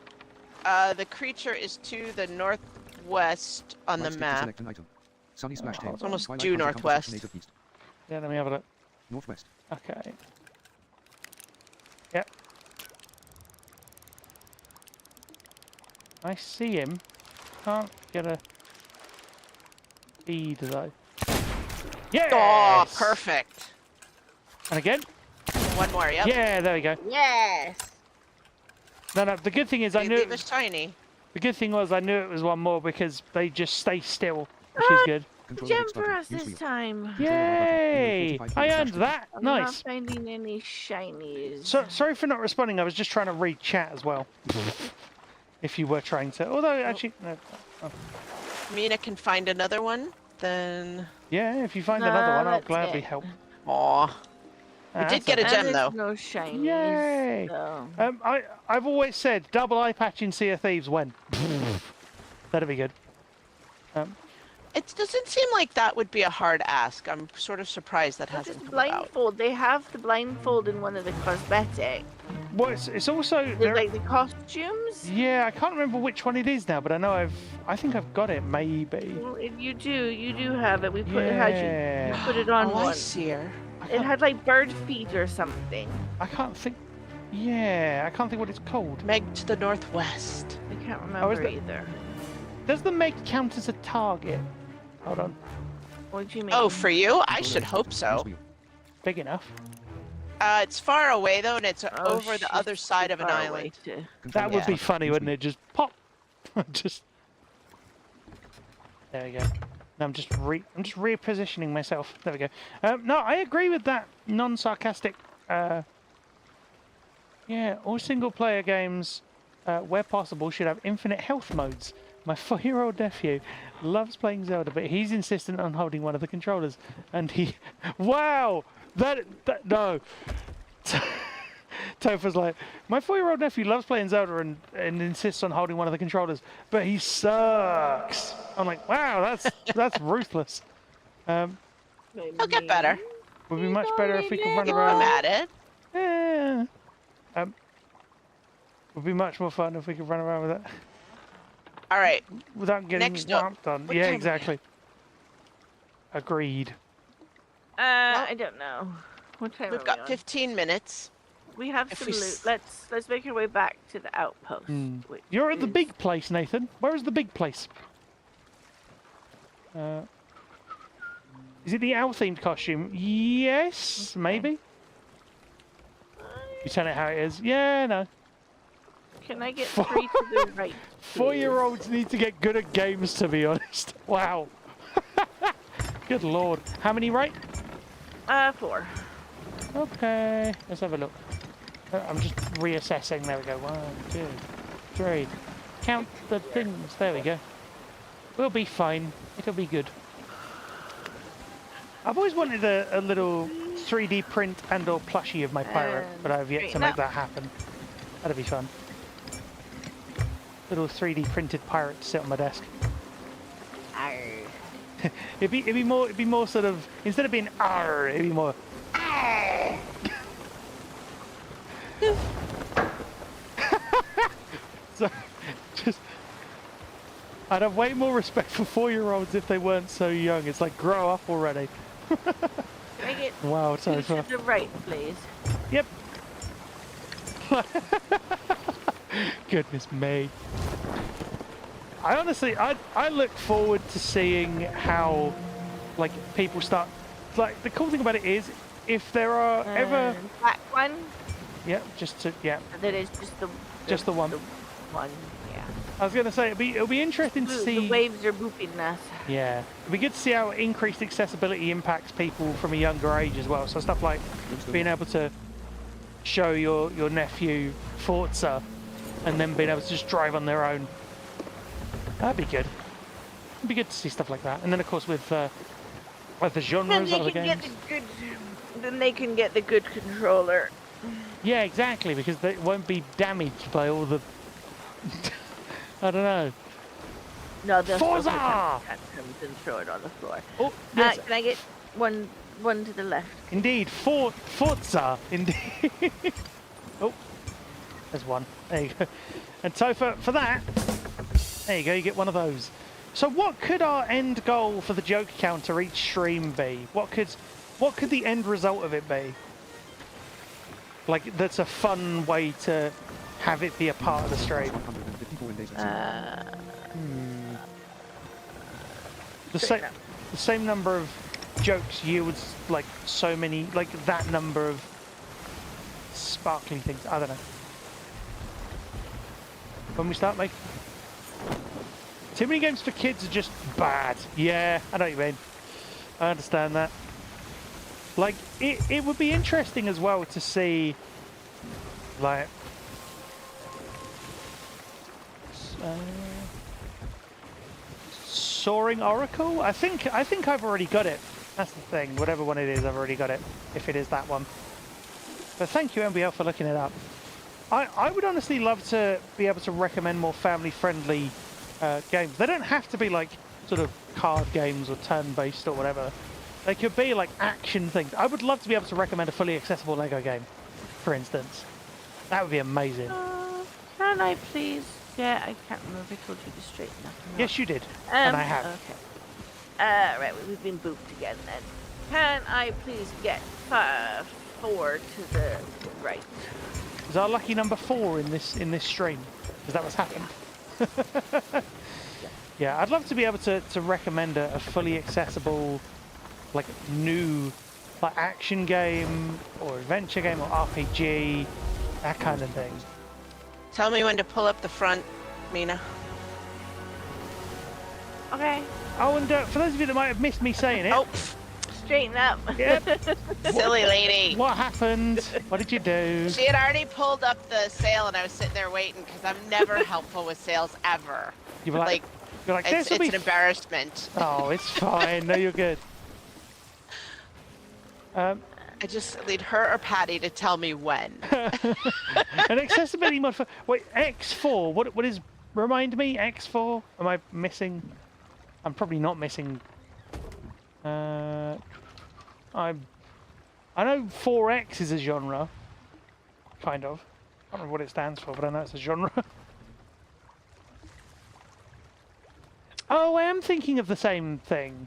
The creature is to the northwest on Right the stick to map. select an item. Sunny splash tail. It's almost Twilight due Country compass northwest. native east. Yeah, let me have a look. Northwest. Okay. Yep. I see him. Can't get a feed though. Yes! Oh, perfect. And again? One more, yep. Yeah, there we go. Yes. No, the good thing is I They knew leave us tiny. the good thing was I knew it was one more because they just stay still, which is good. Controller Jump X for button. us Use this wheel. time. Yay! 45 I slash earned two. that. I'm not Nice. finding any shinies. Sorry for not responding. I was just trying to read chat as well. If you were trying to, although actually, no. Oh. Mina can find another one, then... Yeah, if you find No, another one, I'll that's gladly it. help. Aw. We Ah, did that's get a okay. gem, there's though. no shinies. Yay! So. I've always said double eye patch in Sea of Thieves when. That'd be good. It doesn't seem like that would be a hard ask. I'm sort of surprised that But hasn't just come about. blindfold. They have the blindfold in one of the cosmetics. Well, it's also There's there. like the costumes. Yeah, I can't remember which one it is now, but I know I think I've got it. Maybe. Well, if you do have it. We put it had Yeah. you put it on Oh, I one. see her. It had like bird feet or something. I can't think. Yeah, I can't think what it's called. Meg to the northwest. I can't is remember that- either. Does the Meg count as a target? Hold on. What do you mean? Oh, for you? I Controller should X hope button. so. Use wheel. Big enough. It's far away, though, and it's Oh, over the she's other side of an far away island. too. That Controller would X be button. funny, Use wouldn't wheel. it? Just pop. Just. There we go. No, I'm just repositioning myself. There we go. No, I agree with that non-sarcastic. Yeah, all single-player games, where possible, should have infinite health modes. My 4-year-old nephew loves playing Zelda, but he's insistent on holding one of the controllers, and he, wow, that no. Topher's like, my 4-year-old nephew loves playing Zelda and insists on holding one of the controllers, but he sucks. I'm like, wow, that's ruthless. He'll get better. Would be much better if we could run Keep around. him at it. Yeah. Would be much more fun if we could run around with that All right. without getting Next up. whamped on. What Yeah, time are we exactly. Agreed. I don't know. What time We've are got we on? 15 minutes. We have if some we loot. s- Let's make our way back to the outpost. which You're at the is- big place, Nathan. Where is the big place? Is it the owl-themed costume? Yes, maybe. You tell it how it is. Yeah, no. Can I get 3 to the right? please? 4-year-olds need to get good at games, to be honest. Wow. Good lord. How many right? 4. Okay. Let's have a look. I'm just reassessing. There we go. 1, 2, 3. Count the things. There we go. We'll be fine. It'll be good. I've always wanted a little 3D print and or plushie of my pirate, but I've yet to make that happen. That'd be fun. Little 3D printed pirate to sit on my desk. it'd be more sort of, instead of being arr, it'd be more arr. So just I'd have way more respect for 4-year-olds if they weren't so young. It's like, grow up already. Make it Wow, so 2 far. to the right, please. Yep. Goodness me. I honestly, I look forward to seeing how, like, people start. Like, the cool thing about it is, if there are ever. Black one. Yeah, just to That is just the one. The one. Yeah. I was gonna say it'll be interesting to see. The waves are booping us. Yeah, it'll be good to see how increased accessibility impacts people from a younger age as well. So stuff like being able to show your nephew Forza, and then being able to just drive on their own. That'd be good. It'd be good to see stuff like that. And then of course with the genres of the games. Then they can get the good controller. Yeah, exactly, because they won't be damaged by all the. I don't know. No, they'll Forza! and throw it on the floor. Oh, yes. Can I get one to the left? Indeed, Forza, indeed. Oh, there's one. There you go. And so for that, there you go, you get one of those. So what could our end goal for the joke counter each stream be? What could the end result of it be? Like, that's a fun way to have it be a part of the stream. The same number of jokes yields like so many, like that number of sparkling things. I don't know. When we start making too many games for kids are just bad. Yeah, I know what you mean. I understand that. Like, it would be interesting as well to see, like, Soaring Oracle? I think I've already got it. That's the thing. Whatever one it is, I've already got it. If it is that one. But thank you, MBL, for looking it up. I would honestly love to be able to recommend more family-friendly games. They don't have to be like sort of card games or turn-based or whatever. They could be like action things. I would love to be able to recommend a fully accessible Lego game, for instance. That would be amazing. Can I please? Yeah, I can't remember if I told you to straighten up. Yes, you did. And I have. Okay. Right, we've been booped again then. Can I please get 4 to the right? Is our lucky number 4 in this stream? Is that what's happened? Yeah, I'd love to be able to recommend a fully accessible, like, new, like, action game or adventure game or RPG, that kind of thing. Tell me when to pull up the front, Mina. Okay. Oh, and for those of you that might have missed me saying it. Oh, straighten up. Yep. Silly lady. What happened? What did you do? She had already pulled up the sale and I was sitting there waiting because I'm never helpful with sales ever. You were like it's an embarrassment. Oh, it's fine. No, you're good. I just need her or Patty to tell me when. An accessibility mod for... Wait, X4. What is... Remind me, X4? Am I missing... I'm probably not missing... I know 4X is a genre. Kind of. I don't know what it stands for, but I know it's a genre. Oh, I am thinking of the same thing.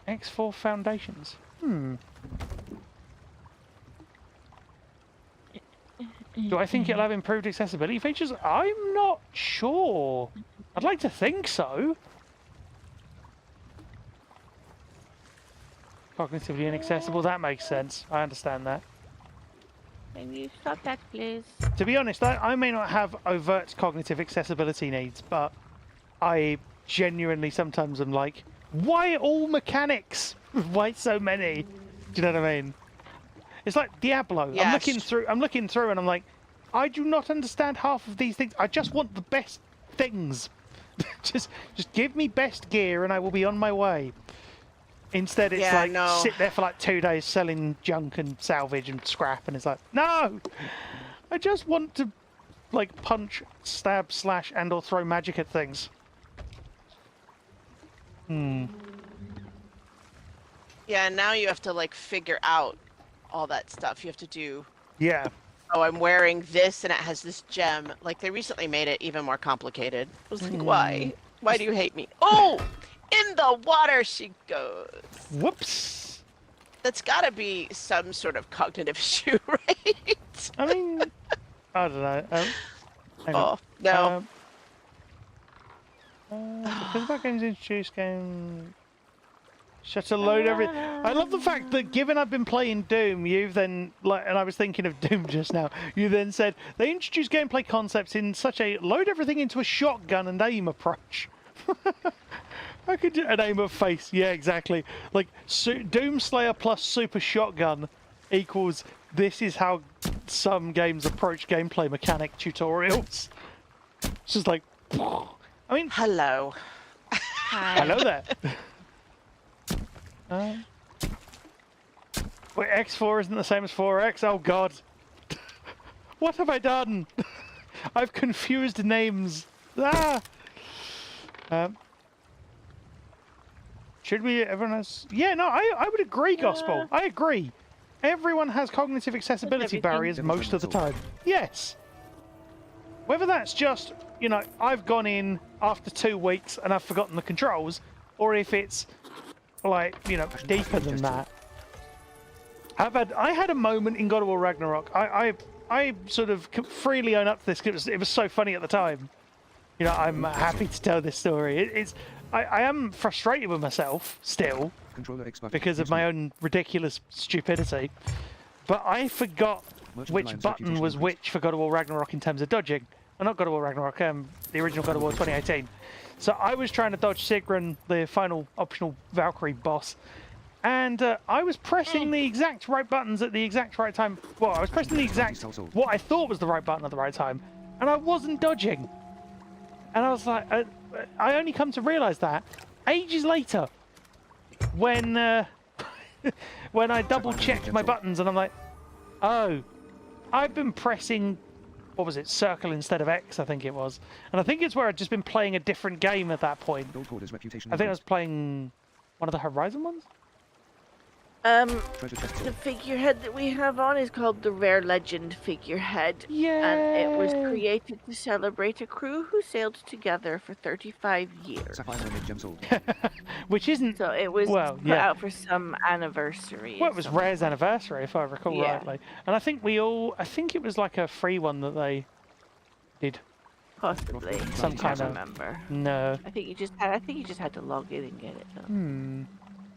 X4 Foundations. Do I think it'll have improved accessibility features? I'm not sure. I'd like to think so. Cognitively inaccessible, that makes sense. I understand that. Can you stop that, please? To be honest, I may not have overt cognitive accessibility needs, but I genuinely sometimes am like, why all mechanics? Why so many? Do you know what I mean? It's like Diablo. Yeah, I'm looking through and I'm like, I do not understand half of these things. I just want the best things. just give me best gear and I will be on my way. Instead, it's Yeah, like no. sit there for like 2 days selling junk and salvage and scrap, and it's like, no! I just want to like punch, stab, slash, and/or throw magic at things. Yeah, now you have to like figure out all that stuff. You have to do, Yeah. oh, I'm wearing this and it has this gem. Like they recently made it even more complicated. I was like, why? Why do you hate me? Oh, in the water she goes. Whoops. That's gotta be some sort of cognitive issue, right? I mean, I don't know. Hang on. Oh, no. Because that game's introduced game. Shut a load everything. I love the fact that given I've been playing Doom, you've then like, and I was thinking of Doom just now. You then said they introduced gameplay concepts in such a load everything into a shotgun and aim approach. I could do an aim of face. Yeah, exactly. Like Doomslayer plus super shotgun equals this is how some games approach gameplay mechanic tutorials. It's just like, I mean, Hello. hello there. Wait, X4 isn't the same as 4X? Oh god. What have I done? I've confused names. Ah! Should we, everyone has... Yeah, no, I would agree, Gospel. I agree. Everyone has cognitive accessibility barriers most of the time. Yes. Whether that's just, you know, I've gone in after 2 weeks and I've forgotten the controls, or if it's like, you know, deeper than that. I had a moment in God of War Ragnarok. I sort of freely own up to this because it was so funny at the time. You know, I'm happy to tell this story. I am frustrated with myself still because of my own ridiculous stupidity. But I forgot which button was which for God of War Ragnarok in terms of dodging. Well, not God of War Ragnarok, the original God of War 2018. So I was trying to dodge Sigrun, the final optional Valkyrie boss, and I was pressing the exact right buttons at the exact right time. Well, I was pressing the exact, what I thought was the right button at the right time, and I wasn't dodging. And I was like, I only come to realise that ages later, when when I double-checked my buttons, and I'm like, oh, I've been pressing... What was it? Circle instead of X, I think it was. And I think it's where I'd just been playing a different game at that point. I think I was playing one of the Horizon ones? The figurehead that we have on is called the Rare Legend figurehead. Yeah. And it was created to celebrate a crew who sailed together for 35 years. Which isn't... So it was put out for some anniversary. Well, it was Rare's anniversary, if I recall rightly. And I think I think it was like a free one that they did. Possibly. Some kind of... remember. No. I think you just had to log in and get it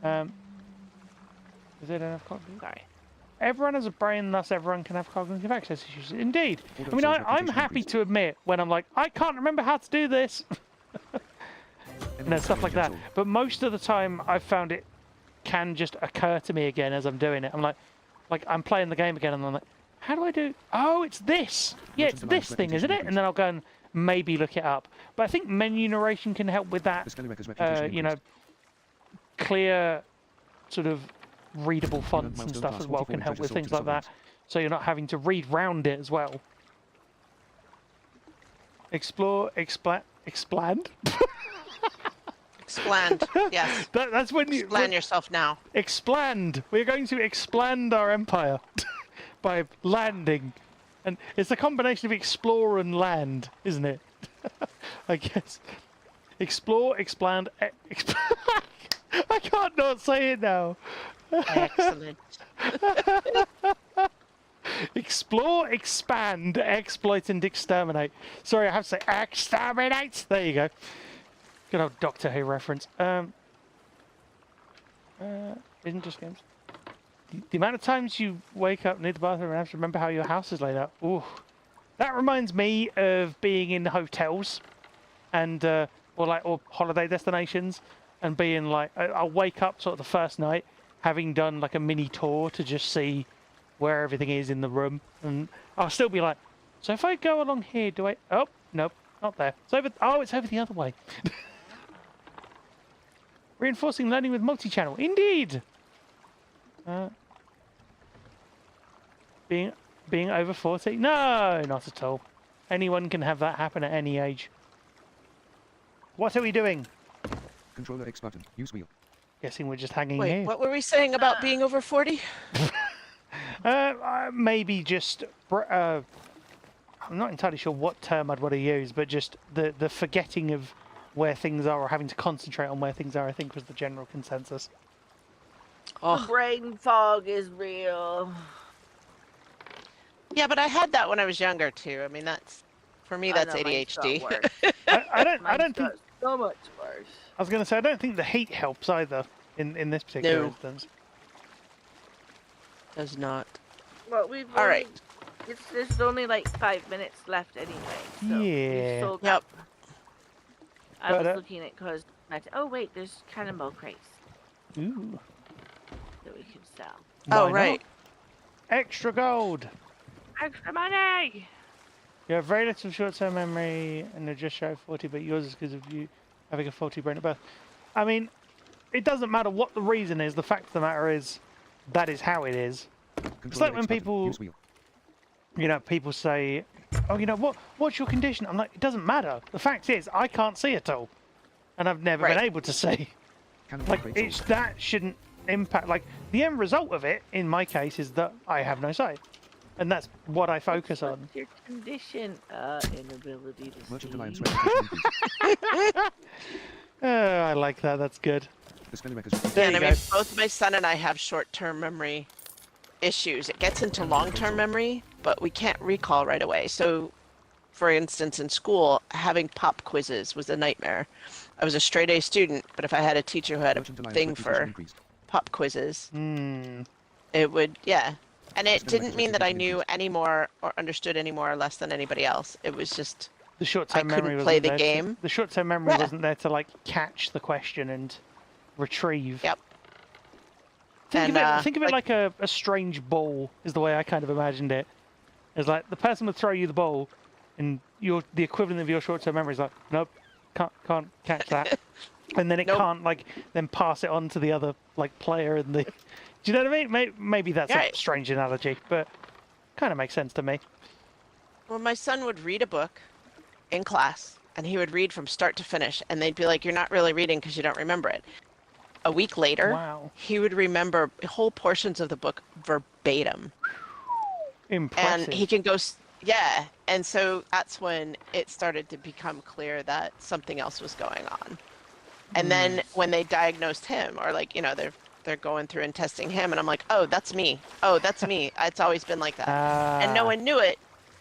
though. Is it enough cognitive? Sorry. Everyone has a brain, thus everyone can have cognitive access issues. Indeed. I mean, I'm happy to admit when I'm like, I can't remember how to do this. Stuff like that. But most of the time, I've found it can just occur to me again as I'm doing it. I'm like I'm playing the game again, and I'm like, how do I do? Oh, it's this. Yeah, it's this thing, isn't it? And then I'll go and maybe look it up. But I think menu narration can help with that. You know, clear, sort of readable fonts and stuff as well can help with things like that. So you're not having to read round it as well. Explore, expand. Expand. Yes. That's when you Expand yourself now. Expand. We're going to expand our empire by landing, and it's a combination of explore and land, isn't it? I guess. Explore, expand. I can't not say it now. Excellent. Explore, expand, exploit, and exterminate. Sorry, I have to say exterminate. There you go. Good old Doctor Who reference. Isn't just games. the amount of times you wake up, need the bathroom, and have to remember how your house is laid out. Ooh, that reminds me of being in hotels, and or holiday destinations, and being like, I'll wake up sort of the first night, having done like a mini tour to just see where everything is in the room, and I'll still be like, so if I go along here, do I? Oh, nope, not there. It's over. Oh, it's over the other way. Reinforcing learning with multi-channel, indeed. Being over 40? No, not at all. Anyone can have that happen at any age. What are we doing? Controller X button. Use wheel. Guessing we're just hanging Wait, here. what were we saying about being over 40? Maybe just... I'm not entirely sure what term I'd want to use, but just the forgetting of where things are or having to concentrate on where things are, I think was the general consensus. The brain fog is real. Yeah, but I had that when I was younger too. I mean, for me, that's ADHD. I don't think... So much worse. I was going to say, I don't think the heat helps either in this particular instance. Does not. Well, we've All right. There's only like 5 minutes left anyway. So Yeah. sold Yep. I was looking at because oh wait, there's cannonball crates Ooh. that we can sell. Oh, Why right. not? Extra gold. Extra money. You have very little short-term memory, and they just show 40, but yours is because of you having a faulty brain at birth. I mean, it doesn't matter what the reason is. The fact of the matter is, that is how it is. It's like when people, people say, "Oh, what's your condition?" I'm like, it doesn't matter. The fact is, I can't see at all, and I've never been able to see. Like, that shouldn't impact. Like, the end result of it, in my case, is that I have no sight. And that's what I focus on. What's your condition? Inability to Merchant see. Alliance reputation increase. I like that. That's good. The spelling records. Yeah, and I mean, both my son and I have short-term memory issues. It gets into long-term memory, but we can't recall right away. So, for instance, in school, having pop quizzes was a nightmare. I was a straight A student, but if I had a teacher who had a thing for pop quizzes, it would, And it didn't mean that I knew any more or understood any more or less than anybody else. It was just the short-term memory couldn't play the there game. The short-term memory wasn't there to like catch the question and retrieve. Yep. Think of it like a strange ball is the way I kind of imagined it. It's like the person would throw you the ball, and the equivalent of your short-term memory is like, nope, can't catch that, and then it can't then pass it on to the other player and the. Do you know what I mean? Maybe that's a strange analogy, but kind of makes sense to me. Well, my son would read a book in class, and he would read from start to finish, and they'd be like, "You're not really reading because you don't remember it." A week later, he would remember whole portions of the book verbatim. Impressive. And he can go, and so that's when it started to become clear that something else was going on. And then when they diagnosed him, or they're going through and testing him, and I'm like, oh, that's me. Oh, that's me. It's always been like that. And no one knew it,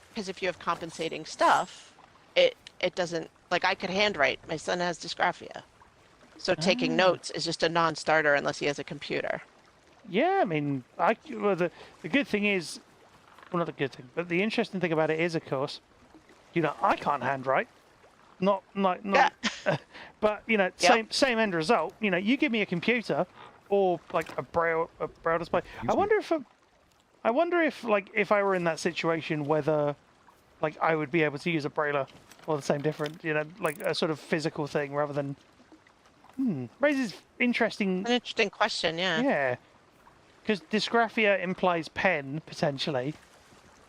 because if you have compensating stuff, it doesn't, I could handwrite. My son has dysgraphia. So taking notes is just a non-starter unless he has a computer. Yeah, I mean, the good thing is, well, not the good thing, but the interesting thing about it is, of course, I can't handwrite. Not, but, same end result. You give me a computer, or a braille display. I wonder if if I were in that situation, whether I would be able to use a braille or the same different, a sort of physical thing rather than. Raises an interesting question. Yeah. Yeah, because dysgraphia implies pen potentially,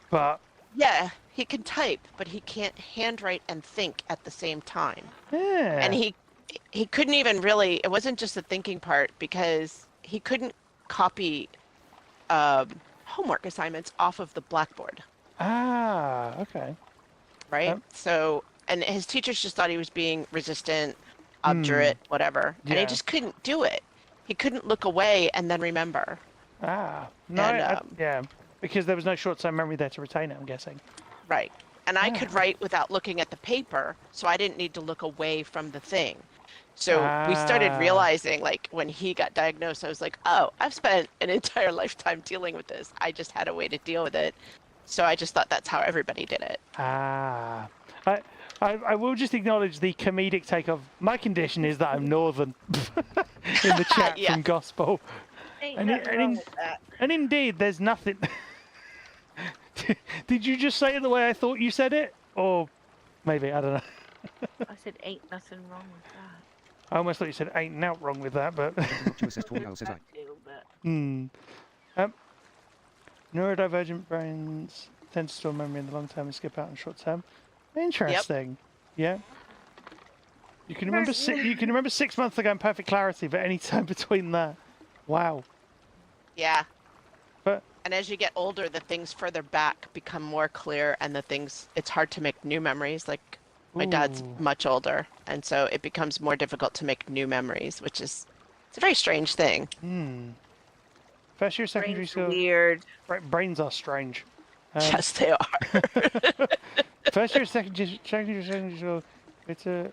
but. Yeah, he can type, but he can't handwrite and think at the same time. Yeah. And he couldn't even really, it wasn't just the thinking part, because he couldn't copy homework assignments off of the blackboard. Ah, okay. Right? So, and his teachers just thought he was being resistant, obdurate, whatever. Yeah. And he just couldn't do it. He couldn't look away and then remember. Ah, no, And, because there was no short-term memory there to retain it, I'm guessing. Right. And I could write without looking at the paper, so I didn't need to look away from the thing. So we started Ah. realizing, like, when he got diagnosed, I was like, oh, I've spent an entire lifetime dealing with this. I just had a way to deal with it. So I just thought that's how everybody did it. Ah. I, I will just acknowledge the comedic take of my condition is that I'm northern in the chat Yes. from Gospel. Ain't And, nothing wrong with that. and indeed, there's nothing. Did you just say it the way I thought you said it? Or maybe, I don't know. I said ain't nothing wrong with that. I almost thought you said ain't out wrong with that, but. Not to assess Toriel says I. That too, but Neurodivergent brains tend to store memory in the long term and skip out in short term. Interesting. Yeah. You can remember you can remember 6 months ago in perfect clarity, but any time between that. Wow. Yeah. But And as you get older, the things further back become more clear, and it's hard to make new memories. Like, my dad's Ooh. much older, and so it becomes more difficult to make new memories, which is, it's a very strange thing. First year secondary brains are school. weird. Brains are strange. Yes, they are. First year secondary school. It's a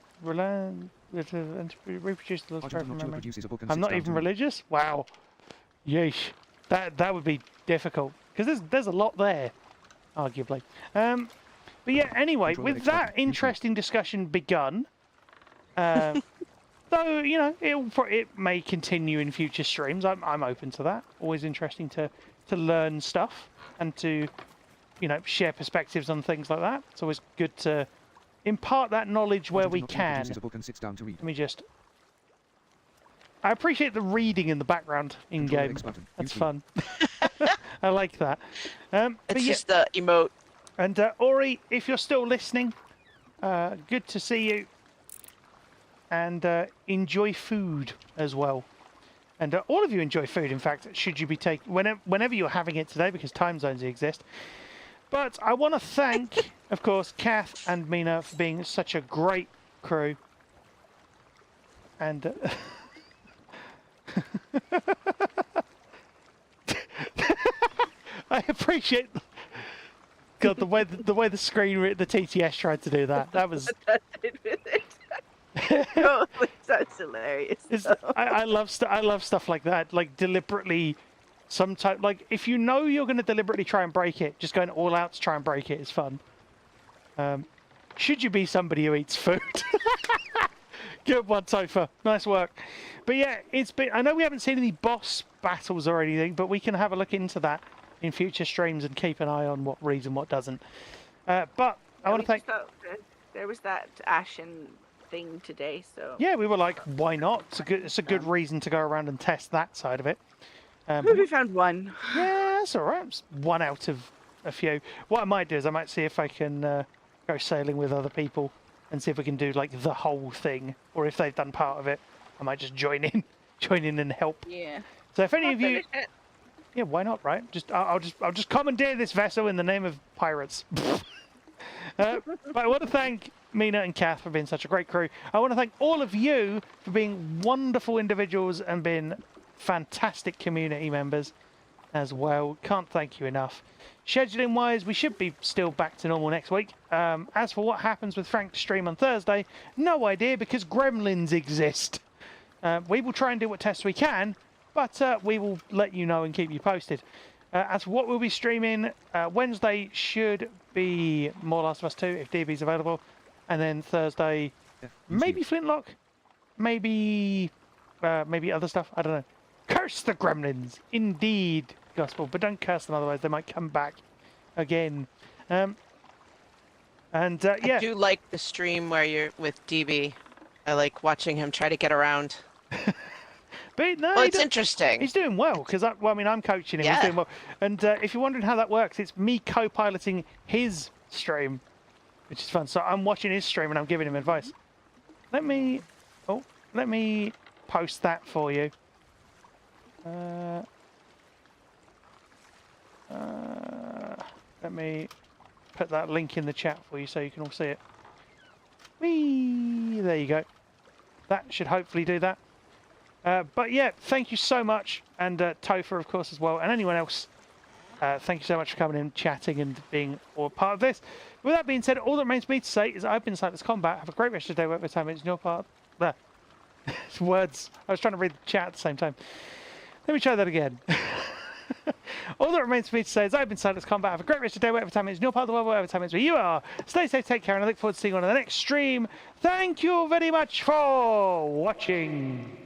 reproduce the lost Argent from not memory. produces a book and I'm sits not down even to read. religious. Wow. Yeesh. That would be difficult because there's a lot there, arguably. But yeah. Anyway, Controller with that expanded. interesting discussion begun, though you know it may continue in future streams. I'm open to that. Always interesting to learn stuff and to share perspectives on things like that. It's always good to impart that knowledge where Argent we not can. produces a book and sits down to read. Let me just. I appreciate the reading in the background in Controller game. X button. That's YouTube. fun. I like that. But It's yeah, just the emote. and Ori, if you're still listening, good to see you. And enjoy food as well. And all of you enjoy food. In fact, should you be taking whenever you're having it today, because time zones exist. But I want to thank, of course, Kath and Mina for being such a great crew. And I appreciate God the way the screen the TTS tried to do that. That was. That's it with it. No, that's hilarious. I love stuff like that. Like deliberately, like if you know you're going to deliberately try and break it, just going all out to try and break it is fun. Should you be somebody who eats food? Good one, Topher. Nice work. But yeah, it's been. I know we haven't seen any boss battles or anything, but we can have a look into that in future streams and keep an eye on what reads and what doesn't. But I want to thank. There was that Ashen thing today, so Yeah, we were like, why not? It's a good reason to go around and test that side of it. we found one. Yeah, that's all right. It's one out of a few. What I might do is I might see if I can go sailing with other people and see if we can do like the whole thing, or if they've done part of it, I might just join in and help. Yeah. So if any I'll of you, finish it. yeah, why not, right? I'll just commandeer this vessel in the name of pirates. But I want to thank Mina and Kath for being such a great crew. I want to thank all of you for being wonderful individuals and being fantastic community members as well. Can't thank you enough. Scheduling wise, we should be still back to normal next week. As for what happens with Frank's stream on Thursday, no idea because gremlins exist. We will try and do what tests we can, but we will let you know and keep you posted. As for what we'll be streaming, Wednesday should be more Last of Us 2 if DB's available. And then Thursday, maybe Flintlock, maybe other stuff. I don't know. Curse the gremlins, indeed, Gospel, but don't curse them, otherwise they might come back again. Yeah, I do like the stream where you're with DB. I like watching him try to get around. but no, Well, it's interesting. He's doing well because I'm coaching him. Yeah. He's doing well, and if you're wondering how that works, it's me co-piloting his stream, which is fun. So I'm watching his stream and I'm giving him advice. Let me post that for you. Let me put that link in the chat for you so you can all see it. Whee! There you go. That should hopefully do that. But yeah, thank you so much, and Topher, of course, as well, and anyone else. Thank you so much for coming in, chatting, and being all part of this. With that being said, all that remains for me to say is I've been Sightless Combat. Have a great rest of the day, whatever time it is in your part. There. Words. I was trying to read the chat at the same time. Let me try that again. All that remains for me to say is I've been Silence Combat. Have a great rest of the day, whatever time it is in your part of the world, whatever time it is where you are. Stay safe, take care, and I look forward to seeing you on the next stream. Thank you very much for watching.